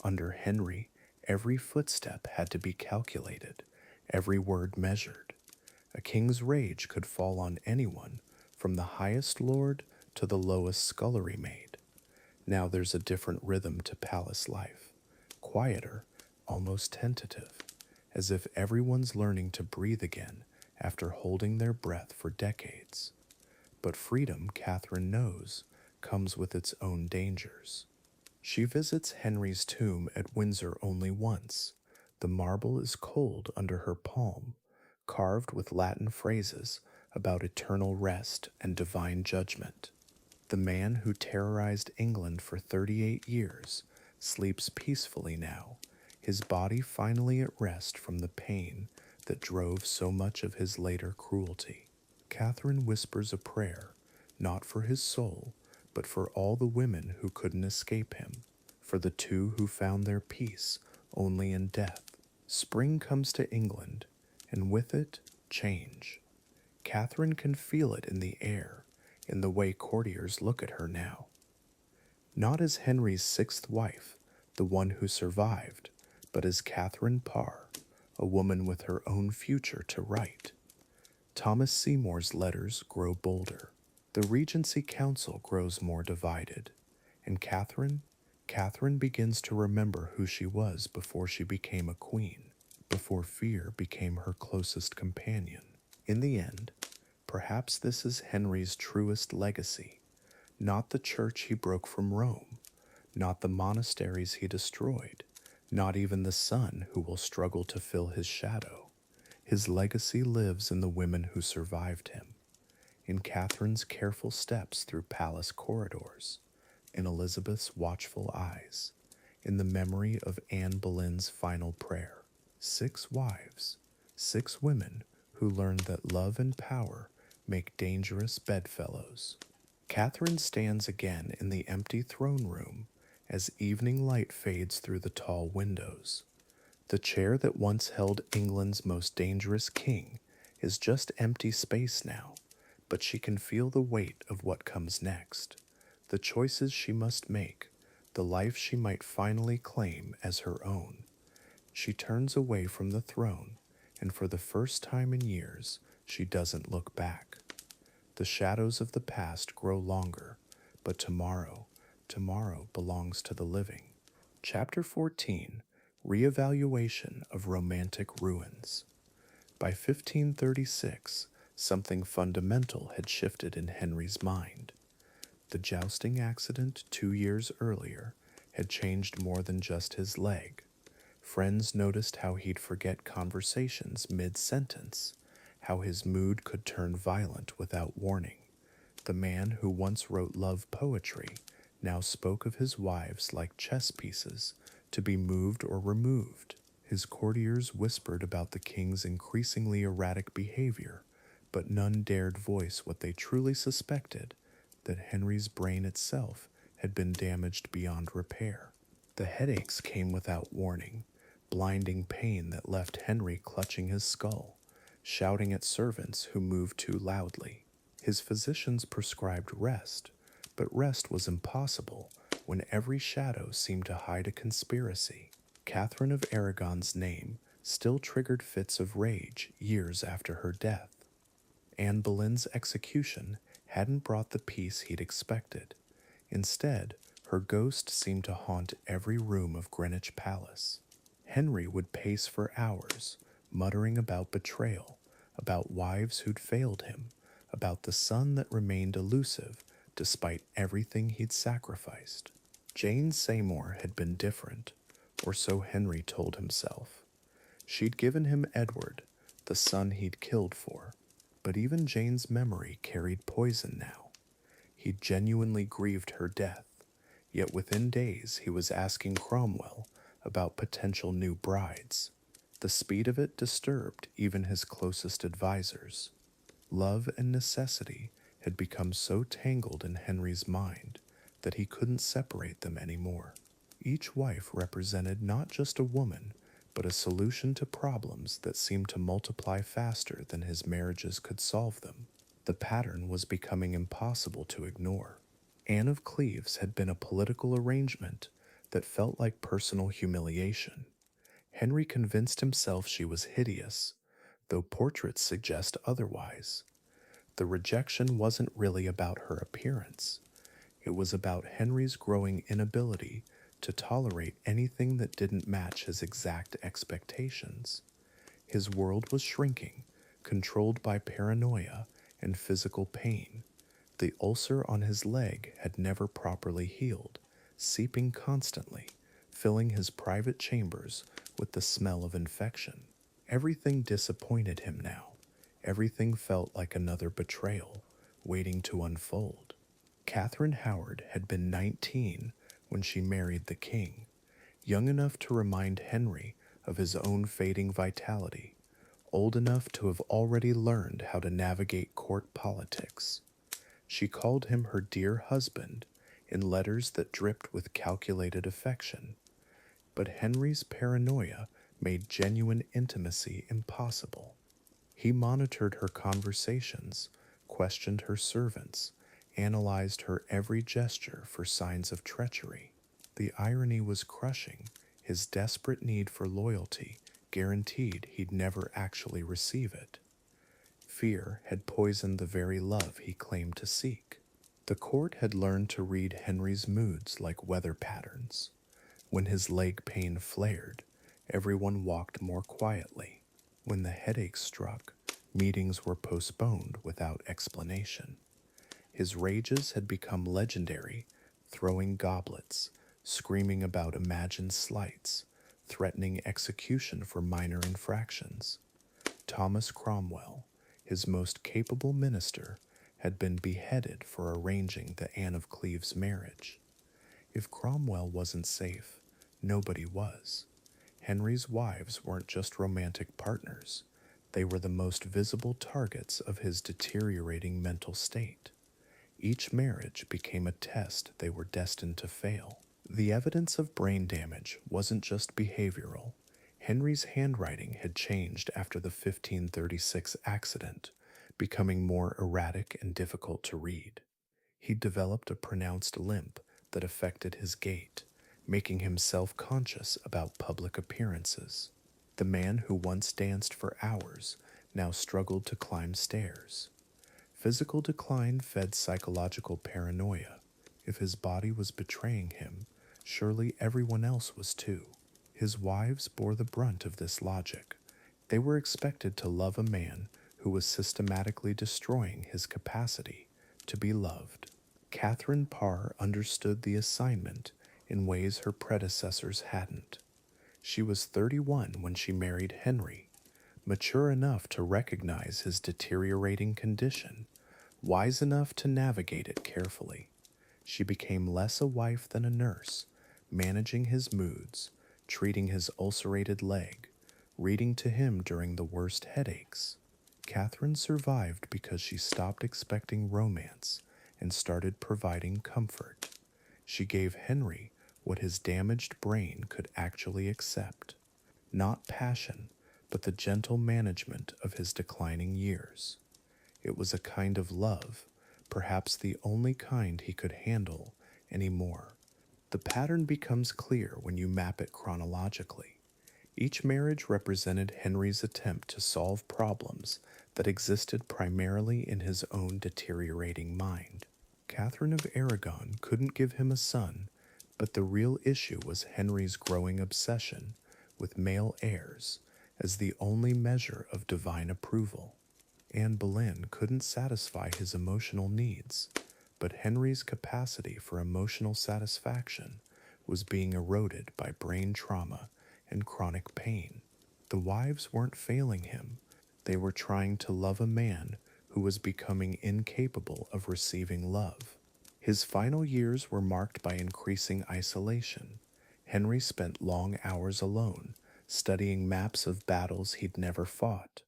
Under Henry, every footstep had to be calculated, every word measured. A king's rage could fall on anyone, from the highest lord to the lowest scullery maid. Now there's a different rhythm to palace life, quieter, almost tentative, as if everyone's learning to breathe again after holding their breath for decades. But freedom, Catherine knows, comes with its own dangers. She visits Henry's tomb at Windsor only once. The marble is cold under her palm, carved with Latin phrases about eternal rest and divine judgment. The man who terrorized England for 38 years sleeps peacefully now, his body finally at rest from the pain that drove so much of his later cruelty. Catherine whispers a prayer, not for his soul, but for all the women who couldn't escape him, for the two who found their peace only in death. Spring comes to England, and with it, change. Catherine can feel it in the air, in the way courtiers look at her now. Not as Henry's sixth wife, the one who survived, but as Catherine Parr, a woman with her own future to write. Thomas Seymour's letters grow bolder. The Regency Council grows more divided, and Catherine begins to remember who she was before she became a queen, before fear became her closest companion. In the end, perhaps this is Henry's truest legacy, not the church he broke from Rome, not the monasteries he destroyed, not even the son who will struggle to fill his shadow. His legacy lives in the women who survived him, in Catherine's careful steps through palace corridors, in Elizabeth's watchful eyes, in the memory of Anne Boleyn's final prayer. 6 wives, 6 women who learned that love and power make dangerous bedfellows. Catherine stands again in the empty throne room as evening light fades through the tall windows. The chair that once held England's most dangerous king is just empty space now, but she can feel the weight of what comes next, the choices she must make, the life she might finally claim as her own. She turns away from the throne, and for the first time in years, she doesn't look back. The shadows of the past grow longer, but tomorrow belongs to the living. Chapter 14, Reevaluation of Romantic Ruins. By 1536, something fundamental had shifted in Henry's mind. The jousting accident 2 years earlier had changed more than just his leg. Friends noticed how he'd forget conversations mid-sentence, how his mood could turn violent without warning. The man who once wrote love poetry now spoke of his wives like chess pieces, to be moved or removed. His courtiers whispered about the king's increasingly erratic behavior, but none dared voice what they truly suspected, that Henry's brain itself had been damaged beyond repair. The headaches came without warning, blinding pain that left Henry clutching his skull, shouting at servants who moved too loudly. His physicians prescribed rest, but rest was impossible when every shadow seemed to hide a conspiracy. Catherine of Aragon's name still triggered fits of rage years after her death. Anne Boleyn's execution hadn't brought the peace he'd expected. Instead, her ghost seemed to haunt every room of Greenwich Palace. Henry would pace for hours, muttering about betrayal, about wives who'd failed him, about the son that remained elusive despite everything he'd sacrificed. Jane Seymour had been different, or so Henry told himself. She'd given him Edward, the son he'd killed for, but even Jane's memory carried poison now. He'd genuinely grieved her death, yet within days he was asking Cromwell about potential new brides. The speed of it disturbed even his closest advisers. Love and necessity had become so tangled in Henry's mind that he couldn't separate them anymore. Each wife represented not just a woman, but a solution to problems that seemed to multiply faster than his marriages could solve them. The pattern was becoming impossible to ignore. Anne of Cleves had been a political arrangement that felt like personal humiliation. Henry convinced himself she was hideous, though portraits suggest otherwise. The rejection wasn't really about her appearance. It was about Henry's growing inability to tolerate anything that didn't match his exact expectations. His world was shrinking, controlled by paranoia and physical pain. The ulcer on his leg had never properly healed, seeping constantly, filling his private chambers with the smell of infection. Everything disappointed him now. Everything felt like another betrayal, waiting to unfold. Catherine Howard had been 19 when she married the king, young enough to remind Henry of his own fading vitality, old enough to have already learned how to navigate court politics. She called him her dear husband in letters that dripped with calculated affection, but Henry's paranoia made genuine intimacy impossible. He monitored her conversations, questioned her servants, analyzed her every gesture for signs of treachery. The irony was crushing. His desperate need for loyalty guaranteed he'd never actually receive it. Fear had poisoned the very love he claimed to seek. The court had learned to read Henry's moods like weather patterns. When his leg pain flared, everyone walked more quietly. When the headache struck, meetings were postponed without explanation. His rages had become legendary, throwing goblets, screaming about imagined slights, threatening execution for minor infractions. Thomas Cromwell, his most capable minister, had been beheaded for arranging the Anne of Cleves marriage. If Cromwell wasn't safe, nobody was. Henry's wives weren't just romantic partners, they were the most visible targets of his deteriorating mental state. Each marriage became a test they were destined to fail. The evidence of brain damage wasn't just behavioral. Henry's handwriting had changed after the 1536 accident, becoming more erratic and difficult to read. He developed a pronounced limp that affected his gait, making him self-conscious about public appearances. The man who once danced for hours now struggled to climb stairs. Physical decline fed psychological paranoia. If his body was betraying him, surely everyone else was too. His wives bore the brunt of this logic. They were expected to love a man who was systematically destroying his capacity to be loved. Catherine Parr understood the assignment in ways her predecessors hadn't. She was 31 when she married Henry, mature enough to recognize his deteriorating condition, wise enough to navigate it carefully. She became less a wife than a nurse, managing his moods, treating his ulcerated leg, reading to him during the worst headaches. Catherine survived because she stopped expecting romance and started providing comfort. She gave Henry what his damaged brain could actually accept, not passion, but the gentle management of his declining years. It was a kind of love, perhaps the only kind he could handle anymore. The pattern becomes clear when you map it chronologically. Each marriage represented Henry's attempt to solve problems that existed primarily in his own deteriorating mind. Catherine of Aragon couldn't give him a son, but the real issue was Henry's growing obsession with male heirs as the only measure of divine approval. Anne Boleyn couldn't satisfy his emotional needs, but Henry's capacity for emotional satisfaction was being eroded by brain trauma and chronic pain. The wives weren't failing him, they were trying to love a man who was becoming incapable of receiving love. His final years were marked by increasing isolation. Henry spent long hours alone, studying maps of battles he'd never fought,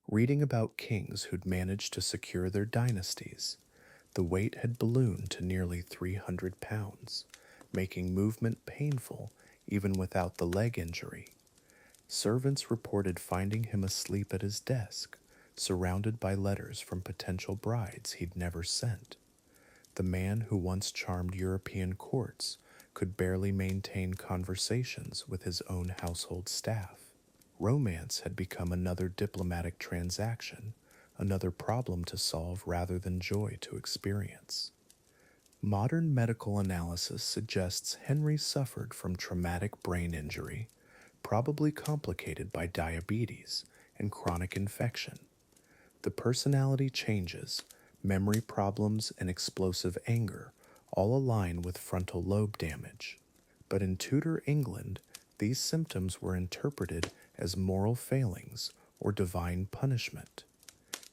reading about kings who'd managed to secure their dynasties. The weight had ballooned to nearly 300 pounds, making movement painful even without the leg injury. Servants reported finding him asleep at his desk, surrounded by letters from potential brides he'd never sent. The man who once charmed European courts could barely maintain conversations with his own household staff. Romance had become another diplomatic transaction, another problem to solve rather than joy to experience. Modern medical analysis suggests Henry suffered from traumatic brain injury, probably complicated by diabetes and chronic infection. The personality changes, memory problems, and explosive anger all align with frontal lobe damage. But in Tudor England, these symptoms were interpreted as moral failings or divine punishment.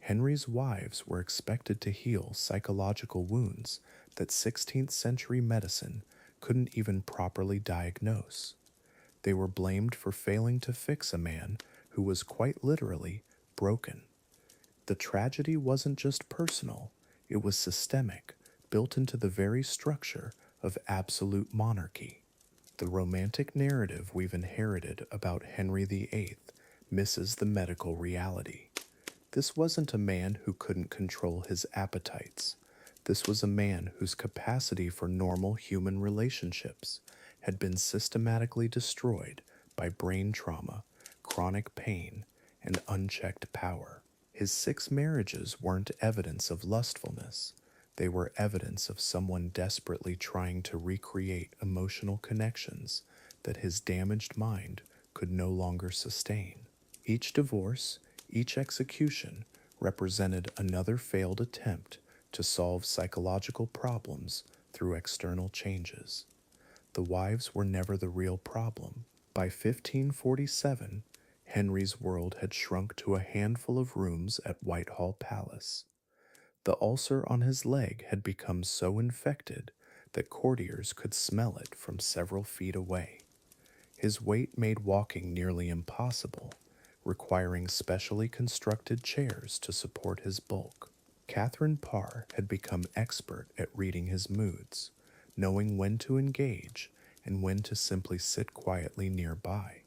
Henry's wives were expected to heal psychological wounds that 16th century medicine couldn't even properly diagnose. They were blamed for failing to fix a man who was quite literally broken. The tragedy wasn't just personal, it was systemic, built into the very structure of absolute monarchy. The romantic narrative we've inherited about Henry VIII misses the medical reality. This wasn't a man who couldn't control his appetites. This was a man whose capacity for normal human relationships had been systematically destroyed by brain trauma, chronic pain, and unchecked power. His 6 marriages weren't evidence of lustfulness. They were evidence of someone desperately trying to recreate emotional connections that his damaged mind could no longer sustain. Each divorce, each execution, represented another failed attempt to solve psychological problems through external changes. The wives were never the real problem. By 1547, Henry's world had shrunk to a handful of rooms at Whitehall Palace. The ulcer on his leg had become so infected that courtiers could smell it from several feet away. His weight made walking nearly impossible, requiring specially constructed chairs to support his bulk. Catherine Parr had become expert at reading his moods, knowing when to engage and when to simply sit quietly nearby.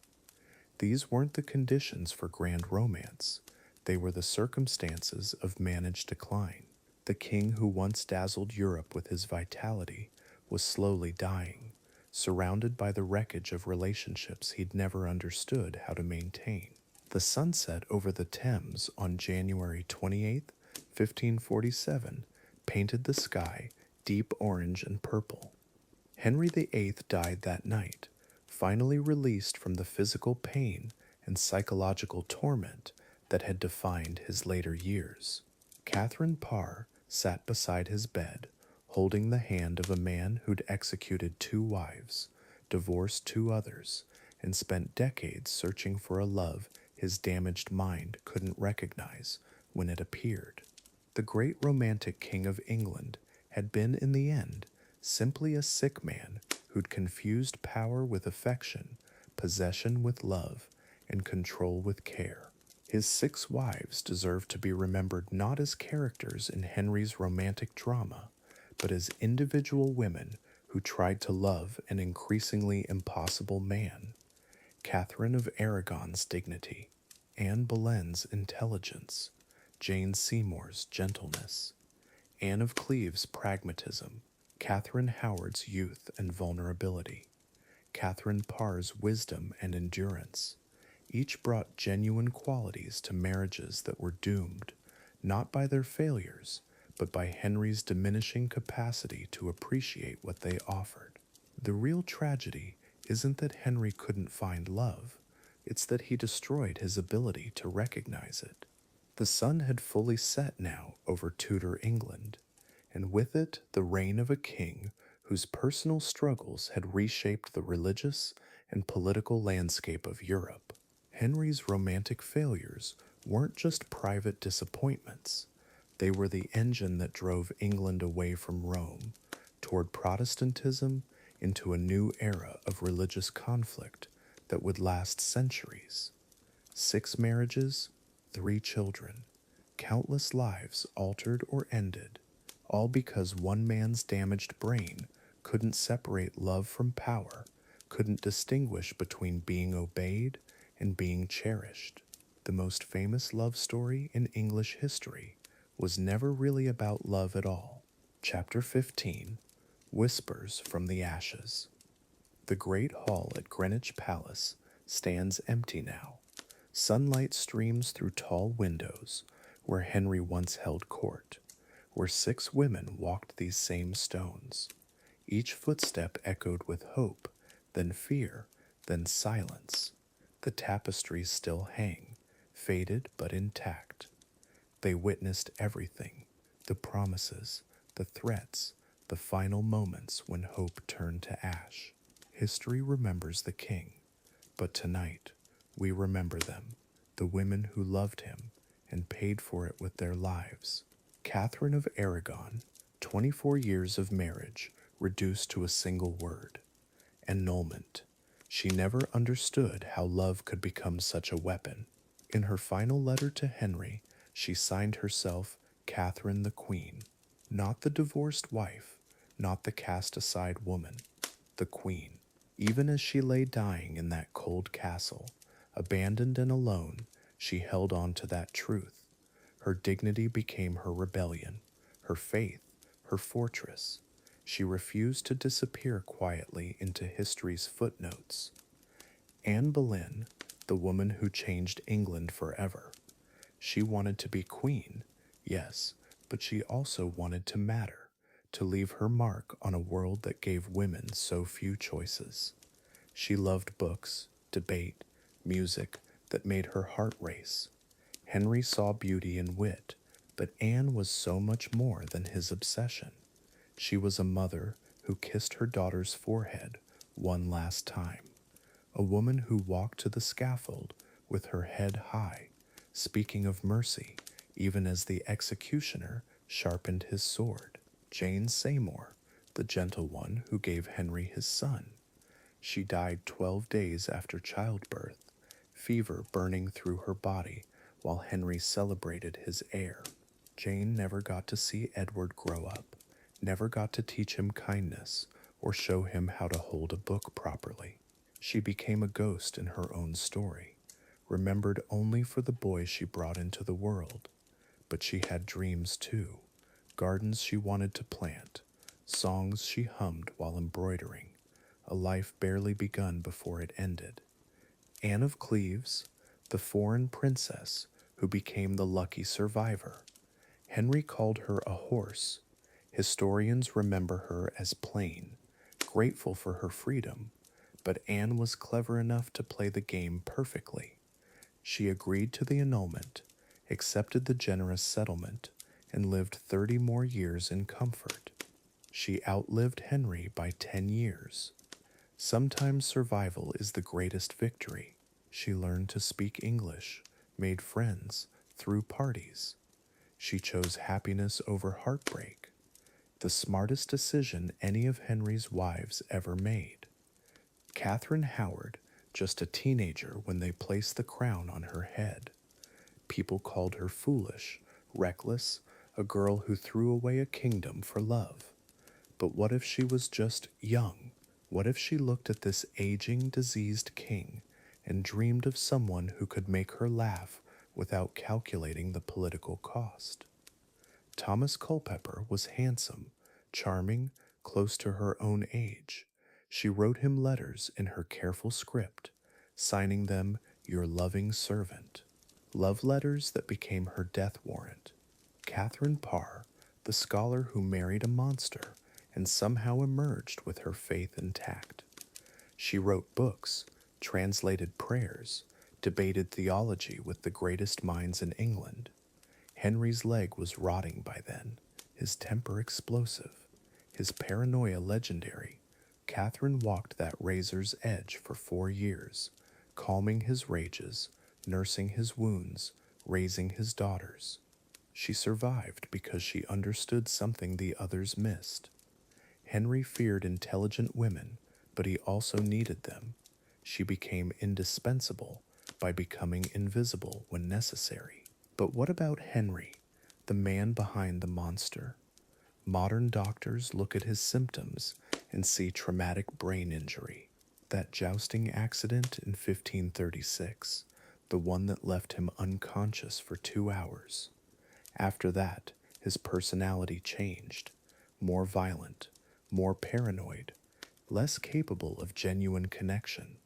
These weren't the conditions for grand romance, they were the circumstances of managed decline. The king who once dazzled Europe with his vitality was slowly dying, surrounded by the wreckage of relationships he'd never understood how to maintain. The sunset over the Thames on January 28, 1547, painted the sky deep orange and purple. Henry VIII died that night, finally released from the physical pain and psychological torment that had defined his later years. Catherine Parr sat beside his bed, holding the hand of a man who'd executed 2 wives, divorced 2 others, and spent decades searching for a love his damaged mind couldn't recognize when it appeared. The great romantic king of England had been, in the end, simply a sick man who'd confused power with affection, possession with love, and control with care. His 6 wives deserve to be remembered not as characters in Henry's romantic drama, but as individual women who tried to love an increasingly impossible man. Catherine of Aragon's dignity, Anne Boleyn's intelligence, Jane Seymour's gentleness, Anne of Cleves' pragmatism, Catherine Howard's youth and vulnerability, Catherine Parr's wisdom and endurance. Each brought genuine qualities to marriages that were doomed, not by their failures, but by Henry's diminishing capacity to appreciate what they offered. The real tragedy isn't that Henry couldn't find love, it's that he destroyed his ability to recognize it. The sun had fully set now over Tudor England, and with it the reign of a king whose personal struggles had reshaped the religious and political landscape of Europe. Henry's romantic failures weren't just private disappointments, they were the engine that drove England away from Rome, toward Protestantism into a new era of religious conflict that would last centuries. 6 marriages, 3 children, countless lives altered or ended, all because one man's damaged brain couldn't separate love from power, couldn't distinguish between being obeyed and being cherished. The most famous love story in English history was never really about love at all. Chapter 15, Whispers from the Ashes. The great hall at Greenwich Palace stands empty now. Sunlight streams through tall windows where Henry once held court, where 6 women walked these same stones. Each footstep echoed with hope, then fear, then silence. The tapestries still hang, faded but intact. They witnessed everything, the promises, the threats, the final moments when hope turned to ash. History remembers the king, but tonight we remember them, the women who loved him and paid for it with their lives. Catherine of Aragon, 24 years of marriage reduced to a single word: annulment. She never understood how love could become such a weapon. In her final letter to Henry, she signed herself Catherine the Queen, not the divorced wife, not the cast aside woman, the Queen. Even as she lay dying in that cold castle, abandoned and alone, she held on to that truth. Her dignity became her rebellion, her faith, her fortress. She refused to disappear quietly into history's footnotes. Anne Boleyn, the woman who changed England forever. She wanted to be queen, yes, but she also wanted to matter, to leave her mark on a world that gave women so few choices. She loved books, debate, music that made her heart race. Henry saw beauty and wit, but Anne was so much more than his obsession. She was a mother who kissed her daughter's forehead one last time, a woman who walked to the scaffold with her head high, speaking of mercy even as the executioner sharpened his sword. Jane Seymour, the gentle one who gave Henry his son. She died 12 days after childbirth, fever burning through her body while Henry celebrated his heir. Jane never got to see Edward grow up, never got to teach him kindness or show him how to hold a book properly. She became a ghost in her own story, remembered only for the boy she brought into the world. But she had dreams too, gardens she wanted to plant, songs she hummed while embroidering, a life barely begun before it ended. Anne of Cleves, the foreign princess who became the lucky survivor. Henry called her a horse. Historians remember her as plain, grateful for her freedom, but Anne was clever enough to play the game perfectly. She agreed to the annulment, accepted the generous settlement, and lived 30 more years in comfort. She outlived Henry by 10 years. Sometimes survival is the greatest victory. She learned to speak English, made friends, threw parties. She chose happiness over heartbreak, the smartest decision any of Henry's wives ever made. Catherine Howard, just a teenager when they placed the crown on her head. People called her foolish, reckless, a girl who threw away a kingdom for love. But what if she was just young? What if she looked at this aging, diseased king and dreamed of someone who could make her laugh without calculating the political cost? Thomas Culpeper was handsome, charming, close to her own age. She wrote him letters in her careful script, signing them "Your loving servant," love letters that became her death warrant. Catherine Parr, the scholar who married a monster and somehow emerged with her faith intact. She wrote books, translated prayers, debated theology with the greatest minds in England. Henry's leg was rotting by then, his temper explosive, his paranoia legendary. Catherine walked that razor's edge for 4 years, calming his rages, nursing his wounds, raising his daughters. She survived because she understood something the others missed. Henry feared intelligent women, but he also needed them. She became indispensable by becoming invisible when necessary. But what about Henry, the man behind the monster? Modern doctors look at his symptoms and see traumatic brain injury. That jousting accident in 1536, the one that left him unconscious for 2 hours. After that, his personality changed, more violent, more paranoid, less capable of genuine connection.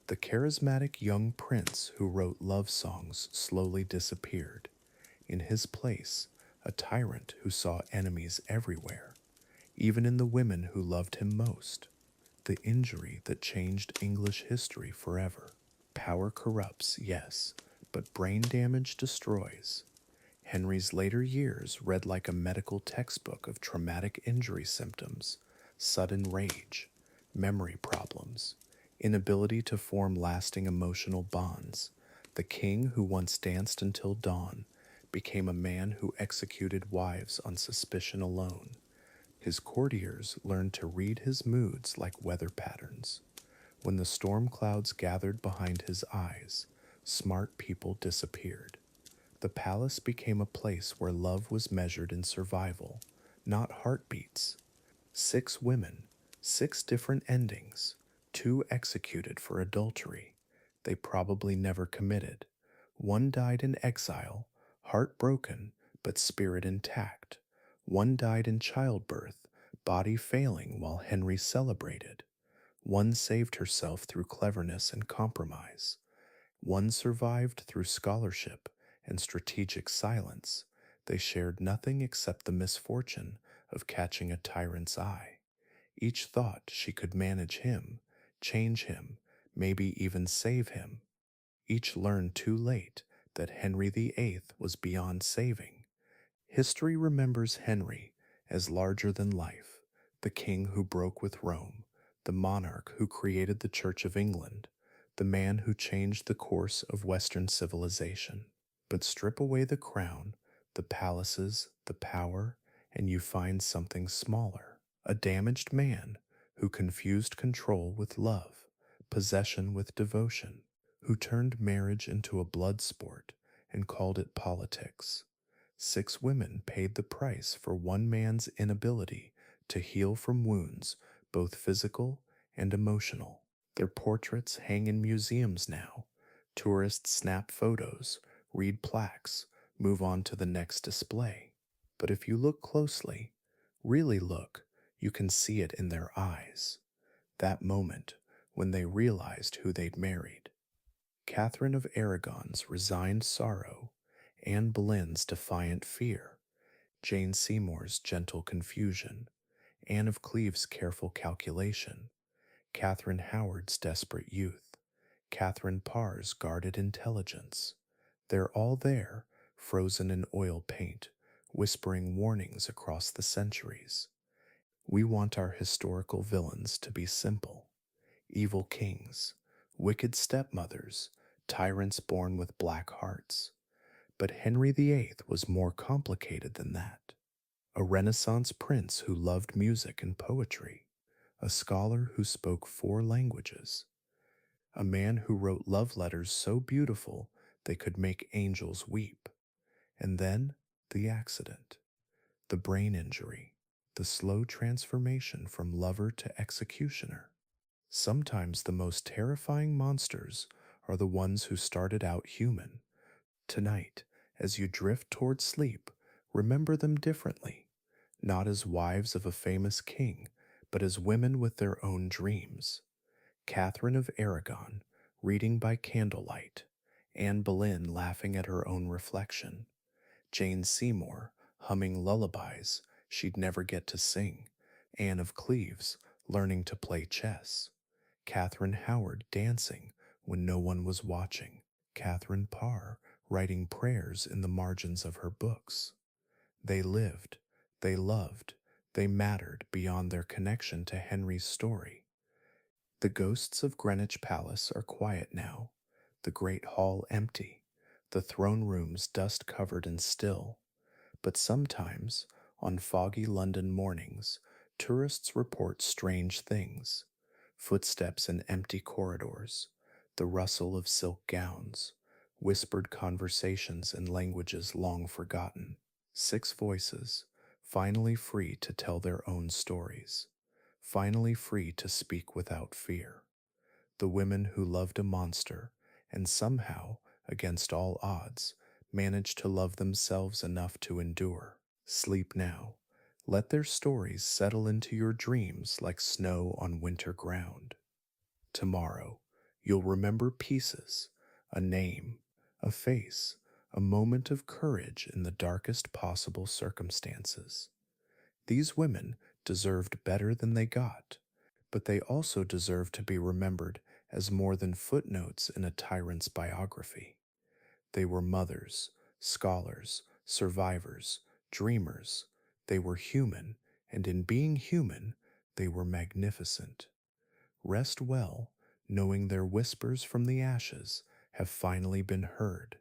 The charismatic young prince who wrote love songs slowly disappeared. In his place, a tyrant who saw enemies everywhere, even in the women who loved him most. The injury that changed English history forever. Power corrupts, yes, but brain damage destroys. Henry's later years read like a medical textbook of traumatic injury symptoms, sudden rage, memory problems, inability to form lasting emotional bonds. The king who once danced until dawn became a man who executed wives on suspicion alone. His courtiers learned to read his moods like weather patterns. When the storm clouds gathered behind his eyes, smart people disappeared. The palace became a place where love was measured in survival, not heartbeats. 6 women, 6 different endings, 2 executed for adultery. They probably never committed. One died in exile, heartbroken, but spirit intact. One died in childbirth, body failing while Henry celebrated. One saved herself through cleverness and compromise. One survived through scholarship and strategic silence. They shared nothing except the misfortune of catching a tyrant's eye. Each thought she could manage him, change him, maybe even save him. Each learned too late that Henry VIII was beyond saving. History remembers Henry as larger than life, the king who broke with Rome, the monarch who created the Church of England, the man who changed the course of Western civilization. But strip away the crown, the palaces, the power, and you find something smaller. A damaged man who confused control with love, possession with devotion, who turned marriage into a blood sport and called it politics. 6 women paid the price for one man's inability to heal from wounds, both physical and emotional. Their portraits hang in museums now. Tourists snap photos, read plaques, move on to the next display. But if you look closely, really look, you can see it in their eyes. That moment when they realized who they'd married. Catherine of Aragon's resigned sorrow, Anne Boleyn's defiant fear, Jane Seymour's gentle confusion, Anne of Cleves' careful calculation, Catherine Howard's desperate youth, Catherine Parr's guarded intelligence. They're all there, frozen in oil paint, whispering warnings across the centuries. We want our historical villains to be simple: evil kings, wicked stepmothers, tyrants born with black hearts. But Henry VIII was more complicated than that. A Renaissance prince who loved music and poetry, a scholar who spoke 4 languages, a man who wrote love letters so beautiful they could make angels weep. And then the accident, the brain injury, the slow transformation from lover to executioner. Sometimes the most terrifying monsters are the ones who started out human. Tonight, as you drift toward sleep, remember them differently, not as wives of a famous king, but as women with their own dreams. Catherine of Aragon, reading by candlelight, Anne Boleyn laughing at her own reflection, Jane Seymour humming lullabies she'd never get to sing, Anne of Cleves learning to play chess, Catherine Howard dancing when no one was watching, Catherine Parr writing prayers in the margins of her books. They lived, They loved, they mattered beyond their connection to Henry's story. The ghosts of Greenwich Palace are quiet now, the great hall empty, the throne rooms dust covered and still. But sometimes, on foggy London mornings, tourists report strange things: footsteps in empty corridors, the rustle of silk gowns, whispered conversations in languages long forgotten. Six voices, finally free to tell their own stories, finally free to speak without fear. The women who loved a monster and somehow, against all odds, managed to love themselves enough to endure. Sleep now. Let their stories settle into your dreams like snow on winter ground. Tomorrow, you'll remember pieces, a name, a face, a moment of courage in the darkest possible circumstances. These women deserved better than they got, but they also deserve to be remembered as more than footnotes in a tyrant's biography. They were mothers, scholars, survivors, dreamers. They were human, and in being human, they were magnificent. Rest well, knowing their whispers from the ashes have finally been heard.